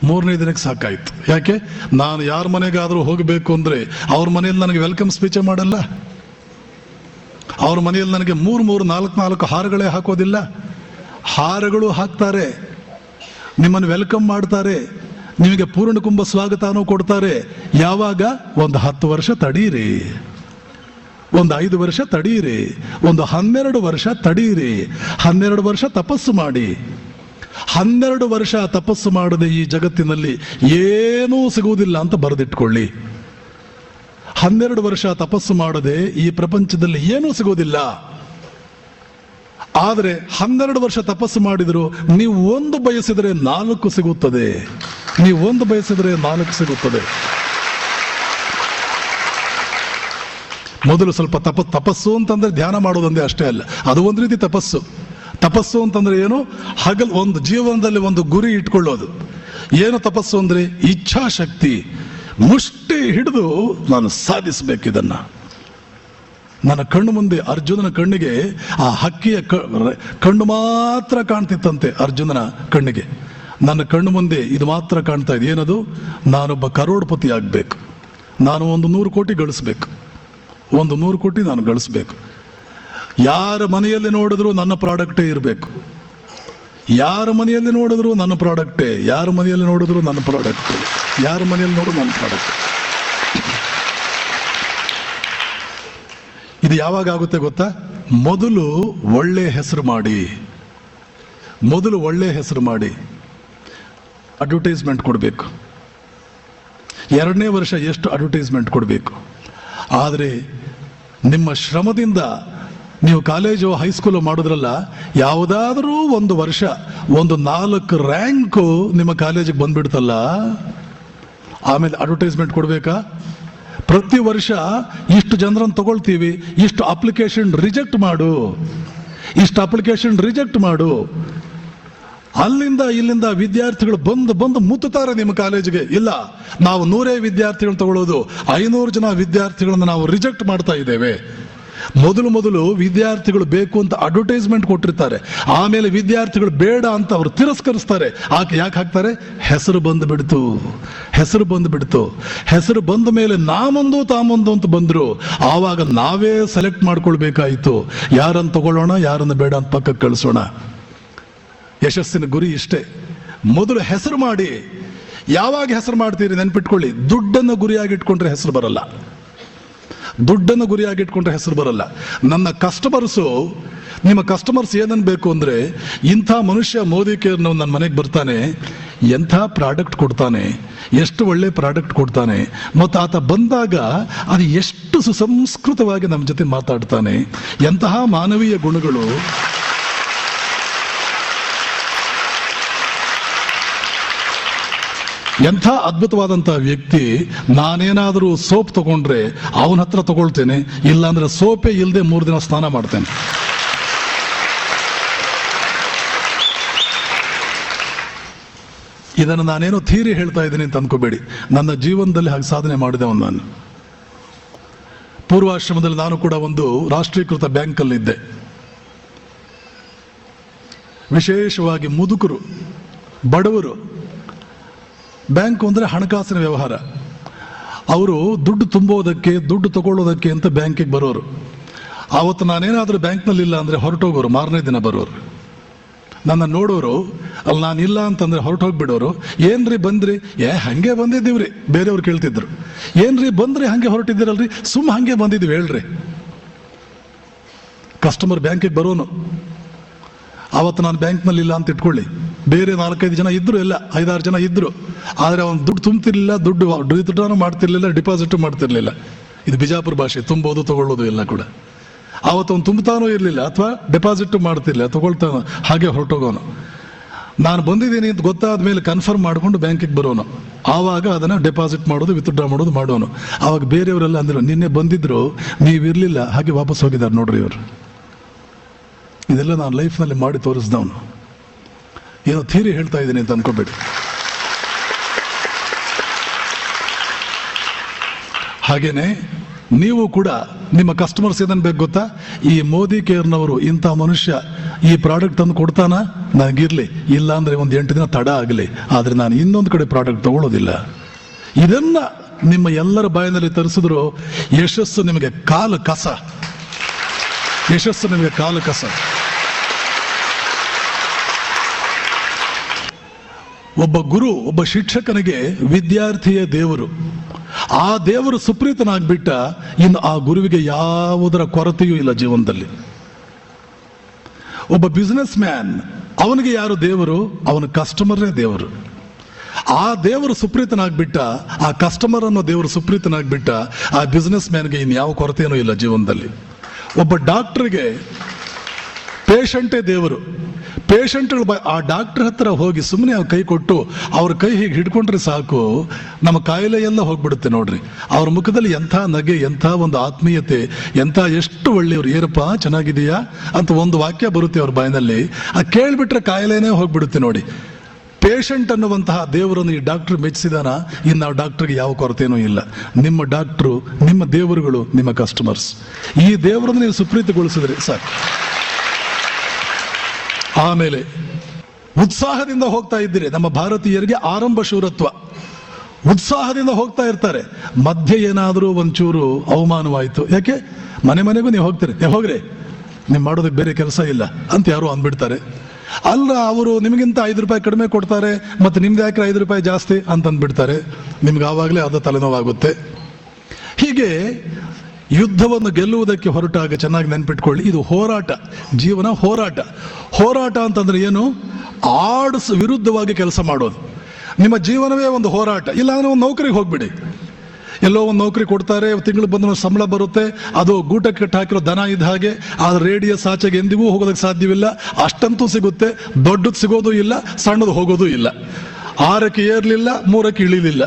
B: 3ನೇ ದಿನಕ್ಕೆ ಸಾಕಾಯ್ತು. ಯಾಕೆ? ನಾನು ಯಾರ ಮನೆಗಾದರೂ ಹೋಗಬೇಕು ಅಂದ್ರೆ ಅವ್ರ ಮನೆಯಲ್ಲಿ ನನಗೆ ವೆಲ್ಕಮ್ ಸ್ಪೀಚೇ ಮಾಡಲ್ಲ. ಅವ್ರ ಮನೆಯಲ್ಲಿ ನನಗೆ 3-4 ಹಾರಗಳೇ ಹಾಕೋದಿಲ್ಲ. ಹಾರಗಳು ಹಾಕ್ತಾರೆ, ನಿಮ್ಮನ್ನು ವೆಲ್ಕಮ್ ಮಾಡ್ತಾರೆ, ನಿಮಗೆ ಪೂರ್ಣ ಕುಂಭ ಸ್ವಾಗತನೂ ಕೊಡ್ತಾರೆ. ಯಾವಾಗ? ಒಂದು 10 ವರ್ಷ ತಡೀರಿ, ಒಂದು 5 ವರ್ಷ ತಡೀರಿ, ಒಂದು 12 ವರ್ಷ ತಡೀರಿ, 12 ವರ್ಷ ತಪಸ್ಸು ಮಾಡಿ. 12 ವರ್ಷ ತಪಸ್ಸು ಮಾಡದೆ ಈ ಜಗತ್ತಿನಲ್ಲಿ ಏನೂ ಸಿಗುವುದಿಲ್ಲ ಅಂತ ಬರೆದಿಟ್ಕೊಳ್ಳಿ. 12 ವರ್ಷ ತಪಸ್ಸು ಮಾಡದೆ ಈ ಪ್ರಪಂಚದಲ್ಲಿ ಏನೂ ಸಿಗೋದಿಲ್ಲ. ಆದರೆ 12 ವರ್ಷ ತಪಸ್ಸು ಮಾಡಿದ್ರು ನೀವು ಒಂದು ಬಯಸಿದರೆ 4 ಸಿಗುತ್ತದೆ. ನೀವು ಒಂದು ಬಯಸಿದರೆ 4 ಸಿಗುತ್ತದೆ. ಮೊದಲು ಸ್ವಲ್ಪ ತಪಸ್ಸು ಅಂತಂದ್ರೆ ಧ್ಯಾನ ಮಾಡೋದಂದೇ ಅಷ್ಟೇ ಅಲ್ಲ, ಅದು ಒಂದು ರೀತಿ ತಪಸ್ಸು. ತಪಸ್ಸು ಅಂತಂದ್ರೆ ಏನು? ಹಗಲು ಒಂದು ಜೀವನದಲ್ಲಿ ಒಂದು ಗುರಿ ಇಟ್ಕೊಳ್ಳೋದು. ಏನು ತಪಸ್ಸು ಅಂದ್ರೆ? ಇಚ್ಛಾಶಕ್ತಿ. ಮುಷ್ಟಿ ಹಿಡಿದು ನಾನು ಸಾಧಿಸಬೇಕಿದನ್ನ. ನನ್ನ ಕಣ್ಣು ಮುಂದೆ ಅರ್ಜುನನ ಕಣ್ಣಿಗೆ ಆ ಹಕ್ಕಿಯ ಕಣ್ಣು ಮಾತ್ರ ಕಾಣ್ತಿತ್ತಂತೆ. ಅರ್ಜುನನ ಕಣ್ಣಿಗೆ ನನ್ನ ಕಣ್ಣು ಮುಂದೆ ಇದು ಮಾತ್ರ ಕಾಣ್ತಾ ಇದೆ. ಏನದು? ನಾನೊಬ್ಬ ಕರೋಡ್ಪತಿ ಆಗ್ಬೇಕು, ನಾನು ಒಂದು 100 ಕೋಟಿ ಗಳಿಸ್ಬೇಕು, ಒಂದು 100 ಕೋಟಿ ನಾನು ಗಳಿಸ್ಬೇಕು. ಯಾರ ಮನೆಯಲ್ಲಿ ನೋಡಿದ್ರು ನನ್ನ ಪ್ರಾಡಕ್ಟೇ ಇರಬೇಕು. ಯಾರ ಮನೆಯಲ್ಲಿ ನೋಡಿದ್ರು ನನ್ನ ಪ್ರಾಡಕ್ಟೇ, ಯಾರ ಮನೆಯಲ್ಲಿ ನೋಡಿದ್ರು ನನ್ನ ಪ್ರಾಡಕ್ಟ್, ಯಾರ ಮನೆಯಲ್ಲಿ ನೋಡಿದ್ರು ನನ್ನ ಪ್ರಾಡಕ್ಟ್. ಇದು ಯಾವಾಗ ಆಗುತ್ತೆ ಗೊತ್ತಾ? ಮೊದಲು ಒಳ್ಳೆ ಹೆಸರು ಮಾಡಿ, ಮೊದಲು ಒಳ್ಳೆ ಹೆಸರು ಮಾಡಿ ಅಡ್ವರ್ಟೈಸ್ಮೆಂಟ್ ಕೊಡಬೇಕು. 2ನೇ ವರ್ಷ ಎಷ್ಟು ಅಡ್ವರ್ಟೈಸ್ಮೆಂಟ್ ಕೊಡಬೇಕು. ಆದರೆ ನಿಮ್ಮ ಶ್ರಮದಿಂದ ನೀವು ಕಾಲೇಜು ಹೈಸ್ಕೂಲು ಮಾಡಿದ್ರಲ್ಲ, ಯಾವುದಾದ್ರೂ ಒಂದು ವರ್ಷ ಒಂದು 4 ರ್ಯಾಂಕು ನಿಮ್ಮ ಕಾಲೇಜಿಗೆ ಬಂದ್ಬಿಡ್ತಲ್ಲ, ಆಮೇಲೆ ಅಡ್ವರ್ಟೈಸ್ಮೆಂಟ್ ಕೊಡಬೇಕಾ? ಪ್ರತಿ ವರ್ಷ ಇಷ್ಟು ಜನರನ್ನು ತಗೊಳ್ತೀವಿ, ಇಷ್ಟು ಅಪ್ಲಿಕೇಶನ್ ರಿಜೆಕ್ಟ್ ಮಾಡು, ಇಷ್ಟು ಅಪ್ಲಿಕೇಶನ್ ರಿಜೆಕ್ಟ್ ಮಾಡು. ಅಲ್ಲಿಂದ ಇಲ್ಲಿಂದ ವಿದ್ಯಾರ್ಥಿಗಳು ಬಂದು ಮುತ್ತುತ್ತಾರೆ ನಿಮ್ಮ ಕಾಲೇಜಿಗೆ. ಇಲ್ಲ, ನಾವು 100 ವಿದ್ಯಾರ್ಥಿಗಳನ್ನ ತಗೊಳ್ಳೋದು, 500 ಜನ ವಿದ್ಯಾರ್ಥಿಗಳನ್ನ ನಾವು ರಿಜೆಕ್ಟ್ ಮಾಡ್ತಾ ಇದ್ದೇವೆ. ಮೊದಲು ವಿದ್ಯಾರ್ಥಿಗಳು ಬೇಕು ಅಂತ ಅಡ್ವರ್ಟೈಸ್ಮೆಂಟ್ ಕೊಟ್ಟಿರ್ತಾರೆ, ಆಮೇಲೆ ವಿದ್ಯಾರ್ಥಿಗಳು ಬೇಡ ಅಂತ ಅವರು ತಿರಸ್ಕರಿಸ್ತಾರೆ. ಯಾಕೆ ಹಾಕ್ತಾರೆ? ಹೆಸರು ಬಂದು ಬಿಡ್ತು. ಹೆಸರು ಬಂದ ಮೇಲೆ ನಾಮೊಂದು ತಾಮೊಂದು ಅಂತ ಬಂದ್ರು. ಆವಾಗ ನಾವೇ ಸೆಲೆಕ್ಟ್ ಮಾಡ್ಕೊಳ್ಬೇಕಾಯಿತು, ಯಾರನ್ನು ತಗೊಳ್ಳೋಣ ಯಾರನ್ನು ಬೇಡ ಅಂತ ಪಕ್ಕಕ್ಕೆ ಕಳಿಸೋಣ. ಯಶಸ್ಸಿನ ಗುರಿ ಇಷ್ಟೇ. ಮೊದಲು ಹೆಸರು ಮಾಡಿ. ಯಾವಾಗ ಹೆಸರು ಮಾಡ್ತೀರಿ ನೆನ್ಪಿಟ್ಕೊಳ್ಳಿ, ದುಡ್ಡನ್ನು ಗುರಿಯಾಗಿಟ್ಕೊಂಡ್ರೆ ಹೆಸರು ಬರಲ್ಲ. ದುಡ್ಡನ್ನು ಗುರಿಯಾಗಿಟ್ಕೊಂಡ್ರೆ ಹೆಸರು ಬರಲ್ಲ. ನನ್ನ ಕಸ್ಟಮರ್ಸು, ನಿಮ್ಮ ಕಸ್ಟಮರ್ಸ್ ಏನನ್ಬೇಕು ಅಂದ್ರೆ, ಇಂಥ ಮನುಷ್ಯ ಮೋದಿ ಕೇರ್ ನನ್ನ ಮನೆಗೆ ಬರ್ತಾನೆ, ಎಂಥ ಪ್ರಾಡಕ್ಟ್ ಕೊಡ್ತಾನೆ, ಎಷ್ಟು ಒಳ್ಳೆ ಪ್ರಾಡಕ್ಟ್ ಕೊಡ್ತಾನೆ, ಮತ್ತು ಆತ ಬಂದಾಗ ಅದು ಎಷ್ಟು ಸುಸಂಸ್ಕೃತವಾಗಿ ನಮ್ಮ ಜೊತೆ ಮಾತಾಡ್ತಾನೆ, ಎಂತಹ ಮಾನವೀಯ ಗುಣಗಳು. ಎಂಥ ಅದ್ಭುತವಾದಂತಹ ವ್ಯಕ್ತಿ. ನಾನೇನಾದರೂ ಸೋಪ್ ತಗೊಂಡ್ರೆ ಅವನ ಹತ್ರ ತಗೊಳ್ತೇನೆ, ಇಲ್ಲಾಂದ್ರೆ ಸೋಪೇ ಇಲ್ಲದೆ 3 ದಿನ ಸ್ನಾನ ಮಾಡ್ತೇನೆ. ಇದನ್ನು ನಾನೇನೋ ಥಿಯರಿ ಹೇಳ್ತಾ ಇದ್ದೀನಿ ಅಂತ ಅನ್ಕೋಬೇಡಿ, ನನ್ನ ಜೀವನದಲ್ಲಿ ಹಾಗೆ ಸಾಧನೆ ಮಾಡಿದವನು ನಾನು. ಪೂರ್ವಾಶ್ರಮದಲ್ಲಿ ನಾನು ಕೂಡ ಒಂದು ರಾಷ್ಟ್ರೀಕೃತ ಬ್ಯಾಂಕಲ್ಲಿದ್ದೆ. ವಿಶೇಷವಾಗಿ ಮುದುಕರು, ಬಡವರು. ಬ್ಯಾಂಕ್ ಅಂದರೆ ಹಣಕಾಸಿನ ವ್ಯವಹಾರ. ಅವರು ದುಡ್ಡು ತುಂಬೋದಕ್ಕೆ, ದುಡ್ಡು ತಗೊಳ್ಳೋದಕ್ಕೆ ಅಂತ ಬ್ಯಾಂಕಿಗೆ ಬರೋರು. ಆವತ್ತು ನಾನೇನಾದರೂ ಬ್ಯಾಂಕ್ನಲ್ಲಿಲ್ಲ ಅಂದರೆ ಹೊರಟೋಗೋರು, ಮಾರನೇ ದಿನ ಬರೋರು. ನನ್ನ ನೋಡೋರು, ಅಲ್ಲಿ ನಾನಿಲ್ಲ ಅಂತಂದ್ರೆ ಹೊರಟೋಗ್ಬಿಡೋರು. ಏನ್ರಿ ಬಂದ್ರಿ? ಹಂಗೆ ಬಂದಿದ್ದೀವ್ರಿ. ಬೇರೆಯವ್ರು ಕೇಳ್ತಿದ್ರು, ಏನ್ರಿ ಬಂದ್ರಿ ಹಂಗೆ ಹೊರಟಿದ್ದೀರಲ್ರಿ? ಹಂಗೆ ಬಂದಿದ್ದೀವಿ ಹೇಳ್ರಿ. ಕಸ್ಟಮರ್ ಬ್ಯಾಂಕಿಗೆ ಬರೋನು. ಆವತ್ತು ನಾನು ಬ್ಯಾಂಕ್ನಲ್ಲಿಲ್ಲ ಅಂತ ಇಟ್ಕೊಳ್ಳಿ, ಬೇರೆ 4-5 ಜನ ಇದ್ರು, ಎಲ್ಲ 5-6 ಜನ ಇದ್ರು. ಆದರೆ ಅವನು ದುಡ್ಡು ತುಂಬ್ತಿರ್ಲಿಲ್ಲ, ದುಡ್ಡು ವಿತ್ಡ್ರಾನು ಮಾಡ್ತಿರ್ಲಿಲ್ಲ, ಡಿಪಾಸಿಟ್ ಮಾಡ್ತಿರ್ಲಿಲ್ಲ. ಇದು ಬಿಜಾಪುರ ಭಾಷೆ, ತುಂಬೋದು ತಗೊಳ್ಳೋದು ಎಲ್ಲ ಕೂಡ. ಆವತ್ತು ಅವನು ತುಂಬತಾನೂ ಇರಲಿಲ್ಲ, ಅಥವಾ ಡೆಪಾಸಿಟ್ ಮಾಡ್ತಿರ್ಲಿಲ್ಲ, ತಗೊಳ್ತಾನ, ಹಾಗೆ ಹೊರಟೋಗೋನು. ನಾನು ಬಂದಿದ್ದೀನಿ ಅಂತ ಗೊತ್ತಾದ ಮೇಲೆ ಕನ್ಫರ್ಮ್ ಮಾಡಿಕೊಂಡು ಬ್ಯಾಂಕಿಗೆ ಬರೋನು. ಆವಾಗ ಅದನ್ನು ಡೆಪಾಸಿಟ್ ಮಾಡೋದು, ವಿತ್ಡ್ರಾ ಮಾಡೋನು. ಆವಾಗ ಬೇರೆಯವರೆಲ್ಲ ಅಂದರು, ನಿನ್ನೆ ಬಂದಿದ್ರು, ನೀವಿರಲಿಲ್ಲ, ಹಾಗೆ ವಾಪಸ್ ಹೋಗಿದ್ದಾರೆ ನೋಡ್ರಿ ಇವರು. ಇದೆಲ್ಲ ನಾನು ಲೈಫ್ನಲ್ಲಿ ಮಾಡಿ ತೋರಿಸ್ದವನು. ಏನೋ ಥಿಯರಿ ಹೇಳ್ತಾ ಇದ್ದೀನಿ ಅಂತ ಅನ್ಕೋಬೇಡಿ. ಹಾಗೇನೆ ನೀವು ಕೂಡ ನಿಮ್ಮ ಕಸ್ಟಮರ್ಸ್ ಏನನ್ ಬೇಕು ಗೊತ್ತಾ? ಈ ಮೋದಿ ಕೇರ್ನವರು ಇಂಥ ಮನುಷ್ಯ ಈ ಪ್ರಾಡಕ್ಟ್ ತಂದು ಕೊಡ್ತಾನ, ನನಗಿರ್ಲಿ, ಇಲ್ಲ ಅಂದ್ರೆ ಒಂದು 8 ದಿನ ತಡ ಆಗಲಿ, ಆದ್ರೆ ನಾನು ಇನ್ನೊಂದು ಕಡೆ ಪ್ರಾಡಕ್ಟ್ ತಗೊಳ್ಳೋದಿಲ್ಲ. ಇದನ್ನ ನಿಮ್ಮ ಎಲ್ಲರ ಬಾಯಿನಲ್ಲಿ ತರಿಸಿದ್ರು ಯಶಸ್ಸು ನಿಮಗೆ ಕಾಲು ಕಸ. ಯಶಸ್ಸು ನಿಮಗೆ ಕಾಲು ಕಸ. ಒಬ್ಬ ಗುರು, ಒಬ್ಬ ಶಿಕ್ಷಕನಿಗೆ ವಿದ್ಯಾರ್ಥಿಯೇ ದೇವರು. ಆ ದೇವರು ಸುಪ್ರೀತನಾಗ್ಬಿಟ್ಟ, ಇನ್ನು ಆ ಗುರುವಿಗೆ ಯಾವುದರ ಕೊರತೆಯೂ ಇಲ್ಲ ಜೀವನದಲ್ಲಿ. ಒಬ್ಬ ಬಿಸ್ನೆಸ್ ಮ್ಯಾನ್, ಅವನಿಗೆ ಯಾರು ದೇವರು? ಅವನ ಕಸ್ಟಮರೇ ದೇವರು. ಆ ದೇವರು ಸುಪ್ರೀತನಾಗ್ಬಿಟ್ಟ, ಆ ಕಸ್ಟಮರ್ ಅನ್ನೋ ದೇವರು ಸುಪ್ರೀತನಾಗ್ಬಿಟ್ಟ, ಆ ಬಿಸ್ನೆಸ್ ಮ್ಯಾನ್ಗೆ ಇನ್ಯಾವ ಕೊರತೆಯೂ ಇಲ್ಲ ಜೀವನದಲ್ಲಿ. ಒಬ್ಬ ಡಾಕ್ಟರ್ಗೆ ಪೇಷಂಟೇ ದೇವರು. ಪೇಷಂಟ್ಗಳು ಆ ಡಾಕ್ಟರ್ ಹತ್ರ ಹೋಗಿ ಸುಮ್ಮನೆ ಅವ್ರ ಕೈ ಕೊಟ್ಟು ಅವ್ರ ಕೈ ಹೀಗೆ ಹಿಡ್ಕೊಂಡ್ರೆ ಸಾಕು, ನಮ್ಮ ಕಾಯಿಲೆ ಎಲ್ಲ ಹೋಗ್ಬಿಡುತ್ತೆ ನೋಡ್ರಿ. ಅವ್ರ ಮುಖದಲ್ಲಿ ಎಂಥ ನಗೆ, ಎಂಥ ಒಂದು ಆತ್ಮೀಯತೆ, ಎಂಥ ಎಷ್ಟು ಒಳ್ಳೆಯವ್ರು, ಏನಪ್ಪ ಚೆನ್ನಾಗಿದೆಯಾ ಅಂತ ಒಂದು ವಾಕ್ಯ ಬರುತ್ತೆ ಅವ್ರ ಬಾಯಿನಲ್ಲಿ. ಆ ಕೇಳ್ಬಿಟ್ರೆ ಕಾಯಿಲೆನೇ ಹೋಗ್ಬಿಡುತ್ತೆ ನೋಡಿ. ಪೇಷಂಟ್ ಅನ್ನುವಂತಹ ದೇವರನ್ನು ಈ ಡಾಕ್ಟರ್ ಮೆಚ್ಚಿಸಿದಾನ, ಇನ್ನು ಆ ಡಾಕ್ಟರ್ಗೆ ಯಾವ ಕೊರತೆಯೂ ಇಲ್ಲ. ನಿಮ್ಮ ಡಾಕ್ಟ್ರು, ನಿಮ್ಮ ದೇವರುಗಳು ನಿಮ್ಮ ಕಸ್ಟಮರ್ಸ್. ಈ ದೇವರನ್ನು ನೀವು ಸುಪ್ರೀತಗೊಳಿಸಿದ್ರೆ ಸಾಕು. ಆಮೇಲೆ ಉತ್ಸಾಹದಿಂದ ಹೋಗ್ತಾ ಇದ್ದೀರಿ. ನಮ್ಮ ಭಾರತೀಯರಿಗೆ ಆರಂಭ ಶೂರತ್ವ, ಉತ್ಸಾಹದಿಂದ ಹೋಗ್ತಾ ಇರ್ತಾರೆ. ಮಧ್ಯೆ ಏನಾದರೂ ಒಂಚೂರು ಅವಮಾನವಾಯಿತು, ಯಾಕೆ ಮನೆ ಮನೆಗೂ ನೀವು ಹೋಗ್ತೀರಿ, ಹೋಗ್ರಿ ನೀವು ಮಾಡೋದಕ್ಕೆ ಬೇರೆ ಕೆಲಸ ಇಲ್ಲ ಅಂತ ಯಾರು ಅಂದ್ಬಿಡ್ತಾರೆ. ಅಲ್ಲ, ಅವರು ನಿಮಗಿಂತ 5 ರೂಪಾಯಿ ಕಡಿಮೆ ಕೊಡ್ತಾರೆ, ಮತ್ತೆ ನಿಮ್ದು ಯಾಕೆ 5 ರೂಪಾಯಿ ಜಾಸ್ತಿ ಅಂತ ಅಂದ್ಬಿಡ್ತಾರೆ. ನಿಮ್ಗೆ ಆವಾಗಲೇ ಅದು ತಲೆನೋವಾಗುತ್ತೆ. ಹೀಗೆ ಯುದ್ಧವನ್ನು ಗೆಲ್ಲುವುದಕ್ಕೆ ಹೊರಟಾಗ ಚೆನ್ನಾಗಿ ನೆನ್ಪಿಟ್ಕೊಳ್ಳಿ, ಇದು ಹೋರಾಟ, ಜೀವನ ಹೋರಾಟ. ಹೋರಾಟ ಅಂತಂದ್ರೆ ಏನು? ಆರ್ಡ್ಸ್ ವಿರುದ್ಧವಾಗಿ ಕೆಲಸ ಮಾಡೋದು. ನಿಮ್ಮ ಜೀವನವೇ ಒಂದು ಹೋರಾಟ. ಇಲ್ಲಾಂದ್ರೆ ಒಂದು ನೌಕರಿಗೆ ಹೋಗ್ಬಿಡಿ. ಎಲ್ಲೋ ಒಂದು ನೌಕರಿ ಕೊಡ್ತಾರೆ, ತಿಂಗಳು ಬಂದ ಸಂಬಳ ಬರುತ್ತೆ, ಅದು ಗೂಟಕ್ಕೆ ಕಟ್ಟಿ ಹಾಕಿರೋ ದನ ಇದ್ದ ಹಾಗೆ. ಆದ್ರೆ ರೇಡಿಯಸ್ ಆಚೆಗೆ ಎಂದಿಗೂ ಹೋಗೋದಕ್ಕೆ ಸಾಧ್ಯವಿಲ್ಲ. ಅಷ್ಟಂತೂ ಸಿಗುತ್ತೆ, ದೊಡ್ಡದು ಸಿಗೋದು ಇಲ್ಲ, ಸಣ್ಣದು ಹೋಗೋದು ಇಲ್ಲ. 6ಕ್ಕೆ ಏರ್ಲಿಲ್ಲ, 3ಕ್ಕೆ ಇಳಿಲಿಲ್ಲ.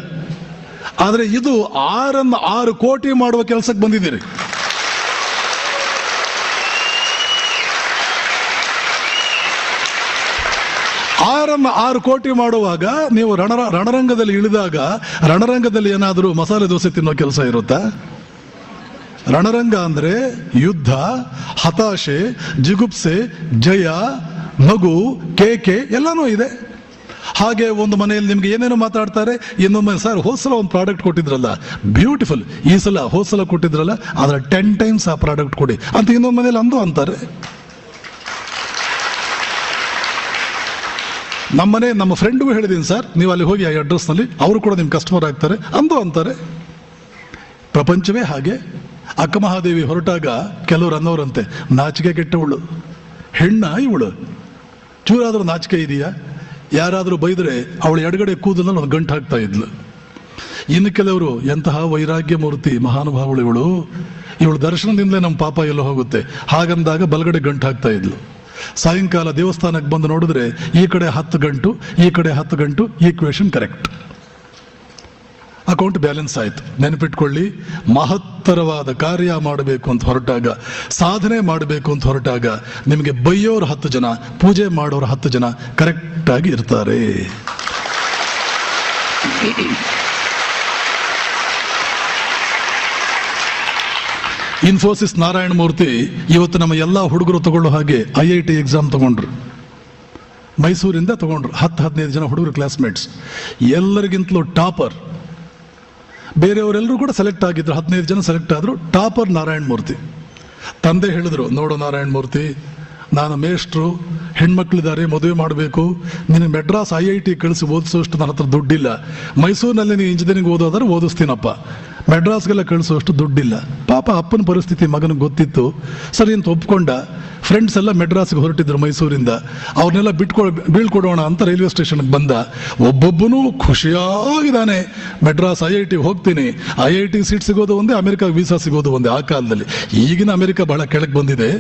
B: ಆದ್ರೆ ಇದು 6 ಕೋಟಿ ಮಾಡುವ ಕೆಲಸಕ್ಕೆ ಬಂದಿದ್ದೀರಿ. ಆರನ್ನು 6 ಕೋಟಿ ಮಾಡುವಾಗ ನೀವು ರಣರಂಗದಲ್ಲಿ ಇಳಿದಾಗ, ರಣರಂಗದಲ್ಲಿ ಏನಾದರೂ ಮಸಾಲೆ ದೋಸೆ ತಿನ್ನೋ ಕೆಲಸ ಇರುತ್ತಾ? ರಣರಂಗ ಅಂದ್ರೆ ಯುದ್ಧ, ಹತಾಶೆ, ಜಿಗುಪ್ಸೆ, ಜಯ, ನಗು, ಕೇಕೆ ಎಲ್ಲನೂ ಇದೆ. ಹಾಗೆ ಒಂದು ಮನೆಯಲ್ಲಿ ನಿಮ್ಗೆ ಏನೇನೋ ಮಾತಾಡ್ತಾರೆ. ಇನ್ನೊಮ್ಮೆ, ಸರ್ ಹೋದ್ಸಲ ಒಂದು ಪ್ರಾಡಕ್ಟ್ ಕೊಟ್ಟಿದ್ರಲ್ಲ ಬ್ಯೂಟಿಫುಲ್, ಈ ಸಲ ಹೋದ್ಸಲ ಕೊಟ್ಟಿದ್ರಲ್ಲ ಆದ್ರೆ 10 ಟೈಮ್ಸ್ ಆ ಪ್ರಾಡಕ್ಟ್ ಕೊಡಿ ಅಂತ ಇನ್ನೊಂದು ಮನೇಲಿ ಅಂತಾರೆ. ನಮ್ಮ ಫ್ರೆಂಡ್ಗೂ ಹೇಳಿದೀನಿ, ಸರ್ ನೀವು ಅಲ್ಲಿ ಹೋಗಿ ಆ ಅಡ್ರೆಸ್ನಲ್ಲಿ, ಅವರು ಕೂಡ ನಿಮ್ಮ ಕಸ್ಟಮರ್ ಆಗ್ತಾರೆ ಅಂತಾರೆ. ಪ್ರಪಂಚವೇ ಹಾಗೆ. ಅಕ್ಕಮಹಾದೇವಿ ಹೊರಟಾಗ ಕೆಲವರು ಅನ್ನೋರಂತೆ, ನಾಚಿಕೆ ಕೆಟ್ಟವಳು ಹೆಣ್ಣ ಇವಳು, ಚೂರಾದ್ರೂ ನಾಚಿಕೆ ಇದೆಯಾ? ಯಾರಾದರೂ ಬೈದ್ರೆ ಅವಳು ಎಡಗಡೆ ಕೂದಲನ್ನು ಒಂದು ಗಂಟು ಹಾಕ್ತಾ ಇದ್ಲು. ಇನ್ನು ಕೆಲವರು, ಎಂತಹ ವೈರಾಗ್ಯ ಮೂರ್ತಿ ಮಹಾನುಭಾವಳು ಇವಳು ದರ್ಶನದಿಂದಲೇ ನಮ್ಮ ಪಾಪ ಎಲ್ಲ ಹೋಗುತ್ತೆ ಹಾಗಂದಾಗ ಬಲಗಡೆ ಗಂಟು ಹಾಕ್ತಾ ಇದ್ಲು. ಸಾಯಂಕಾಲ ದೇವಸ್ಥಾನಕ್ಕೆ ಬಂದು ನೋಡಿದ್ರೆ ಈ ಕಡೆ 10 ಗಂಟು, ಈ ಕಡೆ 10 ಗಂಟು, ಈಕ್ವೇಶನ್ ಕರೆಕ್ಟ್, ಅಕೌಂಟ್ ಬ್ಯಾಲೆನ್ಸ್ ಆಯ್ತು. ನೆನಪಿಟ್ಕೊಳ್ಳಿ, ಮಹತ್ತರವಾದ ಕಾರ್ಯ ಮಾಡಬೇಕು ಅಂತ ಹೊರಟಾಗ, ಸಾಧನೆ ಮಾಡಬೇಕು ಅಂತ ಹೊರಟಾಗ, ನಿಮಗೆ ಬೈಯೋರು 10 ಜನ, ಪೂಜೆ ಮಾಡೋರು 10 ಜನ ಕರೆಕ್ಟ್ ಆಗಿ ಇರ್ತಾರೆ. ಇನ್ಫೋಸಿಸ್ ನಾರಾಯಣ ಮೂರ್ತಿ ಇವತ್ತು ನಮ್ಮ ಎಲ್ಲ ಹುಡುಗರು ತಗೊಳ್ಳೋ ಹಾಗೆ IIT ಎಕ್ಸಾಮ್ ತಗೊಂಡ್ರು. ಮೈಸೂರಿಂದ ತಗೊಂಡ್ರು 10-15 ಜನ ಹುಡುಗರು ಕ್ಲಾಸ್ಮೇಟ್ಸ್. ಎಲ್ಲರಿಗಿಂತಲೂ ಟಾಪರ್, ಬೇರೆಯವರೆಲ್ಲರೂ ಕೂಡ ಸೆಲೆಕ್ಟ್ ಆಗಿದ್ರು, 15 ಜನ ಸೆಲೆಕ್ಟ್ ಆದ್ರು. ಟಾಪರ್ ನಾರಾಯಣ ಮೂರ್ತಿ. ತಂದೆ ಹೇಳಿದ್ರು, ನೋಡು ನಾರಾಯಣ ಮೂರ್ತಿ, ನಾನು ಮೇಷ್ಟ್ರು, ಹೆಣ್ಮಕ್ಳಿದ್ದಾರೆ, ಮದುವೆ ಮಾಡಬೇಕು, ನಿನ್ನ ಮೆಡ್ರಾಸ್ IIT ಕಳಿಸಿ ಓದಿಸೋಷ್ಟು ನನ್ನ ಹತ್ರ ದುಡ್ಡಿಲ್ಲ. ಮೈಸೂರಿನಲ್ಲಿ ನೀವು ಇಂಜಿನಿಯರಿಂಗ್ ಓದೋದಾದ್ರೆ ಓದಿಸ್ತೀನಪ್ಪ, ಮೆಡ್ರಾಸ್ಗೆಲ್ಲ ಕಳಿಸೋಷ್ಟು ದುಡ್ಡಿಲ್ಲ. ಪಾಪ ಅಪ್ಪನ ಪರಿಸ್ಥಿತಿ ಮಗನಿಗೆ ಗೊತ್ತಿತ್ತು, ಸರಿ ಅಂತ ಒಪ್ಕೊಂಡ. ಫ್ರೆಂಡ್ಸ್ ಎಲ್ಲ ಮೆಡ್ರಾಸ್ಗೆ ಹೊರಟಿದ್ರು ಮೈಸೂರಿಂದ, ಅವ್ರನ್ನೆಲ್ಲ ಬೀಳ್ಕೊಡೋಣ ಅಂತ ರೈಲ್ವೆ ಸ್ಟೇಷನ್ಗೆ ಬಂದ. ಒಬ್ಬೊಬ್ಬನೂ ಖುಷಿಯಾಗಿದ್ದಾನೆ, ಮೆಡ್ರಾಸ್ IIT ಹೋಗ್ತೀನಿ, IIT ಸೀಟ್ ಸಿಗೋದು ಒಂದೇ, ಅಮೆರಿಕಾಗೆ ವೀಸಾ ಸಿಗೋದು ಒಂದೇ. ಆ ಕಾಲದಲ್ಲಿ, ಈಗಿನ ಅಮೆರಿಕ ಬಹಳ ಕೆಳಗೆ ಬಂದಿದೆ,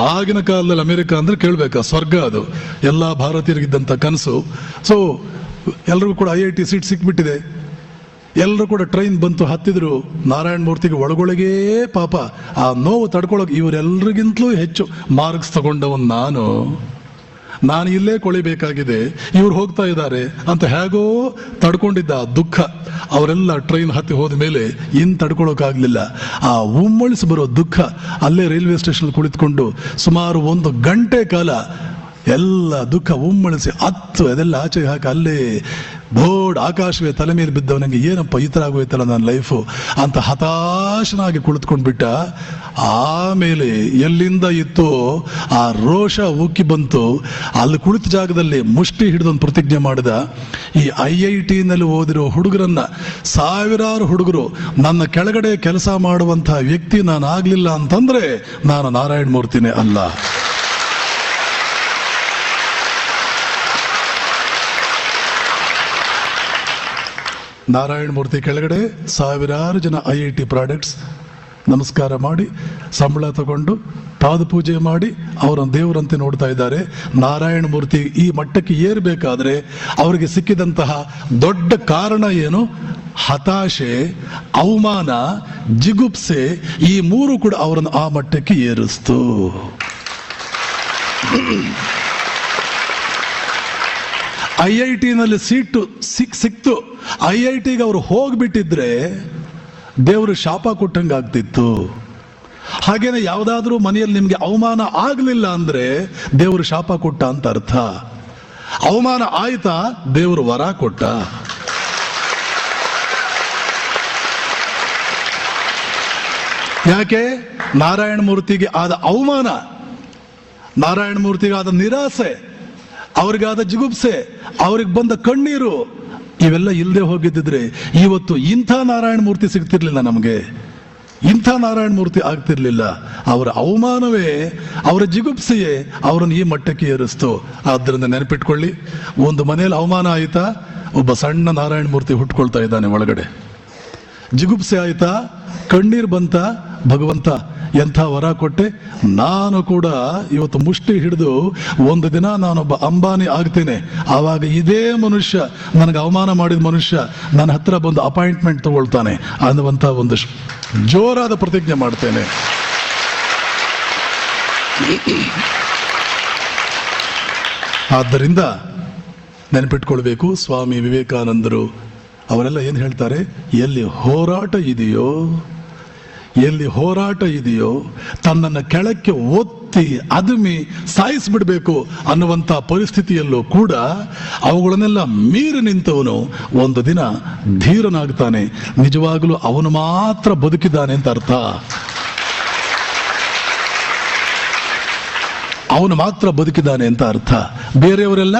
B: ಆಗಿನ ಕಾಲದಲ್ಲಿ ಅಮೆರಿಕ ಅಂದ್ರೆ ಕೇಳ್ಬೇಕಾ, ಸ್ವರ್ಗ ಅದು, ಎಲ್ಲ ಭಾರತೀಯರಿಗಿದ್ದಂಥ ಕನಸು. ಸೊ ಎಲ್ರಿಗೂ ಕೂಡ IIT ಸೀಟ್ ಸಿಕ್ಬಿಟ್ಟಿದೆ. ಎಲ್ಲರೂ ಕೂಡ ಟ್ರೈನ್ ಬಂತು, ಹತ್ತಿದ್ರು. ನಾರಾಯಣ ಮೂರ್ತಿಗೆ ಒಳಗೊಳಗೇ ಪಾಪ ಆ ನೋವು ತಡ್ಕೊಳಕ್ಕೆ, ಇವರೆಲ್ಲರಿಗಿಂತಲೂ ಹೆಚ್ಚು ಮಾರ್ಕ್ಸ್ ತಗೊಂಡವನ್ ನಾನು ಇಲ್ಲೇ ಕೊಳಿಬೇಕಾಗಿದೆ, ಇವ್ರು ಹೋಗ್ತಾ ಇದ್ದಾರೆ ಅಂತ ಹೇಗೋ ತಡ್ಕೊಂಡಿದ್ದ ಆ ದುಃಖ. ಅವರೆಲ್ಲ ಟ್ರೈನ್ ಹತ್ತಿ ಹೋದ ಮೇಲೆ ಇನ್ ತಡ್ಕೊಳಕ್ಕಾಗ್ಲಿಲ್ಲ. ಆ ಉಮ್ಮಳಿಸಿ ಬರೋ ದುಃಖ, ಅಲ್ಲೇ ರೈಲ್ವೆ ಸ್ಟೇಷನ್ ಕುಳಿತುಕೊಂಡು ಸುಮಾರು 1 ಗಂಟೆ ಕಾಲ ಎಲ್ಲ ದುಃಖ ಉಮ್ಮಳಿಸಿ ಅದೆಲ್ಲ ಆಚೆಗೆ ಹಾಕಿ ಅಲ್ಲೇ ಬೋರ್ಡ್ ಆಕಾಶವೇ ತಲೆ ಮೇಲೆ ಬಿದ್ದವನಿಗೆ ಏನಪ್ಪ ಈ ಥರ ಆಗೋಯ್ತಲ್ಲ ನನ್ನ ಲೈಫು ಅಂತ ಹತಾಶನಾಗಿ ಕುಳಿತುಕೊಂಡ್ಬಿಟ್ಟ. ಆಮೇಲೆ ಎಲ್ಲಿಂದ ಇತ್ತು ಆ ರೋಷ ಉಕ್ಕಿ ಬಂತು. ಅಲ್ಲಿ ಕುಳಿತ ಜಾಗದಲ್ಲಿ ಮುಷ್ಟಿ ಹಿಡಿದೊಂದು ಪ್ರತಿಜ್ಞೆ ಮಾಡಿದ, ಈ IIT-ನಲ್ಲಿ ಓದಿರೋ ಹುಡುಗರನ್ನ, ಸಾವಿರಾರು ಹುಡುಗರು ನನ್ನ ಕೆಳಗಡೆ ಕೆಲಸ ಮಾಡುವಂತಹ ವ್ಯಕ್ತಿ ನಾನು ಆಗ್ಲಿಲ್ಲ ಅಂತಂದ್ರೆ ನಾನು ನಾರಾಯಣ ಮೂರ್ತಿನೇ ಅಲ್ಲ. ನಾರಾಯಣ ಮೂರ್ತಿ ಕೆಳಗಡೆ ಸಾವಿರಾರು ಜನ IIT ಪ್ರಾಡಕ್ಟ್ಸ್ ನಮಸ್ಕಾರ ಮಾಡಿ ಸಂಬಳ ತಗೊಂಡು ಪಾದ ಪೂಜೆ ಮಾಡಿ ಅವರನ್ನು ದೇವರಂತೆ ನೋಡ್ತಾ ಇದ್ದಾರೆ. ನಾರಾಯಣ ಮೂರ್ತಿ ಈ ಮಟ್ಟಕ್ಕೆ ಏರಬೇಕಾದ್ರೆ ಅವರಿಗೆ ಸಿಕ್ಕಿದಂತಹ ದೊಡ್ಡ ಕಾರಣ ಏನು? ಹತಾಶೆ, ಅವಮಾನ, ಜಿಗುಪ್ಸೆ, ಈ ಮೂರು ಕೂಡ ಅವರನ್ನು ಆ ಮಟ್ಟಕ್ಕೆ ಏರಿಸ್ತು. IIT-ನಲ್ಲಿ ಸೀಟು ಸಿಕ್ತು. IIT-ಗೆ ಅವರು ಹೋಗ್ಬಿಟ್ಟಿದ್ರೆ ದೇವರು ಶಾಪ ಕೊಟ್ಟಂಗಾಗ್ತಿತ್ತು. ಹಾಗೇನೆ ಯಾವುದಾದ್ರೂ ಮನೆಯಲ್ಲಿ ನಿಮ್ಗೆ ಅವಮಾನ ಆಗ್ಲಿಲ್ಲ ಅಂದ್ರೆ ದೇವರು ಶಾಪ ಕೊಟ್ಟ ಅಂತ ಅರ್ಥ. ಅವಮಾನ ಆಯ್ತಾ, ದೇವರು ವರ ಕೊಟ್ಟ. ಯಾಕೆ? ನಾರಾಯಣ ಮೂರ್ತಿಗೆ ಆದ ಅವಮಾನ, ನಾರಾಯಣ ಮೂರ್ತಿಗೆ ಆದ ನಿರಾಸೆ, ಅವ್ರಿಗಾದ ಜಿಗುಪ್ಸೆ, ಅವ್ರಿಗೆ ಬಂದ ಕಣ್ಣೀರು ಇವೆಲ್ಲ ಇಲ್ಲದೆ ಹೋಗಿದ್ದಿದ್ರೆ ಇವತ್ತು ಇಂಥ ನಾರಾಯಣ ಮೂರ್ತಿ ಸಿಗ್ತಿರ್ಲಿಲ್ಲ ನಮಗೆ, ಇಂಥ ನಾರಾಯಣ ಮೂರ್ತಿ ಆಗ್ತಿರ್ಲಿಲ್ಲ. ಅವರ ಅವಮಾನವೇ, ಅವರ ಜಿಗುಪ್ಸೆಯೇ ಅವರನ್ನು ಈ ಮಟ್ಟಕ್ಕೆ ಏರಿಸ್ತು. ಆದ್ದರಿಂದ ನೆನಪಿಟ್ಕೊಳ್ಳಿ, ಒಂದು ಮನೆಯಲ್ಲಿ ಅವಮಾನ ಆಯ್ತಾ, ಒಬ್ಬ ಸಣ್ಣ ನಾರಾಯಣ ಮೂರ್ತಿ ಹುಟ್ಕೊಳ್ತಾ ಇದ್ದಾನೆ ಒಳಗಡೆ. ಜಿಗುಪ್ಸೆ ಆಯ್ತಾ, ಕಣ್ಣೀರು ಬಂತ, ಭಗವಂತ ಎಂಥ ವರ ಕೊಟ್ಟೆ, ನಾನು ಕೂಡ ಇವತ್ತು ಮುಷ್ಟಿ ಹಿಡಿದು ಒಂದು ದಿನ ನಾನೊಬ್ಬ ಅಂಬಾನಿ ಆಗ್ತೇನೆ, ಆವಾಗ ಇದೇ ಮನುಷ್ಯ, ನನಗೆ ಅವಮಾನ ಮಾಡಿದ ಮನುಷ್ಯ ನನ್ನ ಹತ್ರ ಬಂದು ಅಪಾಯಿಂಟ್ಮೆಂಟ್ ತಗೊಳ್ತಾನೆ ಅನ್ನುವಂಥ ಒಂದು ಜೋರಾದ ಪ್ರತಿಜ್ಞೆ ಮಾಡ್ತೇನೆ. ಆದ್ದರಿಂದ ನೆನಪಿಟ್ಕೊಳ್ಬೇಕು, ಸ್ವಾಮಿ ವಿವೇಕಾನಂದರು ಅವರೆಲ್ಲ ಏನು ಹೇಳ್ತಾರೆ, ಎಲ್ಲಿ ಹೋರಾಟ ಇದೆಯೋ, ಎಲ್ಲಿ ಹೋರಾಟ ಇದೆಯೋ ತನ್ನನ್ನು ಕೆಳಕ್ಕೆ ಒತ್ತಿ ಅದುಮಿ ಸಾಯಿಸ್ಬಿಡ್ಬೇಕು ಅನ್ನುವಂಥ ಪರಿಸ್ಥಿತಿಯಲ್ಲೂ ಕೂಡ ಅವುಗಳನ್ನೆಲ್ಲ ಮೀರಿ ನಿಂತವನು ಒಂದು ದಿನ ಧೀರನಾಗ್ತಾನೆ. ನಿಜವಾಗಲೂ ಅವನು ಮಾತ್ರ ಬದುಕಿದ್ದಾನೆ ಅಂತ ಅರ್ಥ. ಅವನು ಮಾತ್ರ ಬದುಕಿದ್ದಾನೆ ಅಂತ ಅರ್ಥ. ಬೇರೆಯವರೆಲ್ಲ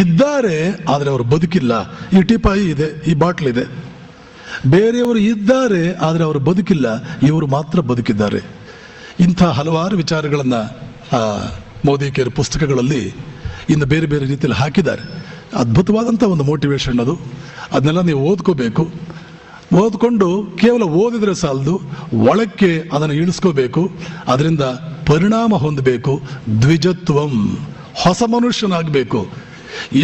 B: ಇದ್ದಾರೆ ಆದರೆ ಅವರು ಬದುಕಿಲ್ಲ. ಈ ಟಿಪಾಯಿ ಇದೆ, ಈ ಬಾಟ್ಲ್ ಇದೆ. ಬೇರೆಯವರು ಇದ್ದಾರೆ ಆದರೆ ಅವರು ಬದುಕಿಲ್ಲ, ಇವರು ಮಾತ್ರ ಬದುಕಿದ್ದಾರೆ. ಇಂಥ ಹಲವಾರು ವಿಚಾರಗಳನ್ನ ಮೋದಿಕೇರ್ ಪುಸ್ತಕಗಳಲ್ಲಿ ಇನ್ನು ಬೇರೆ ಬೇರೆ ರೀತಿಯಲ್ಲಿ ಹಾಕಿದ್ದಾರೆ. ಅದ್ಭುತವಾದಂಥ ಒಂದು ಮೋಟಿವೇಶನ್ ಅದು. ಅದನ್ನೆಲ್ಲ ನೀವು ಓದ್ಕೋಬೇಕು. ಓದ್ಕೊಂಡು ಕೇವಲ ಓದಿದ್ರೆ ಸಾಲದು, ಒಳಕ್ಕೆ ಅದನ್ನು ಇಳಿಸ್ಕೋಬೇಕು, ಅದರಿಂದ ಪರಿಣಾಮ ಹೊಂದಬೇಕು. ದ್ವಿಜತ್ವಂ, ಹೊಸ ಮನುಷ್ಯನಾಗಬೇಕು.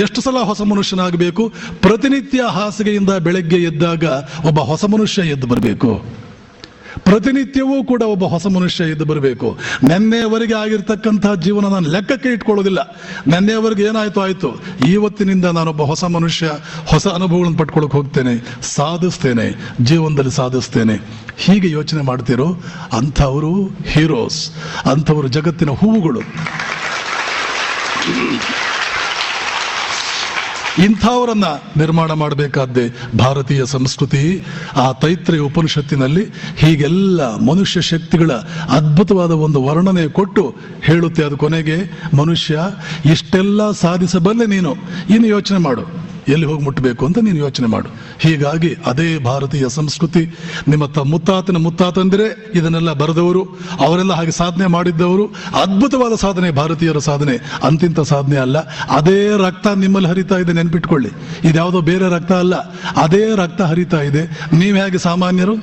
B: ಎಷ್ಟು ಸಲ ಹೊಸ ಮನುಷ್ಯನಾಗಬೇಕು? ಪ್ರತಿನಿತ್ಯ ಹಾಸಿಗೆಯಿಂದ ಬೆಳಗ್ಗೆ ಎದ್ದಾಗ ಒಬ್ಬ ಹೊಸ ಮನುಷ್ಯ ಎದ್ದು ಬರಬೇಕು. ಪ್ರತಿನಿತ್ಯವೂ ಕೂಡ ಒಬ್ಬ ಹೊಸ ಮನುಷ್ಯ ಎದ್ದು ಬರಬೇಕು. ನೆನ್ನೆಯವರೆಗೆ ಆಗಿರ್ತಕ್ಕಂತಹ ಜೀವನ ನಾನು ಲೆಕ್ಕಕ್ಕೆ ಇಟ್ಕೊಳ್ಳೋದಿಲ್ಲ. ನೆನ್ನೆಯವರೆಗೆ ಏನಾಯ್ತು ಆಯ್ತು, ಇವತ್ತಿನಿಂದ ನಾನೊಬ್ಬ ಹೊಸ ಮನುಷ್ಯ, ಹೊಸ ಅನುಭವಗಳನ್ನು ಪಡ್ಕೊಳಕ್ ಹೋಗ್ತೇನೆ, ಸಾಧಿಸ್ತೇನೆ, ಜೀವನದಲ್ಲಿ ಸಾಧಿಸ್ತೇನೆ. ಹೀಗೆ ಯೋಚನೆ ಮಾಡ್ತಿರೋ ಅಂಥವರು ಹೀರೋಸ್, ಅಂಥವರು ಜಗತ್ತಿನ ಹೂವುಗಳು. ಇಂಥವರನ್ನ ನಿರ್ಮಾಣ ಮಾಡಬೇಕಾದ್ದೇ ಭಾರತೀಯ ಸಂಸ್ಕೃತಿ. ಆ ತೈತ್ರೇಯ ಉಪನಿಷತ್ತಿನಲ್ಲಿ ಹೀಗೆಲ್ಲ ಮನುಷ್ಯ ಶಕ್ತಿಗಳ ಅದ್ಭುತವಾದ ಒಂದು ವರ್ಣನೆ ಕೊಟ್ಟು ಹೇಳುತ್ತೆ. ಅದು ಕೊನೆಗೆ, ಮನುಷ್ಯ ಇಷ್ಟೆಲ್ಲ ಸಾಧಿಸಬಲ್ಲೆ ನೀನು, ಇನ್ನು ಯೋಚನೆ ಮಾಡು ಎಲ್ಲಿ ಹೋಗಿ ಮುಟ್ಟಬೇಕು ಅಂತ ನೀನು ಯೋಚನೆ ಮಾಡು. ಹೀಗಾಗಿ ಅದೇ ಭಾರತೀಯ ಸಂಸ್ಕೃತಿ. ನಿಮ್ಮ ಮುತ್ತಾತನ ಮುತ್ತಾತಂದ್ರೆ ಇದನ್ನೆಲ್ಲ ಬರೆದವರು, ಅವರೆಲ್ಲ ಹಾಗೆ ಸಾಧನೆ ಮಾಡಿದ್ದವರು. ಅದ್ಭುತವಾದ ಸಾಧನೆ ಭಾರತೀಯರ ಸಾಧನೆ, ಅಂತಿಂತ ಸಾಧನೆ ಅಲ್ಲ. ಅದೇ ರಕ್ತ ನಿಮ್ಮಲ್ಲಿ ಹರಿತಾ ಇದೆ, ನೆನ್ಪಿಟ್ಕೊಳ್ಳಿ. ಇದ್ಯಾವುದೋ ಬೇರೆ ರಕ್ತ ಅಲ್ಲ, ಅದೇ ರಕ್ತ ಹರಿತಾ ಇದೆ. ನೀವು ಹೇಗೆ ಸಾಮಾನ್ಯರು,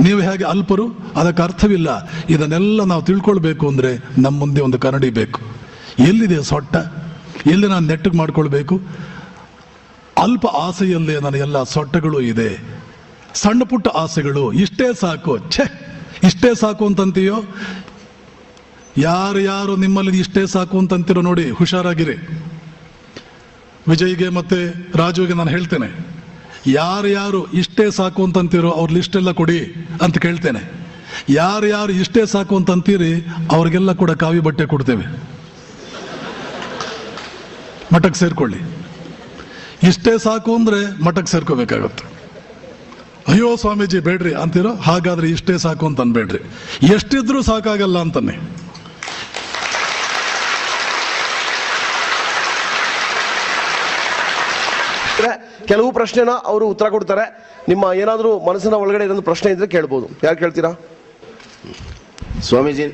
B: ನೀವು ಹೇಗೆ ಅಲ್ಪರು, ಅದಕ್ಕೆ ಅರ್ಥವಿಲ್ಲ. ಇದನ್ನೆಲ್ಲ ನಾವು ತಿಳ್ಕೊಳ್ಬೇಕು ಅಂದ್ರೆ ನಮ್ಮ ಮುಂದೆ ಒಂದು ಕನ್ನಡಿ ಬೇಕು. ಎಲ್ಲಿದೆ ಸೊಟ್ಟ, ಎಲ್ಲಿ ನಾನು ನೆಟ್ಟಗೆ ಮಾಡ್ಕೊಳ್ಬೇಕು? ಅಲ್ಪ ಆಸೆಯಲ್ಲೇ ನನಗೆಲ್ಲ ಸೊಟ್ಟಗಳು ಇದೆ, ಸಣ್ಣ ಪುಟ್ಟ ಆಸೆಗಳು, ಇಷ್ಟೇ ಸಾಕು. ಛೆ, ಇಷ್ಟೇ ಸಾಕು ಅಂತಂತೀಯೋ? ಯಾರು ನಿಮ್ಮಲ್ಲಿ ಇಷ್ಟೇ ಸಾಕು ಅಂತಂತಿರೋ ನೋಡಿ, ಹುಷಾರಾಗಿರಿ. ವಿಜಯ್ಗೆ ಮತ್ತೆ ರಾಜುಗೆ ನಾನು ಹೇಳ್ತೇನೆ, ಯಾರು ಇಷ್ಟೇ ಸಾಕು ಅಂತಂತೀರೋ ಅವ್ರ ಲಿಸ್ಟ್ ಎಲ್ಲ ಕೊಡಿ ಅಂತ ಕೇಳ್ತೇನೆ. ಯಾರು ಇಷ್ಟೇ ಸಾಕು ಅಂತಂತೀರಿ ಅವ್ರಿಗೆಲ್ಲ ಕೂಡ ಕಾವಿ ಬಟ್ಟೆ ಕೊಡ್ತೇವೆ, ಮಠಕ್ಕೆ ಸೇರ್ಕೊಳ್ಳಿ.
C: ಇಷ್ಟೇ ಸಾಕು ಅಂದರೆ ಮಠಕ್ಕೆ ಸೇರ್ಕೋಬೇಕಾಗುತ್ತೆ. ಅಯ್ಯೋ ಸ್ವಾಮೀಜಿ ಬೇಡ್ರಿ ಅಂತೀರೋ, ಹಾಗಾದ್ರೆ ಇಷ್ಟೇ ಸಾಕು ಅಂತ ಅನ್ಬೇಡ್ರಿ. ಎಷ್ಟಿದ್ರೂ ಸಾಕಾಗಲ್ಲ ಅಂತಾನೆ.
D: ಕೆಲವು ಪ್ರಶ್ನೆನ ಅವರು ಉತ್ತರ ಕೊಡ್ತಾರೆ. ನಿಮ್ಮ ಏನಾದರೂ ಮನಸ್ಸಿನ ಒಳಗಡೆ ಇರೋ ಪ್ರಶ್ನೆ ಇದ್ರೆ ಕೇಳ್ಬೋದು. ಯಾರು ಕೇಳ್ತೀರಾ?
E: ಸ್ವಾಮೀಜಿ,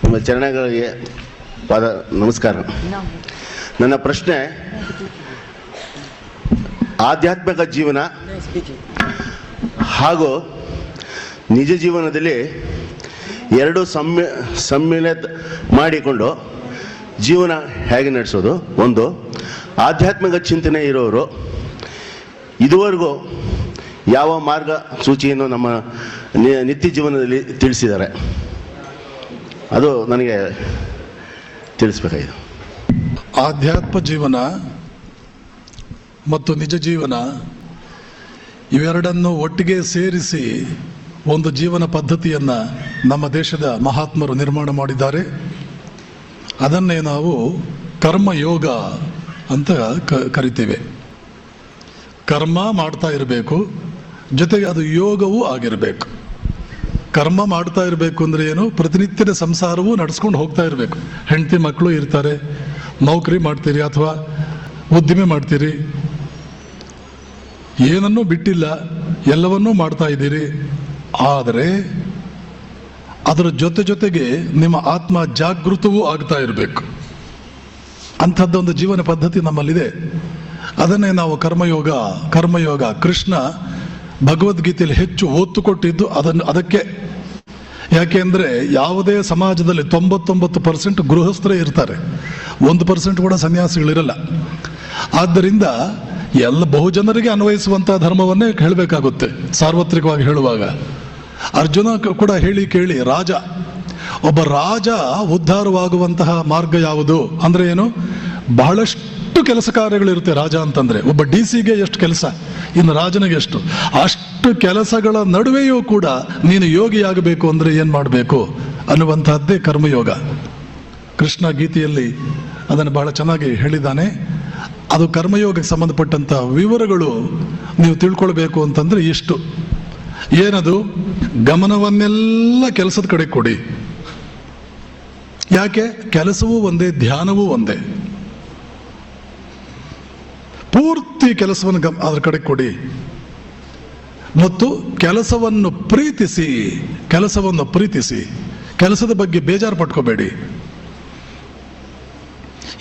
E: ನಿಮ್ಮ ಚರಣಗಳಿಗೆ ಪಾದ ನಮಸ್ಕಾರ. ನನ್ನ ಪ್ರಶ್ನೆ, ಆಧ್ಯಾತ್ಮಿಕ ಜೀವನ ಹಾಗೂ ನಿಜ ಜೀವನದಲ್ಲಿ ಎರಡು ಸಮ್ಮಿಳಿತ ಮಾಡಿಕೊಂಡು ಜೀವನ ಹೇಗೆ ನಡೆಸೋದು? ಒಂದು, ಆಧ್ಯಾತ್ಮಿಕ ಚಿಂತನೆ ಇರೋರು ಇದುವರೆಗೂ ಯಾವ ಮಾರ್ಗ ಸೂಚಿಯನ್ನು ನಮ್ಮ ನಿತ್ಯ ಜೀವನದಲ್ಲಿ ತಿಳಿಸಿದ್ದಾರೆ, ಅದು ನನಗೆ ತಿಳಿಸ್ಬೇಕಾಗಿದೆ.
C: ಆಧ್ಯಾತ್ಮ ಜೀವನ ಮತ್ತು ನಿಜ ಜೀವನ ಇವೆರಡನ್ನು ಒಟ್ಟಿಗೆ ಸೇರಿಸಿ ಒಂದು ಜೀವನ ಪದ್ಧತಿಯನ್ನು ನಮ್ಮ ದೇಶದ ಮಹಾತ್ಮರು ನಿರ್ಮಾಣ ಮಾಡಿದ್ದಾರೆ. ಅದನ್ನೇ ನಾವು ಕರ್ಮಯೋಗ ಅಂತ ಕರಿತೇವೆ. ಕರ್ಮ ಮಾಡ್ತಾ ಇರಬೇಕು, ಜೊತೆಗೆ ಅದು ಯೋಗವೂ ಆಗಿರಬೇಕು. ಕರ್ಮ ಮಾಡ್ತಾ ಇರಬೇಕು ಅಂದರೆ ಏನು? ಪ್ರತಿನಿತ್ಯದ ಸಂಸಾರವೂ ನಡೆಸ್ಕೊಂಡು ಹೋಗ್ತಾ ಇರಬೇಕು. ಹೆಂಡತಿ ಮಕ್ಕಳು ಇರ್ತಾರೆ, ನೌಕರಿ ಮಾಡ್ತೀರಿ ಅಥವಾ ಉದ್ದಿಮೆ ಮಾಡ್ತೀರಿ, ಏನನ್ನೂ ಬಿಟ್ಟಿಲ್ಲ, ಎಲ್ಲವನ್ನೂ ಮಾಡ್ತಾ ಇದ್ದೀರಿ. ಆದರೆ ಅದರ ಜೊತೆಗೆ ನಿಮ್ಮ ಆತ್ಮ ಜಾಗೃತವೂ ಆಗ್ತಾ ಇರಬೇಕು. ಅಂಥದ್ದೊಂದು ಜೀವನ ಪದ್ಧತಿ ನಮ್ಮಲ್ಲಿದೆ. ಅದನ್ನೇ ನಾವು ಕರ್ಮಯೋಗ. ಕೃಷ್ಣ ಭಗವದ್ಗೀತೆಯಲ್ಲಿ ಹೆಚ್ಚು ಒತ್ತು ಕೊಟ್ಟಿದ್ದು ಅದಕ್ಕೆ. ಯಾಕೆಂದ್ರೆ ಯಾವುದೇ ಸಮಾಜದಲ್ಲಿ 99% ಗೃಹಸ್ಥರೇ ಇರ್ತಾರೆ, 1% ಕೂಡ ಸನ್ಯಾಸಿಗಳಿರಲ್ಲ. ಆದ್ದರಿಂದ ಎಲ್ಲ ಬಹುಜನರಿಗೆ ಅನ್ವಯಿಸುವಂತಹ ಧರ್ಮವನ್ನೇ ಹೇಳಬೇಕಾಗುತ್ತೆ ಸಾರ್ವತ್ರಿಕವಾಗಿ ಹೇಳುವಾಗ. ಅರ್ಜುನ ಕೂಡ ಹೇಳಿ ಕೇಳಿ ಒಬ್ಬ ರಾಜ ಉದ್ಧಾರವಾಗುವಂತಹ ಮಾರ್ಗ ಯಾವುದು ಅಂದ್ರೆ ಏನು? ಬಹಳಷ್ಟು ಕೆಲಸ ಕಾರ್ಯಗಳಿರುತ್ತೆ ರಾಜ ಅಂತಂದ್ರೆ. ಒಬ್ಬ DC-ಗೆ ಎಷ್ಟು ಕೆಲಸ, ಇನ್ನು ರಾಜನಿಗೆ ಎಷ್ಟು, ಅಷ್ಟು ಕೆಲಸಗಳ ನಡುವೆಯೂ ಕೂಡ ನೀನು ಯೋಗಿಯಾಗಬೇಕು ಅಂದ್ರೆ ಏನ್ ಮಾಡಬೇಕು ಅನ್ನುವಂತಹದ್ದೇ ಕರ್ಮಯೋಗ. ಕೃಷ್ಣ ಗೀತೆಯಲ್ಲಿ ಅದನ್ನು ಬಹಳ ಚೆನ್ನಾಗಿ ಹೇಳಿದ್ದಾನೆ. ಅದು ಕರ್ಮಯೋಗಕ್ಕೆ ಸಂಬಂಧಪಟ್ಟಂತ ವಿವರಗಳು ನೀವು ತಿಳ್ಕೊಳ್ಬೇಕು ಅಂತಂದ್ರೆ ಇಷ್ಟು. ಏನದು? ಗಮನವನ್ನೆಲ್ಲ ಕೆಲಸದ ಕಡೆ ಕೊಡಿ. ಯಾಕೆ? ಕೆಲಸವೂ ಒಂದೇ, ಧ್ಯಾನವೂ ಒಂದೇ. ಪೂರ್ತಿ ಕೆಲಸವನ್ನು ಅದರ ಕಡೆ ಕೊಡಿ. ಮತ್ತು ಕೆಲಸವನ್ನು ಪ್ರೀತಿಸಿ. ಕೆಲಸದ ಬಗ್ಗೆ ಬೇಜಾರು ಪಟ್ಕೋಬೇಡಿ.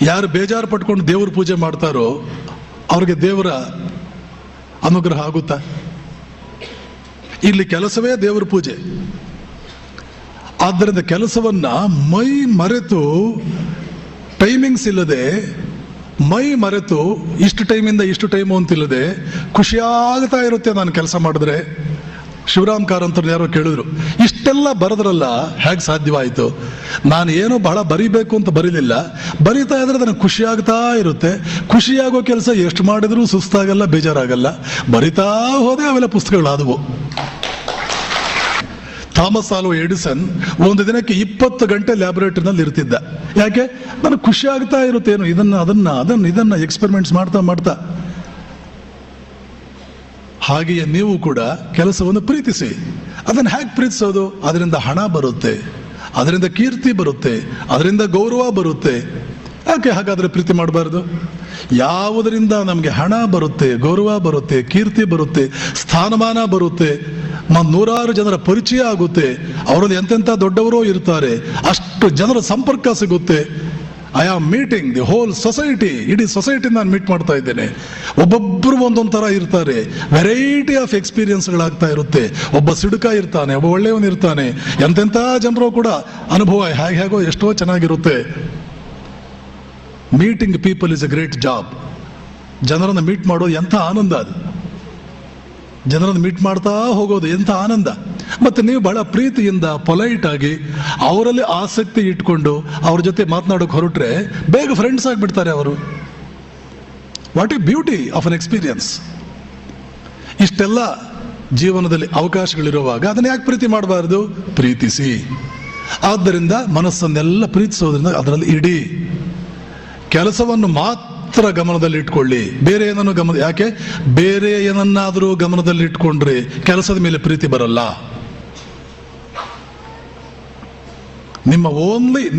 C: ಯಾರು ಬೇಜಾರು ಪಟ್ಕೊಂಡು ದೇವ್ರ ಪೂಜೆ ಮಾಡ್ತಾರೋ ಅವ್ರಿಗೆ ದೇವರ ಅನುಗ್ರಹ ಆಗುತ್ತಾ? ಇಲ್ಲಿ ಕೆಲಸವೇ ದೇವರ ಪೂಜೆ. ಆದ್ದರಿಂದ ಕೆಲಸವನ್ನ ಮೈ ಮರೆತು, ಟೈಮಿಂಗ್ಸ್ ಇಲ್ಲದೆ, ಮೈ ಮರೆತು ಇಷ್ಟು ಟೈಮಿಂದ ಇಷ್ಟು ಟೈಮು ಅಂತಿಲ್ಲದೆ ಖುಷಿಯಾಗ್ತಾ ಇರುತ್ತೆ ನಾನು ಕೆಲಸ ಮಾಡಿದ್ರೆ. ಶಿವರಾಮ್ ಕಾರಂತರು ಯಾರೋ ಕೇಳಿದ್ರು, ಇಷ್ಟೆಲ್ಲ ಬರೆದ್ರಲ್ಲ ಹೇಗೆ ಸಾಧ್ಯವಾಯಿತು? ನಾನು ಏನೋ ಬಹಳ ಬರಿಬೇಕು ಅಂತ ಬರೀಲಿಲ್ಲ, ಬರಿತಾ ಇದ್ರೆ ನನಗೆ ಖುಷಿಯಾಗ್ತಾ ಇರುತ್ತೆ. ಖುಷಿಯಾಗೋ ಕೆಲಸ ಎಷ್ಟು ಮಾಡಿದ್ರೂ ಸುಸ್ತಾಗಲ್ಲ, ಬೇಜಾರಾಗಲ್ಲ. ಬರಿತಾ ಹೋದೆ ಅವೆಲ್ಲ ಪುಸ್ತಕಗಳಾದವು. ಥಾಮಸ್ ಆಲ್ವಾ ಎಡಿಸನ್ ಒಂದು ದಿನಕ್ಕೆ 20 ಗಂಟೆ ಲ್ಯಾಬೊರೇಟರಿನಲ್ಲಿ ಇರ್ತಿದ್ದ. ಯಾಕೆ? ನನಗೆ ಖುಷಿ ಆಗ್ತಾ ಇರುತ್ತೇನು, ಇದನ್ನ ಎಕ್ಸ್ಪೆರಿಮೆಂಟ್ಸ್ ಮಾಡ್ತಾ. ಹಾಗೆಯೇ ನೀವು ಕೂಡ ಕೆಲಸವನ್ನು ಪ್ರೀತಿಸಿ. ಅದನ್ನು ಹೇಗೆ ಪ್ರೀತಿಸೋದು? ಅದರಿಂದ ಹಣ ಬರುತ್ತೆ, ಅದರಿಂದ ಕೀರ್ತಿ ಬರುತ್ತೆ, ಅದರಿಂದ ಗೌರವ ಬರುತ್ತೆ. ಯಾಕೆ ಹಾಗಾದ್ರೆ ಪ್ರೀತಿ ಮಾಡಬಾರ್ದು? ಯಾವುದರಿಂದ ನಮಗೆ ಹಣ ಬರುತ್ತೆ, ಗೌರವ ಬರುತ್ತೆ, ಕೀರ್ತಿ ಬರುತ್ತೆ, ಸ್ಥಾನಮಾನ ಬರುತ್ತೆ, ನೂರಾರು ಜನರ ಪರಿಚಯ ಆಗುತ್ತೆ, ಅವರಲ್ಲಿ ಎಂತೆಂಥ ದೊಡ್ಡವರೂ ಇರ್ತಾರೆ, ಅಷ್ಟು ಜನರ ಸಂಪರ್ಕ ಸಿಗುತ್ತೆ. I am meeting the whole society, ಇಡೀ ಸೊಸೈಟಿ ನಾನು ಮೀಟ್ ಮಾಡ್ತಾ ಇದ್ದೇನೆ. ಒಬ್ಬೊಬ್ಬರು ಒಂದೊಂದು ಥರ ಇರ್ತಾರೆ, ವೆರೈಟಿ ಆಫ್ ಎಕ್ಸ್ಪೀರಿಯನ್ಸ್ಗಳಾಗ್ತಾ ಇರುತ್ತೆ. ಒಬ್ಬ ಸಿಡುಕ ಇರ್ತಾನೆ, ಒಬ್ಬ ಒಳ್ಳೆಯವನು ಇರ್ತಾನೆ, ಎಂತೆಂಥ ಜನರು ಕೂಡ ಅನುಭವ ಹೇಗೋ ಎಷ್ಟೋ ಚೆನ್ನಾಗಿರುತ್ತೆ. Meeting people is A great job. ಜನರನ್ನು ಮೀಟ್ ಮಾಡೋದು ಎಂಥ ಆನಂದ ಅದು. ಜನರನ್ನು ಮೀಟ್ ಮಾಡ್ತಾ ಹೋಗೋದು ಎಂಥ ಆನಂದ. ಮತ್ತೆ ನೀವು ಬಹಳ ಪ್ರೀತಿಯಿಂದ ಪೊಲೈಟ್ ಆಗಿ ಅವರಲ್ಲಿ ಆಸಕ್ತಿ ಇಟ್ಕೊಂಡು ಅವ್ರ ಜೊತೆ ಮಾತನಾಡೋಕೆ ಹೊರಟ್ರೆ ಬೇಗ ಫ್ರೆಂಡ್ಸ್ ಆಗಿಬಿಡ್ತಾರೆ ಅವರು. What A beauty of an experience. ಇಷ್ಟೆಲ್ಲ ಜೀವನದಲ್ಲಿ ಅವಕಾಶಗಳಿರುವಾಗ ಅದನ್ನ ಯಾಕೆ ಪ್ರೀತಿ ಮಾಡಬಾರ್ದು? ಪ್ರೀತಿಸಿ. ಆದ್ದರಿಂದ ಮನಸ್ಸನ್ನೆಲ್ಲ ಪ್ರೀತಿಸೋದ್ರಿಂದ ಅದರಲ್ಲಿ ಇಡೀ ಕೆಲಸವನ್ನು ಮಾತ್ರ ಮಾತ್ರ ಗಮನದಲ್ಲಿ ಇಟ್ಕೊಳ್ಳಿ, ಬೇರೆ ಏನನ್ನು ಯಾಕೆ ಬೇರೆ ಏನನ್ನಾದರೂ ಗಮನದಲ್ಲಿ ಇಟ್ಕೊಂಡ್ರೆ ಕೆಲಸದ ಮೇಲೆ ಪ್ರೀತಿ ಬರಲ್ಲ.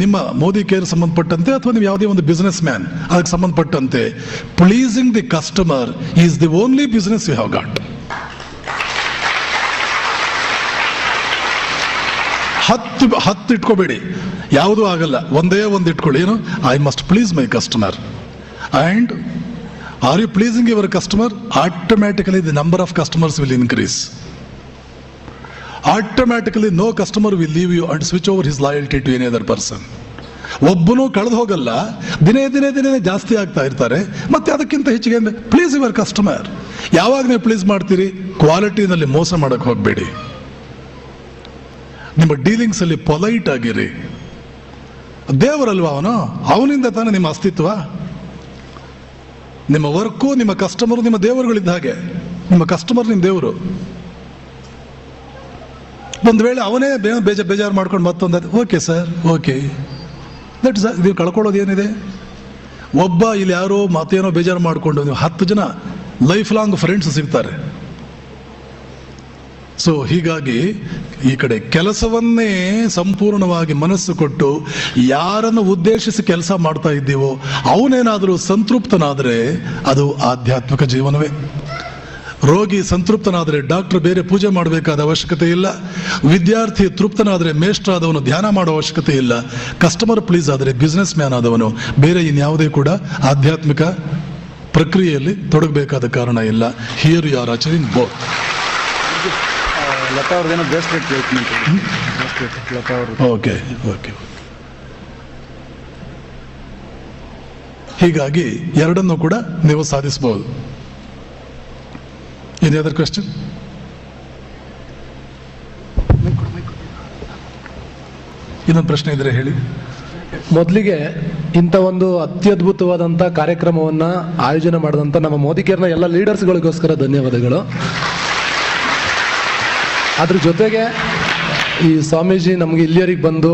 C: ನಿಮ್ಮ ಮೋದಿ ಕೇರ್ ಸಂಬಂಧಪಟ್ಟಂತೆ ಅಥವಾ ನೀವು ಯಾವುದೇ ಒಂದು ಬಿಸ್ನೆಸ್ ಮ್ಯಾನ್ ಅದಕ್ಕೆ ಸಂಬಂಧಪಟ್ಟಂತೆ pleasing the customer is the only business you have got. 10 ಇಟ್ಕೋಬೇಡಿ, ಯಾವುದೂ ಆಗಲ್ಲ, ಒಂದೇ ಒಂದು ಇಟ್ಕೊಳ್ಳಿ. ಏನು? I must please my customer. And are you pleasing your customer? Automatically the number of customers will increase. Automatically no customer will leave you and switch over his loyalty to any other person. ಒಬ್ಬನು ಕಳೆದು ಹೋಗಲ್ಲ, ದಿನೇ ಜಾಸ್ತಿ ಆಗ್ತಾ ಇರ್ತಾರೆ. ಮತ್ತೆ ಅದಕ್ಕಿಂತ ಹೆಚ್ಚಿಗೆ ಪ್ಲೀಸ್ ಯುವರ್ ಕಸ್ಟಮರ್. ಯಾವಾಗ ನೀವು ಪ್ಲೀಸ್ ಮಾಡ್ತೀರಿ? ಕ್ವಾಲಿಟಿನಲ್ಲಿ ಮೋಸ ಮಾಡಕ್ ಹೋಗ್ಬೇಡಿ. ನಿಮ್ಮ ಡೀಲಿಂಗ್ಸ್ ಅಲ್ಲಿ ಪೊಲೈಟ್ ಆಗಿರಿ. ದೇವರಲ್ವಾ ಅವನು? ಅವನಿಂದ ತಾನೇ ನಿಮ್ಮ ಅಸ್ತಿತ್ವ. ನಿಮ್ಮ ವರ್ಕು, ನಿಮ್ಮ ಕಸ್ಟಮರ್ ನಿಮ್ಮ ದೇವರುಗಳಿದ್ದ ಹಾಗೆ. ನಿಮ್ಮ ಕಸ್ಟಮರ್ ನಿಮ್ಮ ದೇವರು. ಒಂದು ವೇಳೆ ಅವನೇ ಬೇಜಾರು ಮಾಡ್ಕೊಂಡು ಮತ್ತೊಂದು, ಓಕೆ ಸರ್, ಓಕೆ, ದಟ್ ನೀವು ಕಳ್ಕೊಳ್ಳೋದು ಏನಿದೆ? ಒಬ್ಬ ಇಲ್ಲಿ ಯಾರೋ ಮತ್ತೇನೋ ಬೇಜಾರು ಮಾಡಿಕೊಂಡು ನೀವು 10 ಜನ ಲೈಫ್ ಲಾಂಗ್ ಫ್ರೆಂಡ್ಸ್ ಸಿಗ್ತಾರೆ. ಸೊ ಹೀಗಾಗಿ ಈ ಕಡೆ ಕೆಲಸವನ್ನೇ ಸಂಪೂರ್ಣವಾಗಿ ಮನಸ್ಸು ಕೊಟ್ಟು ಯಾರನ್ನು ಉದ್ದೇಶಿಸಿ ಕೆಲಸ ಮಾಡ್ತಾ ಇದ್ದೀವೋ ಅವನೇನಾದರೂ ಸಂತೃಪ್ತನಾದರೆ ಅದು ಆಧ್ಯಾತ್ಮಿಕ ಜೀವನವೇ. ರೋಗಿ ಸಂತೃಪ್ತನಾದರೆ ಡಾಕ್ಟರ್ ಬೇರೆ ಪೂಜೆ ಮಾಡಬೇಕಾದ ಅವಶ್ಯಕತೆ ಇಲ್ಲ. ವಿದ್ಯಾರ್ಥಿ ತೃಪ್ತನಾದರೆ ಮೇಷ್ಟ್ರಾದವನು ಧ್ಯಾನ ಮಾಡೋ ಅವಶ್ಯಕತೆ ಇಲ್ಲ. ಕಸ್ಟಮರ್ ಪ್ಲೀಸ್ ಆದರೆ ಬಿಸ್ನೆಸ್ ಮ್ಯಾನ್ ಆದವನು ಬೇರೆ ಇನ್ಯಾವುದೇ ಕೂಡ ಆಧ್ಯಾತ್ಮಿಕ ಪ್ರಕ್ರಿಯೆಯಲ್ಲಿ ತೊಡಗಬೇಕಾದ ಕಾರಣ ಇಲ್ಲ. Here you are achieving both. Okay okay. ಹೀಗಾಗಿ ಎರಡನ್ನೂ ಕೂಡ ನೀವು ಸಾಧಿಸಬಹುದು. Any other question? ಇನ್ನೊಂದು ಪ್ರಶ್ನೆ ಇದ್ರೆ ಹೇಳಿ.
F: ಮೊದಲಿಗೆ ಇಂಥ ಒಂದು ಅತ್ಯದ್ಭುತವಾದಂಥ ಕಾರ್ಯಕ್ರಮವನ್ನ ಆಯೋಜನೆ ಮಾಡಿದಂಥ ನಮ್ಮ ಮೋದಿ ಕೇರ್ನ ಎಲ್ಲ ಲೀಡರ್ಸ್ಗಳಿಗೋಸ್ಕರ ಧನ್ಯವಾದಗಳು. ಅದ್ರ ಜೊತೆಗೆ ಈ ಸ್ವಾಮೀಜಿ ನಮಗೆ ಇಲ್ಲಿಯವರೆಗೆ ಬಂದು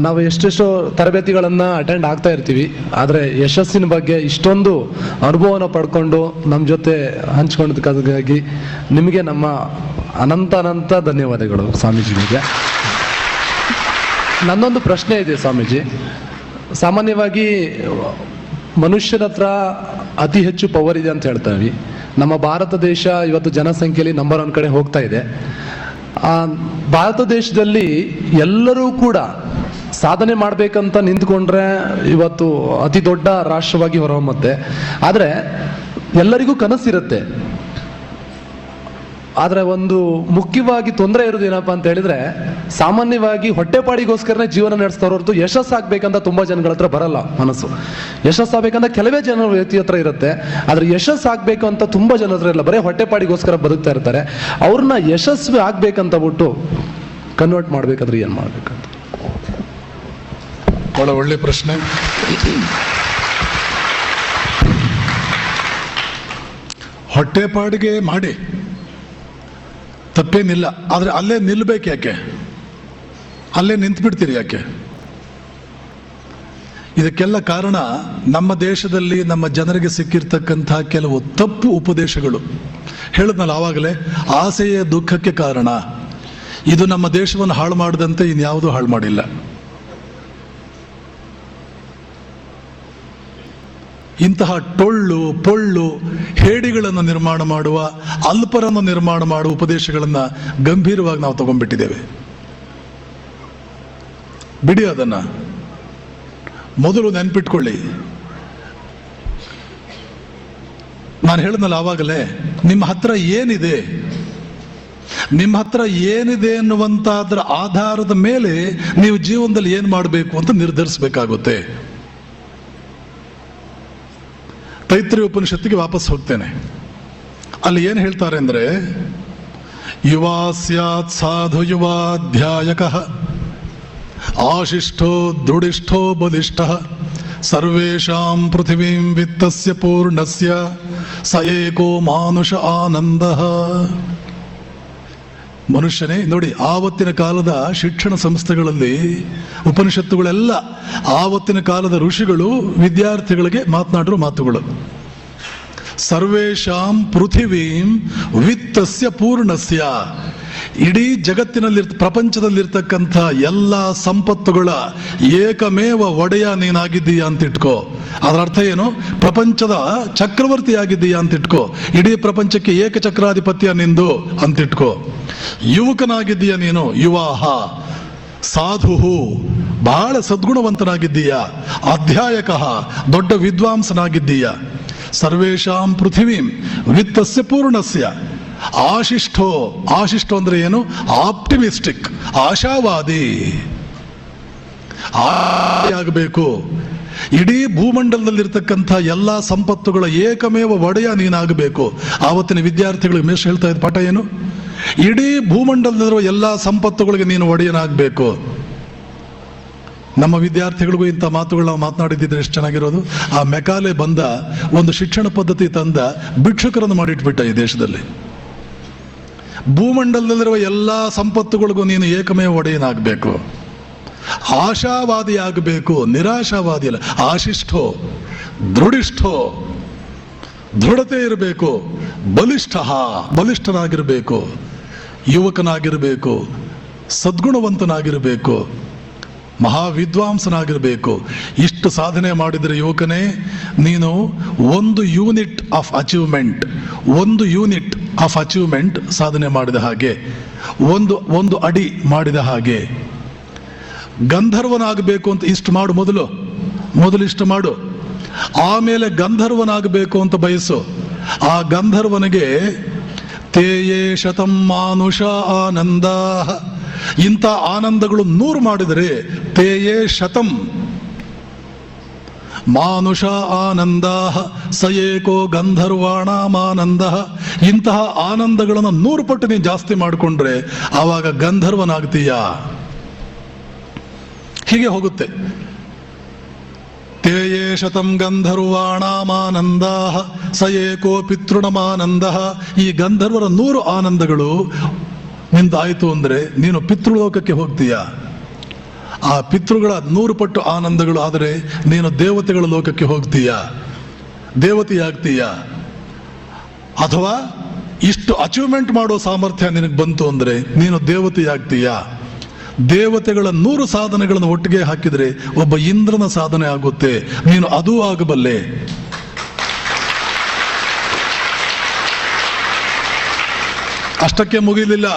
F: ನಾವು ಎಷ್ಟೆಷ್ಟೋ ತರಬೇತಿಗಳನ್ನು ಅಟೆಂಡ್ ಆಗ್ತಾ ಇರ್ತೀವಿ, ಆದರೆ ಯಶಸ್ಸಿನ ಬಗ್ಗೆ ಇಷ್ಟೊಂದು ಅನುಭವನ ಪಡ್ಕೊಂಡು ನಮ್ಮ ಜೊತೆ ಹಂಚ್ಕೊಂಡದಕ್ಕಾಗಿ ನಿಮಗೆ ನಮ್ಮ ಅನಂತ ಧನ್ಯವಾದಗಳು ಸ್ವಾಮೀಜಿಗೆ. ನನ್ನೊಂದು ಪ್ರಶ್ನೆ ಇದೆ ಸ್ವಾಮೀಜಿ. ಸಾಮಾನ್ಯವಾಗಿ ಮನುಷ್ಯನ ಹತ್ರ ಅತಿ ಹೆಚ್ಚು ಪವರ್ ಇದೆ ಅಂತ ಹೇಳ್ತೀವಿ. ನಮ್ಮ ಭಾರತ ದೇಶ ಇವತ್ತು ಜನಸಂಖ್ಯೆಯಲ್ಲಿ ನಂಬರ್ 1 ಕಡೆ ಹೋಗ್ತಾ ಇದೆ. ಭಾರತ ದೇಶದಲ್ಲಿ ಎಲ್ಲರೂ ಕೂಡ ಸಾಧನೆ ಮಾಡಬೇಕಂತ ನಿಂತ್ಕೊಂಡ್ರೆ ಇವತ್ತು ಅತಿ ದೊಡ್ಡ ರಾಷ್ಟ್ರವಾಗಿ ಹೊರಹೊಮ್ಮುತ್ತೆ. ಆದರೆ ಎಲ್ಲರಿಗೂ ಕನಸಿರುತ್ತೆ. ಆದರೆ ಒಂದು ಮುಖ್ಯವಾಗಿ ತೊಂದರೆ ಇರೋದು ಏನಪ್ಪ ಅಂತ ಹೇಳಿದ್ರೆ, ಸಾಮಾನ್ಯವಾಗಿ ಹೊಟ್ಟೆಪಾಡಿಗೋಸ್ಕರನೇ ಜೀವನ ನಡೆಸ್ತಾರೋ ಹೊರತು ಯಶಸ್ಸಾಗಬೇಕಂತ ತುಂಬಾ ಜನಗಳ ಹತ್ರ ಬರಲ್ಲ ಮನಸ್ಸು. ಯಶಸ್ಸಾಗಬೇಕಂತ ಕೆಲವೇ ಜನರ ವ್ಯಕ್ತಿ ಹತ್ರ ಇರುತ್ತೆ, ಆದ್ರೆ ಯಶಸ್ಸಾಗಬೇಕು ಅಂತ ತುಂಬಾ ಜನ ಹತ್ರ ಇಲ್ಲ. ಬರೀ ಹೊಟ್ಟೆಪಾಡಿಗೋಸ್ಕರ ಬದುಕ್ತಾ ಇರ್ತಾರೆ. ಅವ್ರನ್ನ ಯಶಸ್ವಿ ಆಗ್ಬೇಕಂತ ಬಿಟ್ಟು ಕನ್ವರ್ಟ್ ಮಾಡ್ಬೇಕಾದ್ರೆ ಏನ್ ಮಾಡ್ಬೇಕಂತ?
C: ಬಹಳ ಒಳ್ಳೆ ಪ್ರಶ್ನೆ. ಹೊಟ್ಟೆಪಾಡಿಗೆ ಮಾಡಿ ತಪ್ಪೇನಿಲ್ಲ, ಆದ್ರೆ ಅಲ್ಲೇ ನಿಲ್ಬೇಕು ಯಾಕೆ? ಅಲ್ಲೇ ನಿಂತ್ಬಿಡ್ತೀರಿ ಯಾಕೆ? ಇದಕ್ಕೆಲ್ಲ ಕಾರಣ ನಮ್ಮ ದೇಶದಲ್ಲಿ ನಮ್ಮ ಜನರಿಗೆ ಸಿಕ್ಕಿರ್ತಕ್ಕಂಥ ಕೆಲವು ತಪ್ಪು ಉಪದೇಶಗಳು. ಹೇಳಿದ್ನಲ್ಲ ಆವಾಗಲೇ, ಆಸೆಯೇ ದುಃಖಕ್ಕೆ ಕಾರಣ. ಇದು ನಮ್ಮ ದೇಶವನ್ನು ಹಾಳು ಮಾಡದಂತೆ ಇನ್ಯಾವುದೂ ಹಾಳು ಮಾಡಿಲ್ಲ. ಇಂತಹ ಟೊಳ್ಳು ಪೊಳ್ಳು ಹೇಡಿಗಳನ್ನು ನಿರ್ಮಾಣ ಮಾಡುವ, ಅಲ್ಪರನ್ನು ನಿರ್ಮಾಣ ಮಾಡುವ ಉಪದೇಶಗಳನ್ನು ಗಂಭೀರವಾಗಿ ನಾವು ತಗೊಂಡ್ಬಿಟ್ಟಿದ್ದೇವೆ. ಬಿಡಿ ಅದನ್ನ. ಮೊದಲು ನೆನ್ಪಿಟ್ಕೊಳ್ಳಿ, ನಾನು ಹೇಳಿದ್ನಲ್ಲ ಆವಾಗಲೇ, ನಿಮ್ಮ ಹತ್ರ ಏನಿದೆ, ನಿಮ್ಮ ಹತ್ರ ಏನಿದೆ ಅನ್ನುವಂತಾದ್ರ ಆಧಾರದ ಮೇಲೆ ನೀವು ಜೀವನದಲ್ಲಿ ಏನ್ ಮಾಡಬೇಕು ಅಂತ ನಿರ್ಧರಿಸಬೇಕಾಗುತ್ತೆ. ತೈತ್ರಿಯ ಉಪನಿಷತ್ತಿಗೆ ವಾಪಸ್ ಹೋಗ್ತೇನೆ. ಅಲ್ಲಿ ಏನ್ ಹೇಳ್ತಾರೆ ಅಂದ್ರೆ, ಯುವಾ ಸ್ಯಾತ್ ಸಾಧು ಯುವಾಧ್ಯಾಯಕಃ ಆಶಿಷ್ಠೋ ದೃಢಿಷ್ಠೋ ಬಲಿಷ್ಠಃ ಸರ್ವೇಷಾಂ ಪೃಥಿವೀಂ ವಿತ್ತಸ್ಯ ಪೂರ್ಣಸ್ಯ ಸ ಏಕೋ ಮಾನುಷ ಆನಂದಃ. ಮನುಷ್ಯನೇ ನೋಡಿ, ಆವತ್ತಿನ ಕಾಲದ ಶಿಕ್ಷಣ ಸಂಸ್ಥೆಗಳಲ್ಲಿ ಉಪನಿಷತ್ತುಗಳೆಲ್ಲ ಆವತ್ತಿನ ಕಾಲದ ಋಷಿಗಳು ವಿದ್ಯಾರ್ಥಿಗಳಿಗೆ ಮಾತನಾಡಿರೋ ಮಾತುಗಳು. ಸರ್ವೇಷಾಂ ಪೃಥಿವೀಂ ವಿತ್ತಸ್ಯ ಪೂರ್ಣಸ್ಯ. ಇಡೀ ಜಗತ್ತಿನಲ್ಲಿ ಪ್ರಪಂಚದಲ್ಲಿರ್ತಕ್ಕಂಥ ಎಲ್ಲ ಸಂಪತ್ತುಗಳ ಏಕಮೇವ ಒಡೆಯ ನೀನಾಗಿದ್ದೀಯಾ ಅಂತ ಇಟ್ಕೋ. ಅದರ ಅರ್ಥ ಏನು? ಪ್ರಪಂಚದ ಚಕ್ರವರ್ತಿ ಆಗಿದ್ದೀಯಾ ಅಂತ ಇಟ್ಕೋ. ಇಡೀ ಪ್ರಪಂಚಕ್ಕೆ ಏಕಚಕ್ರಾಧಿಪತ್ಯ ನಿಂದು ಅಂತ ಇಟ್ಕೋ. ಯುವಕನಾಗಿದ್ದೀಯ ನೀನು, ಯುವಾಹ. ಸಾಧು, ಬಹಳ ಸದ್ಗುಣವಂತನಾಗಿದ್ದೀಯ. ಅಧ್ಯಾಯಕ, ದೊಡ್ಡ ವಿದ್ವಾಂಸನಾಗಿದ್ದೀಯ. ಸರ್ವೇಷಾಂ ಪೃಥಿವೀಂ ವಿತ್ತಸ್ಯ ಪೂರ್ಣಸ್ಯ. ಆಶಿಷ್ಠೋ, ಆಶಿಷ್ಠೋ ಅಂದ್ರೆ ಏನು? ಆಪ್ಟಿಮಿಸ್ಟಿಕ್, ಆಶಾವಾದಿ ಆಗಬೇಕು. ಇಡೀ ಭೂಮಂಡಲದಲ್ಲಿರ್ತಕ್ಕಂಥ ಎಲ್ಲ ಸಂಪತ್ತುಗಳ ಏಕಮೇವ ಒಡೆಯ ನೀನಾಗಬೇಕು. ಆವತ್ತಿನ ವಿದ್ಯಾರ್ಥಿಗಳಿಗೆ ಮೇಷ್ ಹೇಳ್ತಾ ಇದ್ದ ಪಾಠ ಏನು? ಇಡೀ ಭೂಮಂಡಲದಲ್ಲಿರುವ ಎಲ್ಲ ಸಂಪತ್ತುಗಳಿಗೆ ನೀನು ಒಡೆಯನಾಗಬೇಕು. ನಮ್ಮ ವಿದ್ಯಾರ್ಥಿಗಳಿಗೂ ಇಂಥ ಮಾತುಗಳು ನಾವು ಮಾತನಾಡಿದ್ದಿದ್ರೆ ಎಷ್ಟು ಚೆನ್ನಾಗಿರೋದು. ಆ ಮೆಕಾಲೆ ಬಂದ ಒಂದು ಶಿಕ್ಷಣ ಪದ್ಧತಿ ತಂದ ಭಿಕ್ಷುಕರನ್ನು ಮಾಡಿಟ್ಬಿಟ್ಟ ಈ ದೇಶದಲ್ಲಿ. ಭೂಮಂಡಲದಲ್ಲಿರುವ ಎಲ್ಲ ಸಂಪತ್ತುಗಳಿಗೂ ನೀನು ಏಕಮೇವ ಒಡೆಯನಾಗಬೇಕು. ಆಶಾವಾದಿ ಆಗಬೇಕು, ನಿರಾಶಾವಾದಿ ಅಲ್ಲ. ಆಶಿಷ್ಠೋ, ದೃಢಿಷ್ಠೋ, ದೃಢತೆ ಇರಬೇಕು. ಬಲಿಷ್ಠ, ಬಲಿಷ್ಠನಾಗಿರಬೇಕು. ಯುವಕನಾಗಿರಬೇಕು, ಸದ್ಗುಣವಂತನಾಗಿರಬೇಕು, ಮಹಾವಿದ್ವಾಂಸನಾಗಿರಬೇಕು. ಇಷ್ಟು ಸಾಧನೆ ಮಾಡಿದರೆ ಯುವಕನೇ ನೀನು ಒಂದು ಯೂನಿಟ್ ಆಫ್ ಅಚೀವ್ಮೆಂಟ್ ಸಾಧನೆ ಮಾಡಿದ ಹಾಗೆ, ಒಂದು ಅಡಿ ಮಾಡಿದ ಹಾಗೆ. ಗಂಧರ್ವನಾಗಬೇಕು ಅಂತ ಇಷ್ಟು ಮಾಡು, ಮೊದಲು ಇಷ್ಟು ಮಾಡು, ಆಮೇಲೆ ಗಂಧರ್ವನಾಗಬೇಕು ಅಂತ ಬಯಸು. ಆ ಗಂಧರ್ವನಿಗೆ ತೇಯೇ ಶತಂ ಮಾನುಷ ಆನಂದ, ಇಂಥ ಆನಂದಗಳು 100 ಮಾಡಿದರೆ ತೇಯೇ ಶತಂ ಮಾನುಷ ಆನಂದ ಸಯೇಕೋ ಗಂಧರ್ವಾಣಾಮಾನಂದ. ಇಂತಹ ಆನಂದಗಳನ್ನು 100 ಪಟ್ಟು ನೀನು ಜಾಸ್ತಿ ಮಾಡಿಕೊಂಡ್ರೆ ಆವಾಗ ಗಂಧರ್ವನಾಗ್ತೀಯ. ಹೀಗೆ ಹೋಗುತ್ತೆ. ತೇಯೇ ಶತಂ ಗಂಧರ್ವಾಣಾಮಾನಂದ ಸಯೇಕೋ ಪಿತೃಣಮಾನಂದ. ಈ ಗಂಧರ್ವರ 100 ಆನಂದಗಳು ನಿಂದಾಯಿತು ಅಂದ್ರೆ ನೀನು ಪಿತೃಲೋಕಕ್ಕೆ ಹೋಗ್ತೀಯ. ಆ ಪಿತೃಗಳ 100 ಪಟ್ಟು ಆನಂದಗಳು ಆದರೆ ನೀನು ದೇವತೆಗಳ ಲೋಕಕ್ಕೆ ಹೋಗ್ತೀಯ, ದೇವತೆಯಾಗ್ತೀಯ. ಅಥವಾ ಇಷ್ಟು ಅಚೀವ್ಮೆಂಟ್ ಮಾಡೋ ಸಾಮರ್ಥ್ಯ ನಿನಗೆ ಬಂತು ಅಂದ್ರೆ ನೀನು ದೇವತೆಯಾಗ್ತೀಯ. ದೇವತೆಗಳ 100 ಸಾಧನೆಗಳನ್ನು ಒಟ್ಟಿಗೆ ಹಾಕಿದ್ರೆ ಒಬ್ಬ ಇಂದ್ರನ ಸಾಧನೆ ಆಗುತ್ತೆ. ನೀನು ಅದೂ ಆಗಬಲ್ಲೆ. ಅಷ್ಟಕ್ಕೆ ಮುಗಿಲಿಲ್ಲ.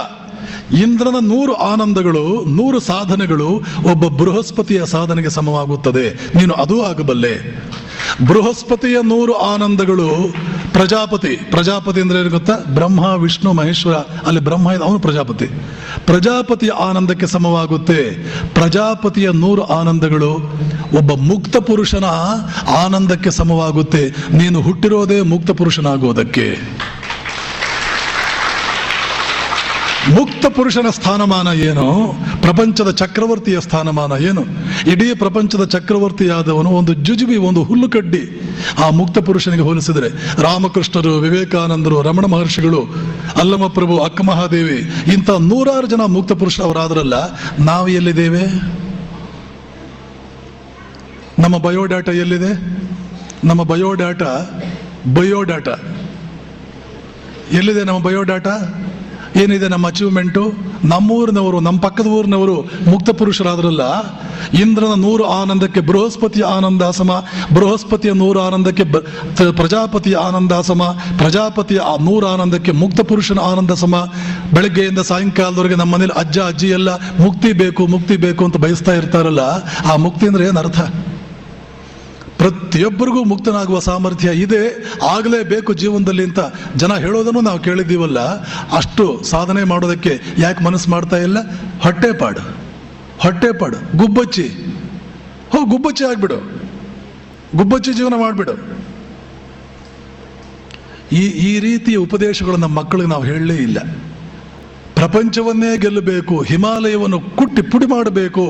C: ಇಂದ್ರನ 100 ಆನಂದಗಳು, 100 ಸಾಧನೆಗಳು ಒಬ್ಬ ಬೃಹಸ್ಪತಿಯ ಸಾಧನೆಗೆ ಸಮವಾಗುತ್ತದೆ. ನೀನು ಅದೂ ಆಗಬಲ್ಲೆ. ಬೃಹಸ್ಪತಿಯ 100 ಆನಂದಗಳು ಪ್ರಜಾಪತಿ ಅಂದ್ರೆ ಏನು ಗೊತ್ತಾ? ಬ್ರಹ್ಮ ವಿಷ್ಣು ಮಹೇಶ್ವರ, ಅಲ್ಲಿ ಬ್ರಹ್ಮ ಅವನು ಪ್ರಜಾಪತಿಯ ಆನಂದಕ್ಕೆ ಸಮವಾಗುತ್ತೆ. ಪ್ರಜಾಪತಿಯ 100 ಆನಂದಗಳು ಒಬ್ಬ ಮುಕ್ತ ಪುರುಷನ ಆನಂದಕ್ಕೆ ಸಮವಾಗುತ್ತೆ. ನೀನು ಹುಟ್ಟಿರೋದೇ ಮುಕ್ತ ಪುರುಷನಾಗುವುದಕ್ಕೆ. ಮುಕ್ತ ಪುರುಷನ ಸ್ಥಾನಮಾನ ಏನು? ಪ್ರಪಂಚದ ಚಕ್ರವರ್ತಿಯ ಸ್ಥಾನಮಾನ ಏನು? ಇಡೀ ಪ್ರಪಂಚದ ಚಕ್ರವರ್ತಿಯಾದವನು ಒಂದು ಜುಜುಬಿ, ಒಂದು ಹುಲ್ಲುಕಡ್ಡಿ ಆ ಮುಕ್ತ ಪುರುಷನಿಗೆ ಹೋಲಿಸಿದರೆ. ರಾಮಕೃಷ್ಣರು, ವಿವೇಕಾನಂದರು, ರಮಣ ಮಹರ್ಷಿಗಳು, ಅಲ್ಲಮಪ್ರಭು, ಅಕ್ಕ ಮಹಾದೇವಿ, ಇಂಥ 100 ಜನ ಮುಕ್ತ ಪುರುಷರವರಾದ್ರಲ್ಲ. ನಾವು ಎಲ್ಲಿದ್ದೇವೆ? ನಮ್ಮ ಬಯೋಡಾಟಾ ಎಲ್ಲಿದೆ? ನಮ್ಮ ಬಯೋಡಾಟಾ ಎಲ್ಲಿದೆ? ನಮ್ಮ ಬಯೋಡಾಟಾ ಏನಿದೆ? ನಮ್ಮ ಅಚೀವ್ಮೆಂಟು. ನಮ್ಮೂರಿನವರು, ನಮ್ಮ ಪಕ್ಕದ ಊರಿನವರು ಮುಕ್ತ ಪುರುಷರಾದ್ರಲ್ಲ. ಇಂದ್ರನ 100 ಆನಂದಕ್ಕೆ ಬೃಹಸ್ಪತಿಯ ಆನಂದ ಸಮ, ಬೃಹಸ್ಪತಿಯ 100 ಆನಂದಕ್ಕೆ ಪ್ರಜಾಪತಿಯ ಆನಂದ ಸಮ, ಪ್ರಜಾಪತಿಯ 100 ಆನಂದಕ್ಕೆ ಮುಕ್ತ ಪುರುಷನ ಆನಂದ ಸಮ. ಬೆಳಗ್ಗೆಯಿಂದ ಸಾಯಂಕಾಲದವರೆಗೆ ನಮ್ಮ ಮನೇಲಿ ಅಜ್ಜ ಅಜ್ಜಿ ಎಲ್ಲ ಮುಕ್ತಿ ಬೇಕು ಅಂತ ಬಯಸ್ತಾ ಇರ್ತಾರಲ್ಲ. ಆ ಮುಕ್ತಿ ಅಂದ್ರೆ ಏನರ್ಥ? ಪ್ರತಿಯೊಬ್ಬರಿಗೂ ಮುಕ್ತನಾಗುವ ಸಾಮರ್ಥ್ಯ ಇದೆ, ಆಗಲೇಬೇಕು ಜೀವನದಲ್ಲಿ ಅಂತ ಜನ ಹೇಳೋದನ್ನು ನಾವು ಕೇಳಿದ್ದೀವಲ್ಲ. ಅಷ್ಟು ಸಾಧನೆ ಮಾಡೋದಕ್ಕೆ ಯಾಕೆ ಮನಸ್ಸು ಮಾಡ್ತಾ ಇಲ್ಲ? ಹೊಟ್ಟೆಪಾಡು, ಗುಬ್ಬಚ್ಚಿ ಆಗ್ಬಿಡು, ಗುಬ್ಬಚ್ಚಿ ಜೀವನ ಮಾಡಿಬಿಡು. ಈ ರೀತಿಯ ಉಪದೇಶಗಳು ನಮ್ಮ ಮಕ್ಕಳಿಗೆ ನಾವು ಹೇಳಲೇ ಇಲ್ಲ. ಪ್ರಪಂಚವನ್ನೇ ಗೆಲ್ಲಬೇಕು, ಹಿಮಾಲಯವನ್ನು ಕುಟ್ಟಿ ಪುಡಿ ಮಾಡಬೇಕು.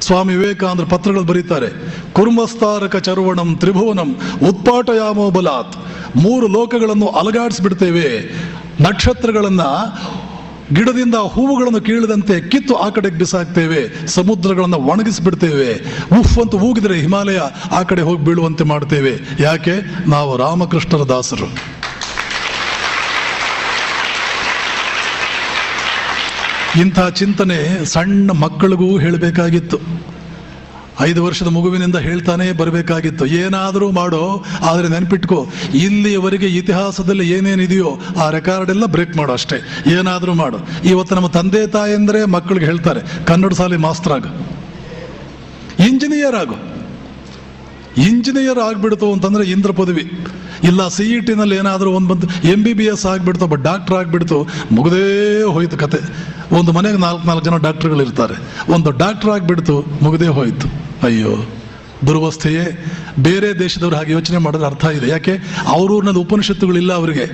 C: ಸ್ವಾಮಿ ವಿವೇಕಾನಂದರು ಪತ್ರಗಳು ಬರೀತಾರೆ. ಕುರ್ಮಸ್ತಾರಕ ಚರ್ವಣಂ ತ್ರಿಭುವನಂ ಉತ್ಪಾಟಯಾಮೋ ಬಲಾತ್. 3 ಲೋಕಗಳನ್ನು ಅಲಗಾಡಿಸ್ಬಿಡ್ತೇವೆ, ನಕ್ಷತ್ರಗಳನ್ನ ಗಿಡದಿಂದ ಹೂವುಗಳನ್ನು ಕೀಳದಂತೆ ಕಿತ್ತು ಆ ಕಡೆಗೆ ಬಿಸಾಕ್ತೇವೆ, ಸಮುದ್ರಗಳನ್ನು ಒಣಗಿಸಿಬಿಡ್ತೇವೆ, ಉಫ್ ಅಂತ ಊಗಿದ್ರೆ ಹಿಮಾಲಯ ಆ ಕಡೆ ಹೋಗಿ ಬೀಳುವಂತೆ ಮಾಡ್ತೇವೆ. ಯಾಕೆ? ನಾವು ರಾಮಕೃಷ್ಣರ ದಾಸರು. ಇಂಥ ಚಿಂತನೆ ಸಣ್ಣ ಮಕ್ಕಳಿಗೂ ಹೇಳಬೇಕಾಗಿತ್ತು. 5 ವರ್ಷದ ಮಗುವಿನಿಂದ ಹೇಳ್ತಾನೆ ಬರಬೇಕಾಗಿತ್ತು, ಏನಾದರೂ ಮಾಡೋ, ಆದರೆ ನೆನ್ಪಿಟ್ಕೋ, ಇಲ್ಲಿಯವರೆಗೆ ಇತಿಹಾಸದಲ್ಲಿ ಏನೇನಿದೆಯೋ ಆ ರೆಕಾರ್ಡ್ ಎಲ್ಲ ಬ್ರೇಕ್ ಮಾಡೋ ಅಷ್ಟೇ, ಏನಾದರೂ ಮಾಡು. ಇವತ್ತು ನಮ್ಮ ತಂದೆ ತಾಯಂದ್ರೆ ಮಕ್ಕಳಿಗೆ ಹೇಳ್ತಾರೆ, ಕನ್ನಡ ಶಾಲೆ ಮಾಸ್ಟರ್ ಆಗು, ಇಂಜಿನಿಯರ್ ಆಗು. ಇಂಜಿನಿಯರ್ ಆಗ್ಬಿಡ್ತು ಅಂತಂದ್ರೆ ಇಂದ್ರ ಪದವಿ, ಇಲ್ಲ CET ನಲ್ಲಿ ಏನಾದರೂ ಒಂದು ಬಂದು MBBS ಆಗ್ಬಿಡ್ತು, ಡಾಕ್ಟರ್ ಆಗ್ಬಿಡ್ತು, ಮುಗದೇ ಹೋಯ್ತು ಕತೆ. ಒಂದು ಮನೆಗೆ 4 ಜನ ಡಾಕ್ಟರ್ಗಳು ಇರ್ತಾರೆ, ಒಂದು ಡಾಕ್ಟರ್ ಆಗ್ಬಿಡ್ತು, ಮುಗದೇ ಹೋಯ್ತು. ಅಯ್ಯೋ ದುರ್ವಸ್ಥೆಯೇ. ಬೇರೆ ದೇಶದವ್ರು ಹಾಗೆ ಯೋಚನೆ ಮಾಡಿದ್ರೆ ಅರ್ಥ ಇದೆ. ಯಾಕೆ? ಅವರು ನನ್ನ ಉಪನಿಷತ್ತುಗಳಿಲ್ಲ ಅವರಿಗೆ.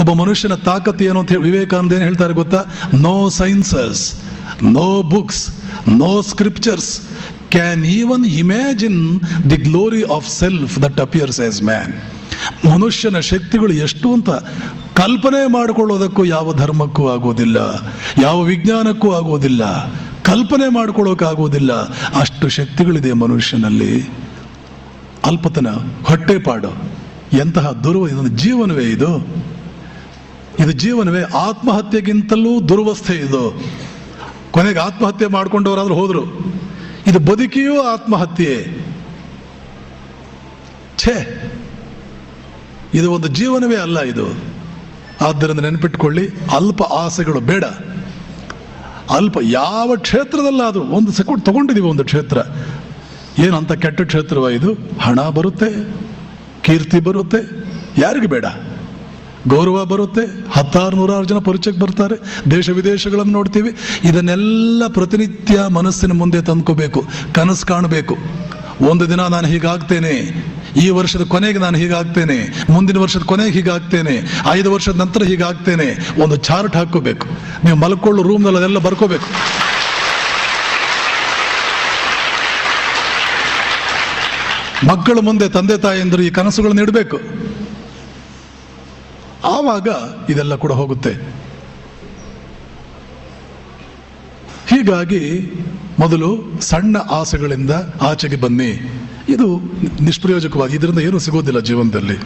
C: ಒಬ್ಬ ಮನುಷ್ಯನ ತಾಕತ್ತು ಏನು ಅಂತ ಹೇಳಿ ವಿವೇಕಾನಂದ ಏನು ಹೇಳ್ತಾರೆ ಗೊತ್ತಾ? No sciences, no books, no scriptures can even imagine the glory of self that appears as man. ಮನುಷ್ಯನ ಶಕ್ತಿಗಳು ಎಷ್ಟು ಅಂತ ಕಲ್ಪನೆ ಮಾಡಿಕೊಳ್ಳೋದಕ್ಕೂ ಯಾವ ಧರ್ಮಕ್ಕೂ ಆಗೋದಿಲ್ಲ, ಯಾವ ವಿಜ್ಞಾನಕ್ಕೂ ಆಗೋದಿಲ್ಲ, ಕಲ್ಪನೆ ಮಾಡ್ಕೊಳ್ಳೋಕ್ಕಾಗೋದಿಲ್ಲ. ಅಷ್ಟು ಶಕ್ತಿಗಳಿದೆ ಮನುಷ್ಯನಲ್ಲಿ. ಅಲ್ಪತನ, ಹೊಟ್ಟೆಪಾಡು, ಎಂತಹ ಇದೊಂದು ಜೀವನವೇ ಇದು? ಇದು ಜೀವನವೇ? ಆತ್ಮಹತ್ಯೆಗಿಂತಲೂ ದುರ್ವಸ್ಥೆ ಇದು. ಕೊನೆಗೆ ಆತ್ಮಹತ್ಯೆ ಮಾಡ್ಕೊಂಡವರಾದ್ರೂ ಹೋದ್ರು, ಇದು ಬದುಕಿಯೂ ಆತ್ಮಹತ್ಯೆ. ಛೇ, ಇದು ಒಂದು ಜೀವನವೇ ಅಲ್ಲ ಇದು. ಆದ್ದರಿಂದ ನೆನಪಿಟ್ಕೊಳ್ಳಿ, ಅಲ್ಪ ಆಸೆಗಳು ಬೇಡ. ಅಲ್ಪ ಯಾವ ಕ್ಷೇತ್ರದಲ್ಲಾದರೂ ಒಂದು ಸೆಕೆಂಡ್ ತಗೊಂಡಿದೀವಿ, ಒಂದು ಕ್ಷೇತ್ರ ಏನಂತ ಕೆಟ್ಟ ಕ್ಷೇತ್ರವ ಇದು? ಹಣ ಬರುತ್ತೆ, ಕೀರ್ತಿ ಬರುತ್ತೆ, ಯಾರಿಗೆ ಬೇಡ? ಗೌರವ ಬರುತ್ತೆ, 10,000-1,000 ಜನ ಪರಿಚಯಕ್ಕೆ ಬರ್ತಾರೆ, ದೇಶ ವಿದೇಶಗಳನ್ನು ನೋಡ್ತೀವಿ. ಇದನ್ನೆಲ್ಲ ಪ್ರತಿನಿತ್ಯ ಮನಸ್ಸಿನ ಮುಂದೆ ತಂದ್ಕೋಬೇಕು, ಕನಸು ಕಾಣಬೇಕು. ಒಂದು ದಿನ ನಾನು ಹೀಗಾಗ್ತೇನೆ, ಈ ವರ್ಷದ ಕೊನೆಗೆ ನಾನು ಹೀಗಾಗ್ತೇನೆ, ಮುಂದಿನ ವರ್ಷದ ಕೊನೆಗೆ ಹೀಗಾಗ್ತೇನೆ, 5 ವರ್ಷದ ನಂತರ ಹೀಗಾಗ್ತೇನೆ. ಒಂದು ಚಾರ್ಟ್ ಹಾಕೋಬೇಕು. ನೀವು ಮಲ್ಕೊಳ್ಳೋ ರೂಮ್ನಲ್ಲಿ ಅದೆಲ್ಲ ಬರ್ಕೋಬೇಕು. ಮಕ್ಕಳ ಮುಂದೆ ತಂದೆ ತಾಯಿಯಂದರು ಈ ಕನಸುಗಳನ್ನು ಇಡಬೇಕು. ಆವಾಗ ಇದೆಲ್ಲ ಕೂಡ ಹೋಗುತ್ತೆ. ಹೀಗಾಗಿ ಮೊದಲು ಸಣ್ಣ ಆಸೆಗಳಿಂದ ಆಚೆಗೆ ಬನ್ನಿ. ಇದು ನಿಷ್ಪ್ರಯೋಜಕವಾಗಿ, ಇದರಿಂದ ಏನೂ ಸಿಗೋದಿಲ್ಲ ಜೀವನದಲ್ಲಿ.